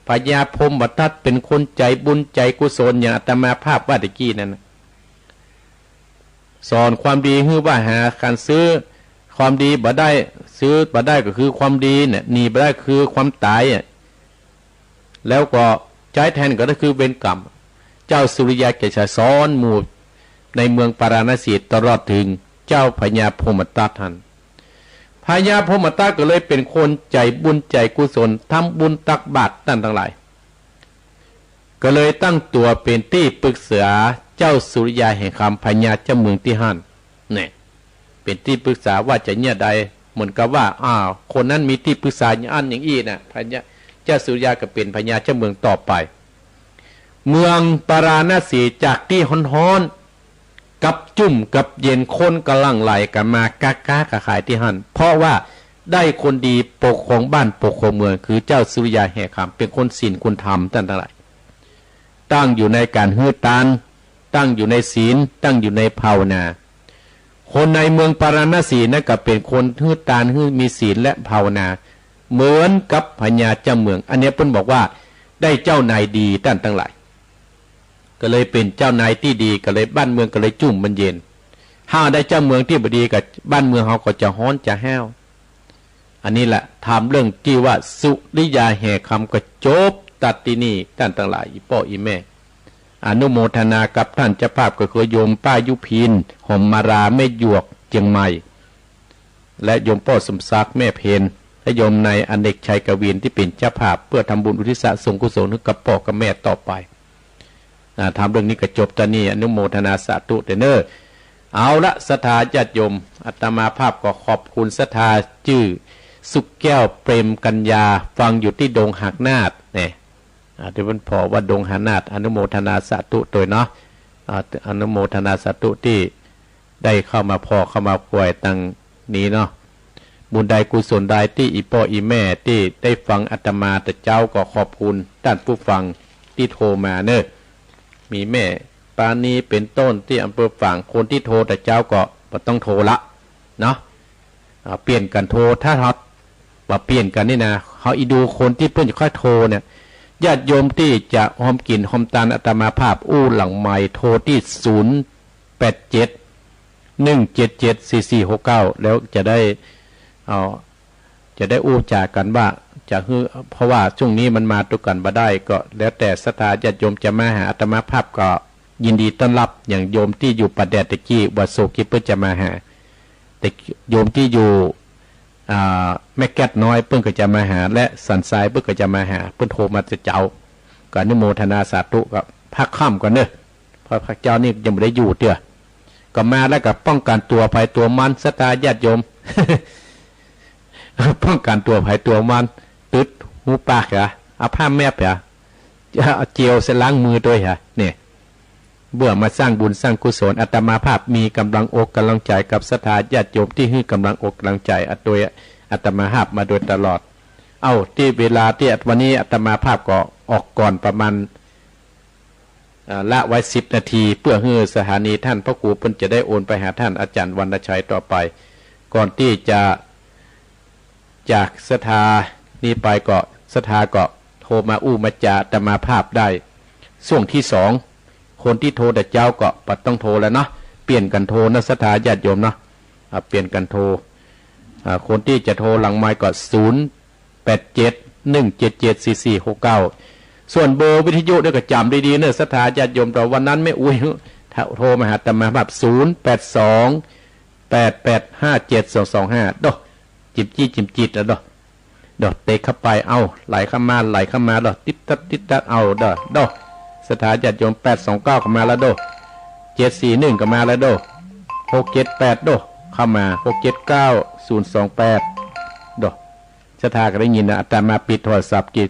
พญาพรหมทัตเป็นคนใจบุญใจกุศลอย่างอาตมาภาพว่าตะกี้นั่นสอนความดีให้ว่าหาการซื้อความดีบ่ได้ซื้อบ่ได้ก็คือความดีเนี่ยหนีบ่ได้คือความตายแล้วก็ใช้แทนก็คือเวรกรรมเจ้าสุริยาแกจะสอนหมู่ในเมืองปาราณสีตลอดถึงเจ้าพญาพรหมทัตท่านพญาพรหมทัตก็เลยเป็นคนใจบุญใจกุศลทำบุญตักบาตรทั้งหลายก็เลยตั้งตัวเป็นที่ปรึกษาเจ้าสุริยาแห่งคำพญาเจ้าเมืองที่ฮั่นเนี่ยเป็นที่ปรึกษาว่าจะเนี่ยใดเหมือนกับว่าคนนั้นมีที่ปรึกษาอย่างอันอย่างอี้นะพญาเจ้าสุริยาก็เป็นพญาเจ้าเมืองต่อไปเมืองปาราณสีจากที่ฮ้อนกับจุ่มกับเย็นคนกำลังไหลกันมากากากขายที่หั่นเพราะว่าได้คนดีปกครองบ้านปกครองเมืองคือเจ้าสุริยาแห่คำเป็นคนศีลคนธรรมตั้งหลายตั้งอยู่ในการฮือตานตั้งอยู่ในศีลตั้งอยู่ในภาวนาคนในเมืองปาราณสีนั่นก็เป็นคนฮือตานฮือมีศีลและภาวนาเหมือนกับพญาเจ้าเมืองอันนี้เพิ่นบอกว่าได้เจ้านายดีตั้งหลายก็เลยเป็นเจ้านายที่ดีก็เลยบ้านเมืองก็เลยจุ่มมันเย็นถ้าได้เจ้าเมืองที่บดีกับบ้านเมืองเขาก็จะฮ้อนจะแห้วอันนี้แหละถามเรื่องที่ว่าสุริยาแห่คำก็จบตัดที่นี่ท่านทั้งหลายอีพ่ออีแม่อนุโมทนากับท่านเจ้าภาพก็คือโยมป้ายุพินหอมมาราไม่หยวกเจียงใหม่ และโยมพ่อสมศักดิ์แม่เพนและโยมในอเนกชัยกวินที่เป็นเจ้าภาพเพื่อทำบุญอุทิศส่งกุศลให้กับพ่อกับแม่ต่อไปทำเรื่องนี้ก็จบตอนนี้อนุโมทนาสาธุเด้อเอาละศรัทธาญาติโยมอาตมาภาพก็ขอบคุณศรัทธาชื่อสุขแก้วเปรมกัญญาฟังอยู่ที่ดงหักนาดเนี่ยเดี๋ยวมันพอว่าดงหักนาดอนุโมทนาสาธุตัวเนาะอนุโมทนาสาธุที่ได้เข้ามาพอเข้ามาป่วยตั้งนี้เนาะบุญใดกุศลใดที่อีพ่ออีแม่ที่ได้ฟังอาตมาแต่เจ้าก็ขอบคุณท่านผู้ฟังที่โทรมาเนอะมีแม่ปานีเป็นต้นที่อำเภอฝางคนที่โทรแต่เจ้าก็ต้องโทรละเนาะเปลี่ยนกันโทรถ้าเขาว่าเปลี่ยนกันนี่นะเขาอีดูคนที่เพิ่นจะค่อยโทรเนี่ยญาติโยมที่จะหอมกินหอมตานอาตมาภาพอู้หลังใหม่โทรที่0871774469แล้วจะได้อู้จากกันว่าจะเพราะว่าช่วงนี้มันมาตุกันบ่ได้ก็แล้วแต่ศรัทธาญาติโยมจะมาหาอาตมาภาพก็ยินดีต้อนรับอย่างโยมที่อยู่ประแดดตะกี้วัดโศกิเพิ่นจะมาหาแต่โยมที่อยู่แม่แก้ดน้อยเพิ่นก็จะมาหาและสันทรายเพิ่นก็จะมาหาเพิ่นโทรมาจะเจ้าก็อนุโมทนาสาธุกับพักค่ำก่อนเนอะเพราะพระเจ้านี่ยังไม่ได้อยู่เด้อก็มาแล้วก็ป้องกันตัวภัยตัวมันศรัทธาญาติโยม ป้องกันตัวภัยตัวมันตึดหูปากเหรอเอาผ้าแมบเหรอจะเอาเจียวเสล้างมือด้วยเหรอเนี่ยเบื่อมาสร้างบุญสร้างกุศลอาตมาภาพมีกำลังอกกำลังใจกับศรัทธาญาติโยมที่ให้กำลังอกกำลังใจโดยอาตมาภาพมาโดยตลอดที่เวลาที่วันนี้อาตมาภาพก็ออกก่อนประมาณละไว้10 นาทีเพื่อให้สถานีท่านพระครูเพิ่นจะได้โอนไปหาท่านอาจารย์วรรณชัยต่อไปก่อนที่จะจากศรัทธานี้ไปก็ศรัทธาก็โทรมาอู้มาจาอาตมาภาพได้ช่วงที่2คนที่โทรแต่เจ้าก็ปัดต้องโทรแล้วเนาะเปลี่ยนกันโทรนะศรัทธาญาติโยมเนาะเปลี่ยนกันโทรคนที่จะโทรหลังไมค์ก็0871774469ส่วนเบอร์วิทยุเนี่ยก็จำดีๆเนอะศรัทธาญาติโยมเราวันนั้นไม่อุ้ยโทรมาหาอาตมาภาพ0828857225ดอกจิบจี้จิบจิตดอกเตะเข้าไปไหลเข้ามาดอกติดตัดดอกสถาญาติโยม829เข้ามาแล้ว741ก็มาแล้ว678เข้ามา679028สถาก็ได้ยินนะอาตมาปิดโทรศัพท์กิจ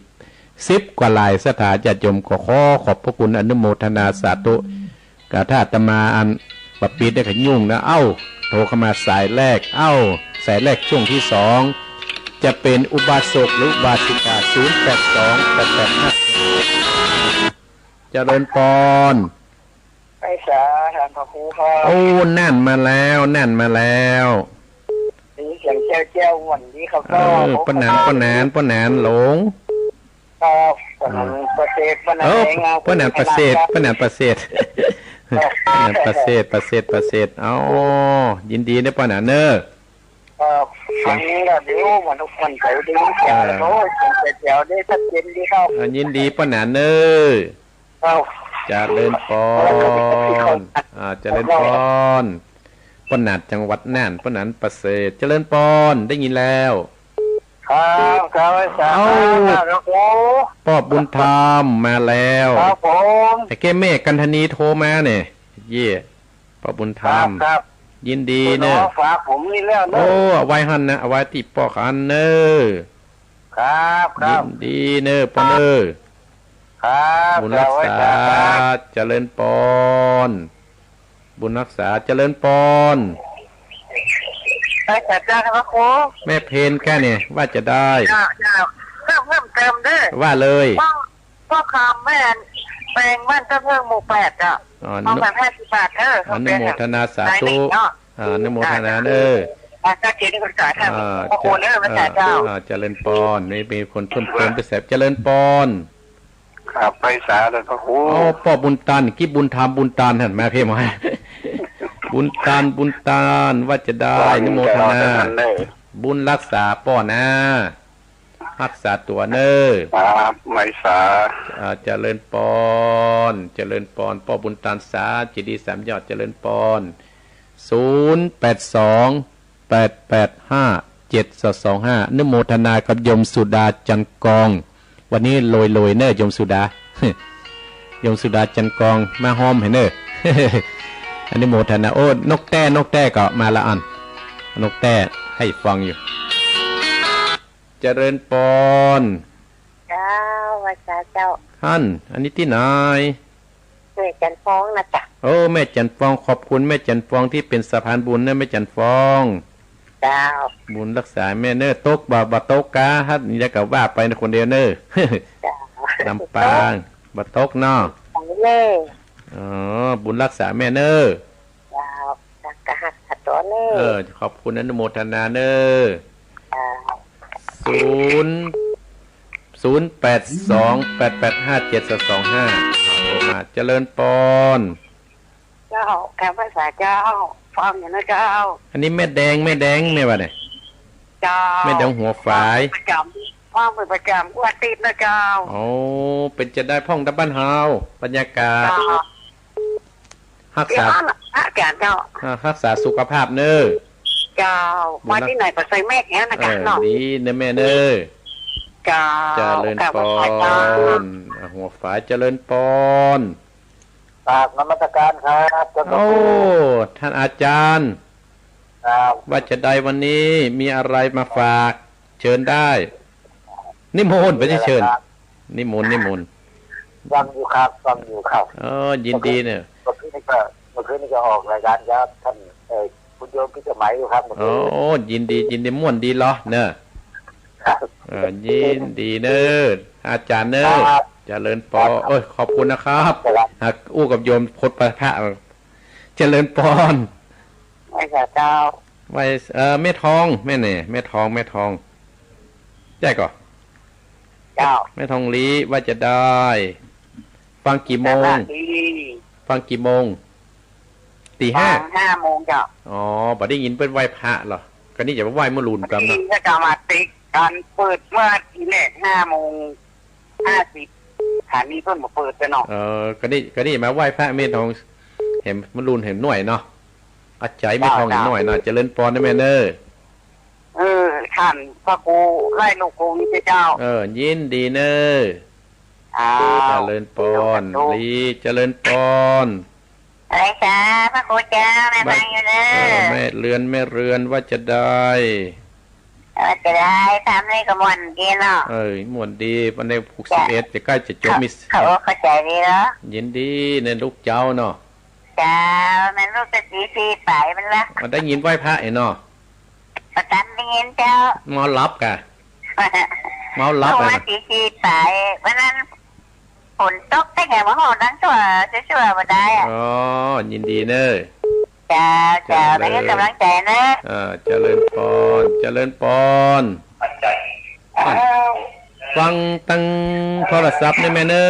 10 กว่าลายสถาญาติโยมก็ขอบพระคุณอนุโมทนาสาธุกะถ้าอาตมาอันปปิดได้ก็ยุ่งนะโทรเข้ามาสายแรกสายแรกช่วงที่2จะเป็นอุบาสกหรืออุบาสิกา082885เจริญพรไปสาทานพระครูครับนั่นมาแล้วนี่เสียงแจ้ววันนี้ครับก็ปนานหลงปนานประเสริฐปนานประเสริฐยินดีนะปนานเนอฟังก็เดี๋ยววันทุกคนไปดูเสียงโน้เดี๋ยวได้ชัดเจนดีครับยินดีปนานเนอจะเล่นปอนปนานจังหวัดน่านปนานประเสริฐเจริญปอนได้ยินแล้วครับพ่อบุญธรรมมาแล้วครับผมแต่แกแม่กันธนีโทรมาเนี่ยพ่อบุญธรรมยินดีเนอะฝากผมนี่แล้วเนอะเอาไว้หันนะเอาไว้ที่พ่อขันเนอะครับยินดีเนอะพ่อเนอะบุญรักษาเจริญปอนบุญรักษาเจริญปอนไปจัดการครับครูแม่เพนแค่เนี่ยว่าจะได้เพิ่มเติมด้วยว่าเลยพ่อคำแม่แปลงบ้านเพิ่มหมู่8อ่ะต้องแบบ50 บาทอนุโมทนาสาธุอนุโมทนาก็เจนี่คนจ่ายท่านโอ้โหเนอะพระเจ้าเจริญปอนนี่มีคนเพิ่มไปแสบเจริญปอนครับไปสาเลยพระครูพ่อบุญตานกี่บุญธรรมบุญตานเห็นไหมเพ่มาให้บุญตานว่าจะได้อนุโมทนาบุญรักษาป้อนะรักษาตัวเนอไม่สาเจริญปอนพ่อบุญตานสาจิดี3 ยอดเจริญปอน0829857225 0885872225นุโมทนากับยมสุดาจันกองวันนี้โรยเนอะยมสุดายมสุดาจันกองมาหอมเห็นเนอะอันนี้โมทนาโอ้นกแต้ก็มาละอันนกแต้ให้ฟังอยู่เจริญปอนเจ้าว่าเจ้าท่านอันนี้ที่ไหนแม่จันฟองนะจ๊ะโอ้แม่จันฟองขอบคุณแม่จันฟองที่เป็นสะพานบุญนะแม่จันฟองเจ้าบุญรักษาแม่เนอตกบ่ตกกาฮัดนี่ก็ว่าไปคนเดียวเนอลำปางบ่ตกเนาะอ๋อบุญรักษาแม่เนอเจ้าสักกะหักขัดตัวเนอขอบคุณอนุโมทนาเนอ082885725มาเจริญปอนเจ้าแกภาษาเจ้าฟังอย่างนะเจ้าอันนี้แม่แดงแม่วะเนี่ยเจ้าแม่แดงหัวฝายประจำฟังเป็นประจำกูติดนะเจ้าโอ้เป็นจะได้พ่องตะบ้านเฮาบรรยากาศรักษาอาจารย์เจ้ารักษาสุขภาพเนอเจ้ามาที่ไหนก็ใส่แม่แค่นะจ๊ะเนาะดีเนแม่เนอเจ้าเจริญปอนหัวฝายเจริญปอนฝากนมัสการครับโอ้ท่านอาจารย์ว่าจะได้วันนี้มีอะไรมาฝากเชิญได้นิมนต์ไปเชิญนิมนต์ฟังอยู่ครับยินดีเนี่ยเมื่อคืนนี้ก็ออกรายการครับท่านคุณโยมพิจารณาอยู่ครับโอ้ยินดีม่วนดีเหรอเนอะยินดีเนอะอาจารย์เนอะเจริญปอขอบคุณนะครับหากอู้กับโยมพดประพะเจริญปอนไว้เจ้าไว้แม่ทองแม่เนี่ยแม่ทองใช่ก่อนเจ้าแม่ทองลีว่าจะได้ฟังกี่โมงตี 5 โมงจ้ะอ๋อบ่ได้ยินเป็นไหว้พระเหรอก็นี่จะไปไหว้เมื่อรุนกันนะจะมาติ๊กการเปิดเมื่อทีแรก5:50ฐานนี้เพิ่นมาเปิดไปเนาะก็นี่มาไหว้พระเมธทองเห็นเมื่อรุนเห็นหน่วยเนาะอาจารย์เมธทองเห็นหน่วยเนาะเจริญปอนได้แม่เนอท่านพระครูไล่ลูกครูนี่เจ้ายินดีเนอเจริญปอนลีเจริญปอนอะไรจ้าพระครูเจ้าแม่ฟังอยู่เนอแม่เรือนว่าจะได้ทำให้กระมวลดีเนาะมวลดีวันใน61จะใกล้จะจบมิสเขาเข้าใจดีเนาะยินดีในลูกเจ้าเนาะเจ้าในลูกจะสีไปมันละมันได้ยินไหว้พระเนาะประกันได้ยินเจ้าเมาลับกะเมาลับมาสีไปวันนั้นฝนตกได้ไงว่าหอนั้นตัวจะช่วยมาได้ยินดีเนอะจ้าได้กำลังใจนะเจริญปอนฟังตั้งโทรศัพท์ในแม่เนอ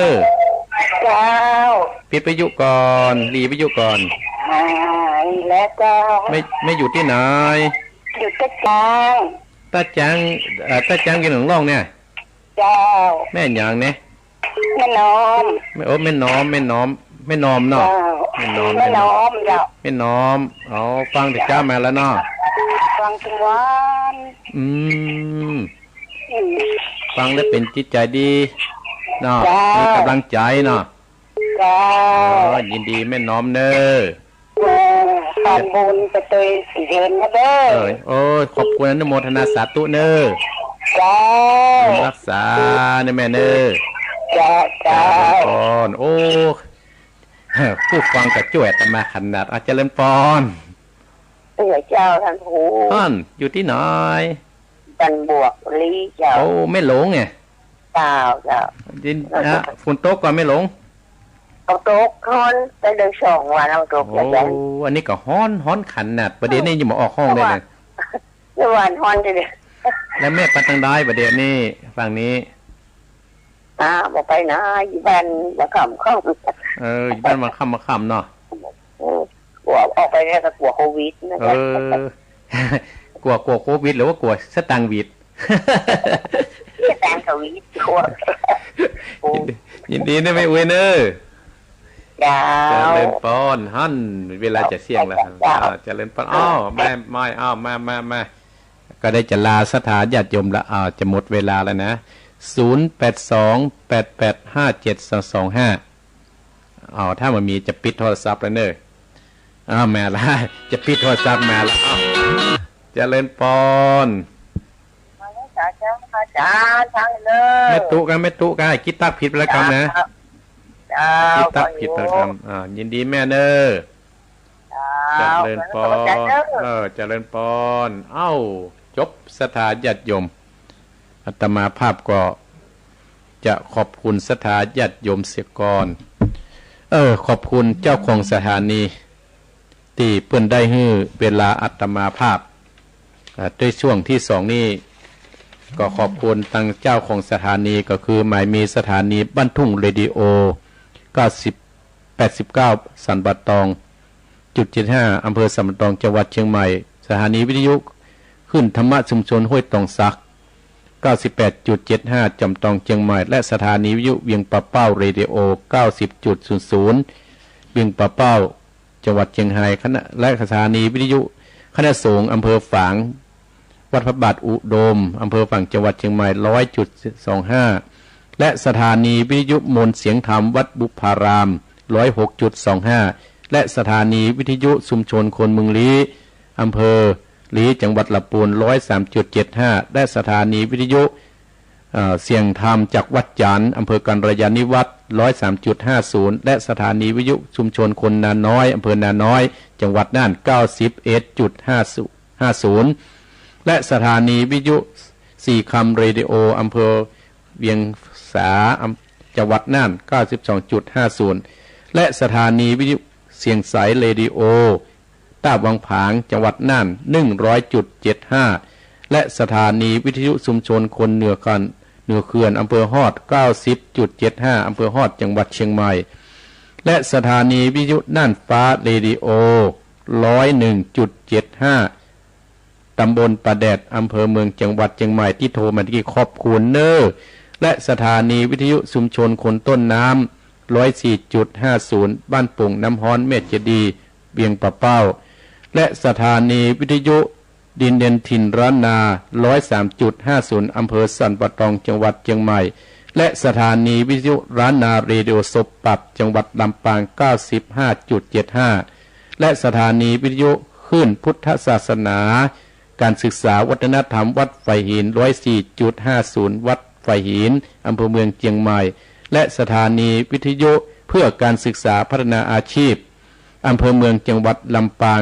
ปิดไปยุก่อนรีไปยุก่อนแล้วก็ไม่อยู่ที่ไหนอยู่ตาจังกินหนังร่องเนี่ยแม่อย่างเนี่ยแม่น้อมแม่น้อมเนาะแม่น้อมจ้ะแม่น้อมฟังแต่เจ้ามาแล้วเนาะฟังทุกวันฟังแล้วเป็นจิตใจดีเนาะมีกำลังใจเนาะยินดีแม่น้อมเนอตอนบุญจะเตยสีเห็นนะเด้อขอบคุณอนุโมทนาสาธุเนอรักษาเนี่ยแม่เนอจ้าก่อนผู้ฟังกับจ่วยตมาขนาดอาจจะเล่นปอนเจ้าท่านผู้ท่านอยู่ที่ไหนจันบวกลีเจ้าไม่หลงไงเจ้าดินฝนตกก่อนไม่หลงตกฮ้อนไปเดิน2 วันเอาตกอันนี้ก็ฮ้อนขนาดประเดี๋ยวนี้ยังมาออกห้องได้เลยวันฮ้อนทีเดียวแล้วแม่ปัดตังได้ประเดี๋ยวนี้ฝั่งนี้บอกไปนะอยู่บ้านมาค่ำอยู่บ้านมาค่ำเนาะกลัวออกไปเนี่ยก็กลัวโควิดนะกลัวโควิดหรือว่ากลัวสตังวิดสตังโควิดกลัวยินดีนะไม่เว้ยเนอ จะเล่นป้อนฮั่นเวลาจะเสี่ยงแล้วจะเล่นป้อนอ้อแม่ไม่อ้อมาก็ได้จะลาสถานญาติโยมละจะหมดเวลาแล้วนะ0828857225ถ้ามันมีจะปิดโทรศัพท์แล้วเนอะแม่ละจะปิดโทรศัพท์แม่ละจะเล่นป้อนไม่ตุกันคิดตักผิดประกรรมนะคิดตักผิดประกรรมยินดีแม่เนอจะเล่นป้อนจะเล่นป้อนจบสถานญาติโยมอาตมาภาพก็จะขอบคุณสถานญาติโยมเสียก่อนขอบคุณเจ้าของสถานีที่เพิ่นได้ให้เวลาอาตมาภาพด้วยช่วงที่2นี้ก็ขอบคุณทางเจ้าของสถานีก็คือหมายมีสถานีบ้านทุ่งเรดิโอ89สันป่าตอง.75อำเภอสันป่าตองจังหวัดเชียงใหม่สถานีวิทยุขึ้นธรรมะชุมชนห้วยตองซัก 98.75 จำตองเชียงใหม่และสถานีวิทยุเวียงป่าเป้าเรดิโอ 90.00 เวียงป่าเป้าจังหวัดเชียงรายคณะและสถานีวิทยุคณะสงฆ์อำเภอฝางวัดพระบาทอุดมอำเภอฝางจังหวัดเชียงใหม่ 100.25 และสถานีวิทยุมนต์เสียงธรรมวัดบุพาราม 106.25 และสถานีวิทยุชุมชนคนเมืองลี้อำเภอลีจังหวัดลำพูน 103.75 และสถานีวิทยุเสียงธรรมจากวัดจันทร์อำเภอกันรยานิวัฒน์ 103.50 และสถานีวิทยุชุมชนคนนาน้อยอำเภอนาน้อยจังหวัดน่าน 91.50 และสถานีวิทยุสี่คำเรดิโออำเภอเวียงสาจังหวัดน่าน 92.50 และสถานีวิทยุเสียงใสเรดิโอตาบวังผางจังหวัดน่าน 100.75 และสถานีวิทยุชุมชนคนเหนือเขื่อนอำเภอฮอด 90.75 อำเภอฮอดจังหวัดเชียงใหม่และสถานีวิทยุน่านฟ้าเรดิโอ 101.75 ตำบลประแดดอำเภอเมืองจังหวัดเชียงใหม่ที่โทรมาที่ขอบคุณเนอและสถานีวิทยุชุมชนคนต้นน้ำ 104.50 บ้านปุ่งน้ำฮ้อนเมฆเจดีเวียงป่าเป้าและสถานีวิทยุดินเด่นถิ่นร้านนา 103.50 อำเภอสันป่าตองจังหวัดเชียงใหม่และสถานีวิทยุร้านนาเรดิโอศพปับจังหวัดลำปาง 95.75 และสถานีวิทยุคลื่นพุทธศาสนาการศึกษาวัฒนธรรมวัดไฟหิน 104.50 วัดไฟหินอำเภอเมืองเชียงใหม่และสถานีวิทยุเพื่อการศึกษาพัฒนาอาชีพอำเภอเมืองจังหวัดลำปาง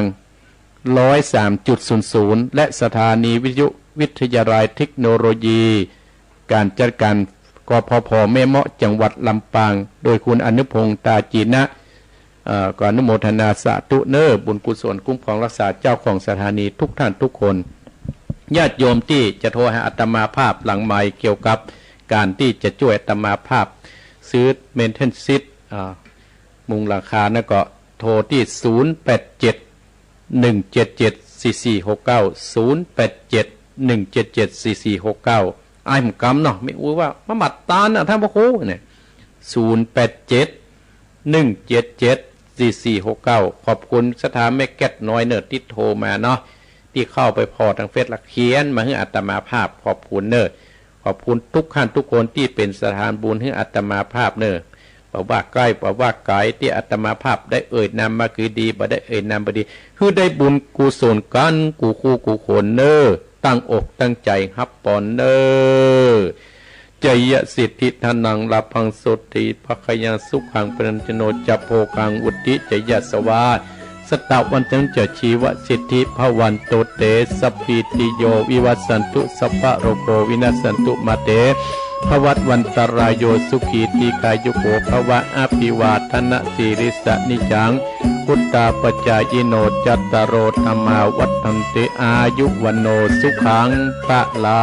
103.00 และสถานีวิทยุวิทยาลัยเทคโนโลยีการจัดการกพพ.แม่เมาะจังหวัดลำปางโดยคุณอนุพงษ์ตาจีนะก่อนอนุโมทนาสาธุเนอบุญกุศลคุ้มครองรักษาเจ้าของสถานีทุกท่านทุกคนญาติโยมที่จะโทรหาอาตมาภาพหลังไมค์เกี่ยวกับการที่จะช่วยอาตมาภาพซื้อเมนเทนซิตมุงราคานะก็โทรที่0871774469 ไอ้ผมกำเนาะไม่รู้ว่ามาบัดตานะท่านพระครูเนี่ย0871774469ขอบคุณสถานแม่แก้ดน้อยเนิร์ดที่โทรมาเนาะที่เข้าไปพอทางเฟซละเขียนมาให้อาตมาภาพขอบคุณเนิร์ดขอบคุณทุกท่านทุกคนที่เป็นสถานบุญให้อาตมาภาพเนิร์ดบอกว่าใกล้บอกว่าไกลที่อาตมาภาพได้เอ่ยนามมาคือดีบ่ได้เอ่ยนามบ่ดีคือได้บุญกุศลกันกูคู่กูคนเนอตั้งอกตั้งใจฮับปอนเนอจยสิทธิธนังลาพังสุติภคยังสุขังปรัญจโนจัพโพกังอุติจยสวาสตาวันจังจะชีวสิทธิภวันโตเตสัพพิติโยวิวัสสันตุสัพพะโรโกวินัสสันตุมาเตภวัตวันตรายโยสุขีติกายุโกภวะอภิวาทนะสิริสนิจังพุทธาปจายโนจัตตารโอธรรมาวัฏันติอายุวันโนสุขังพระลา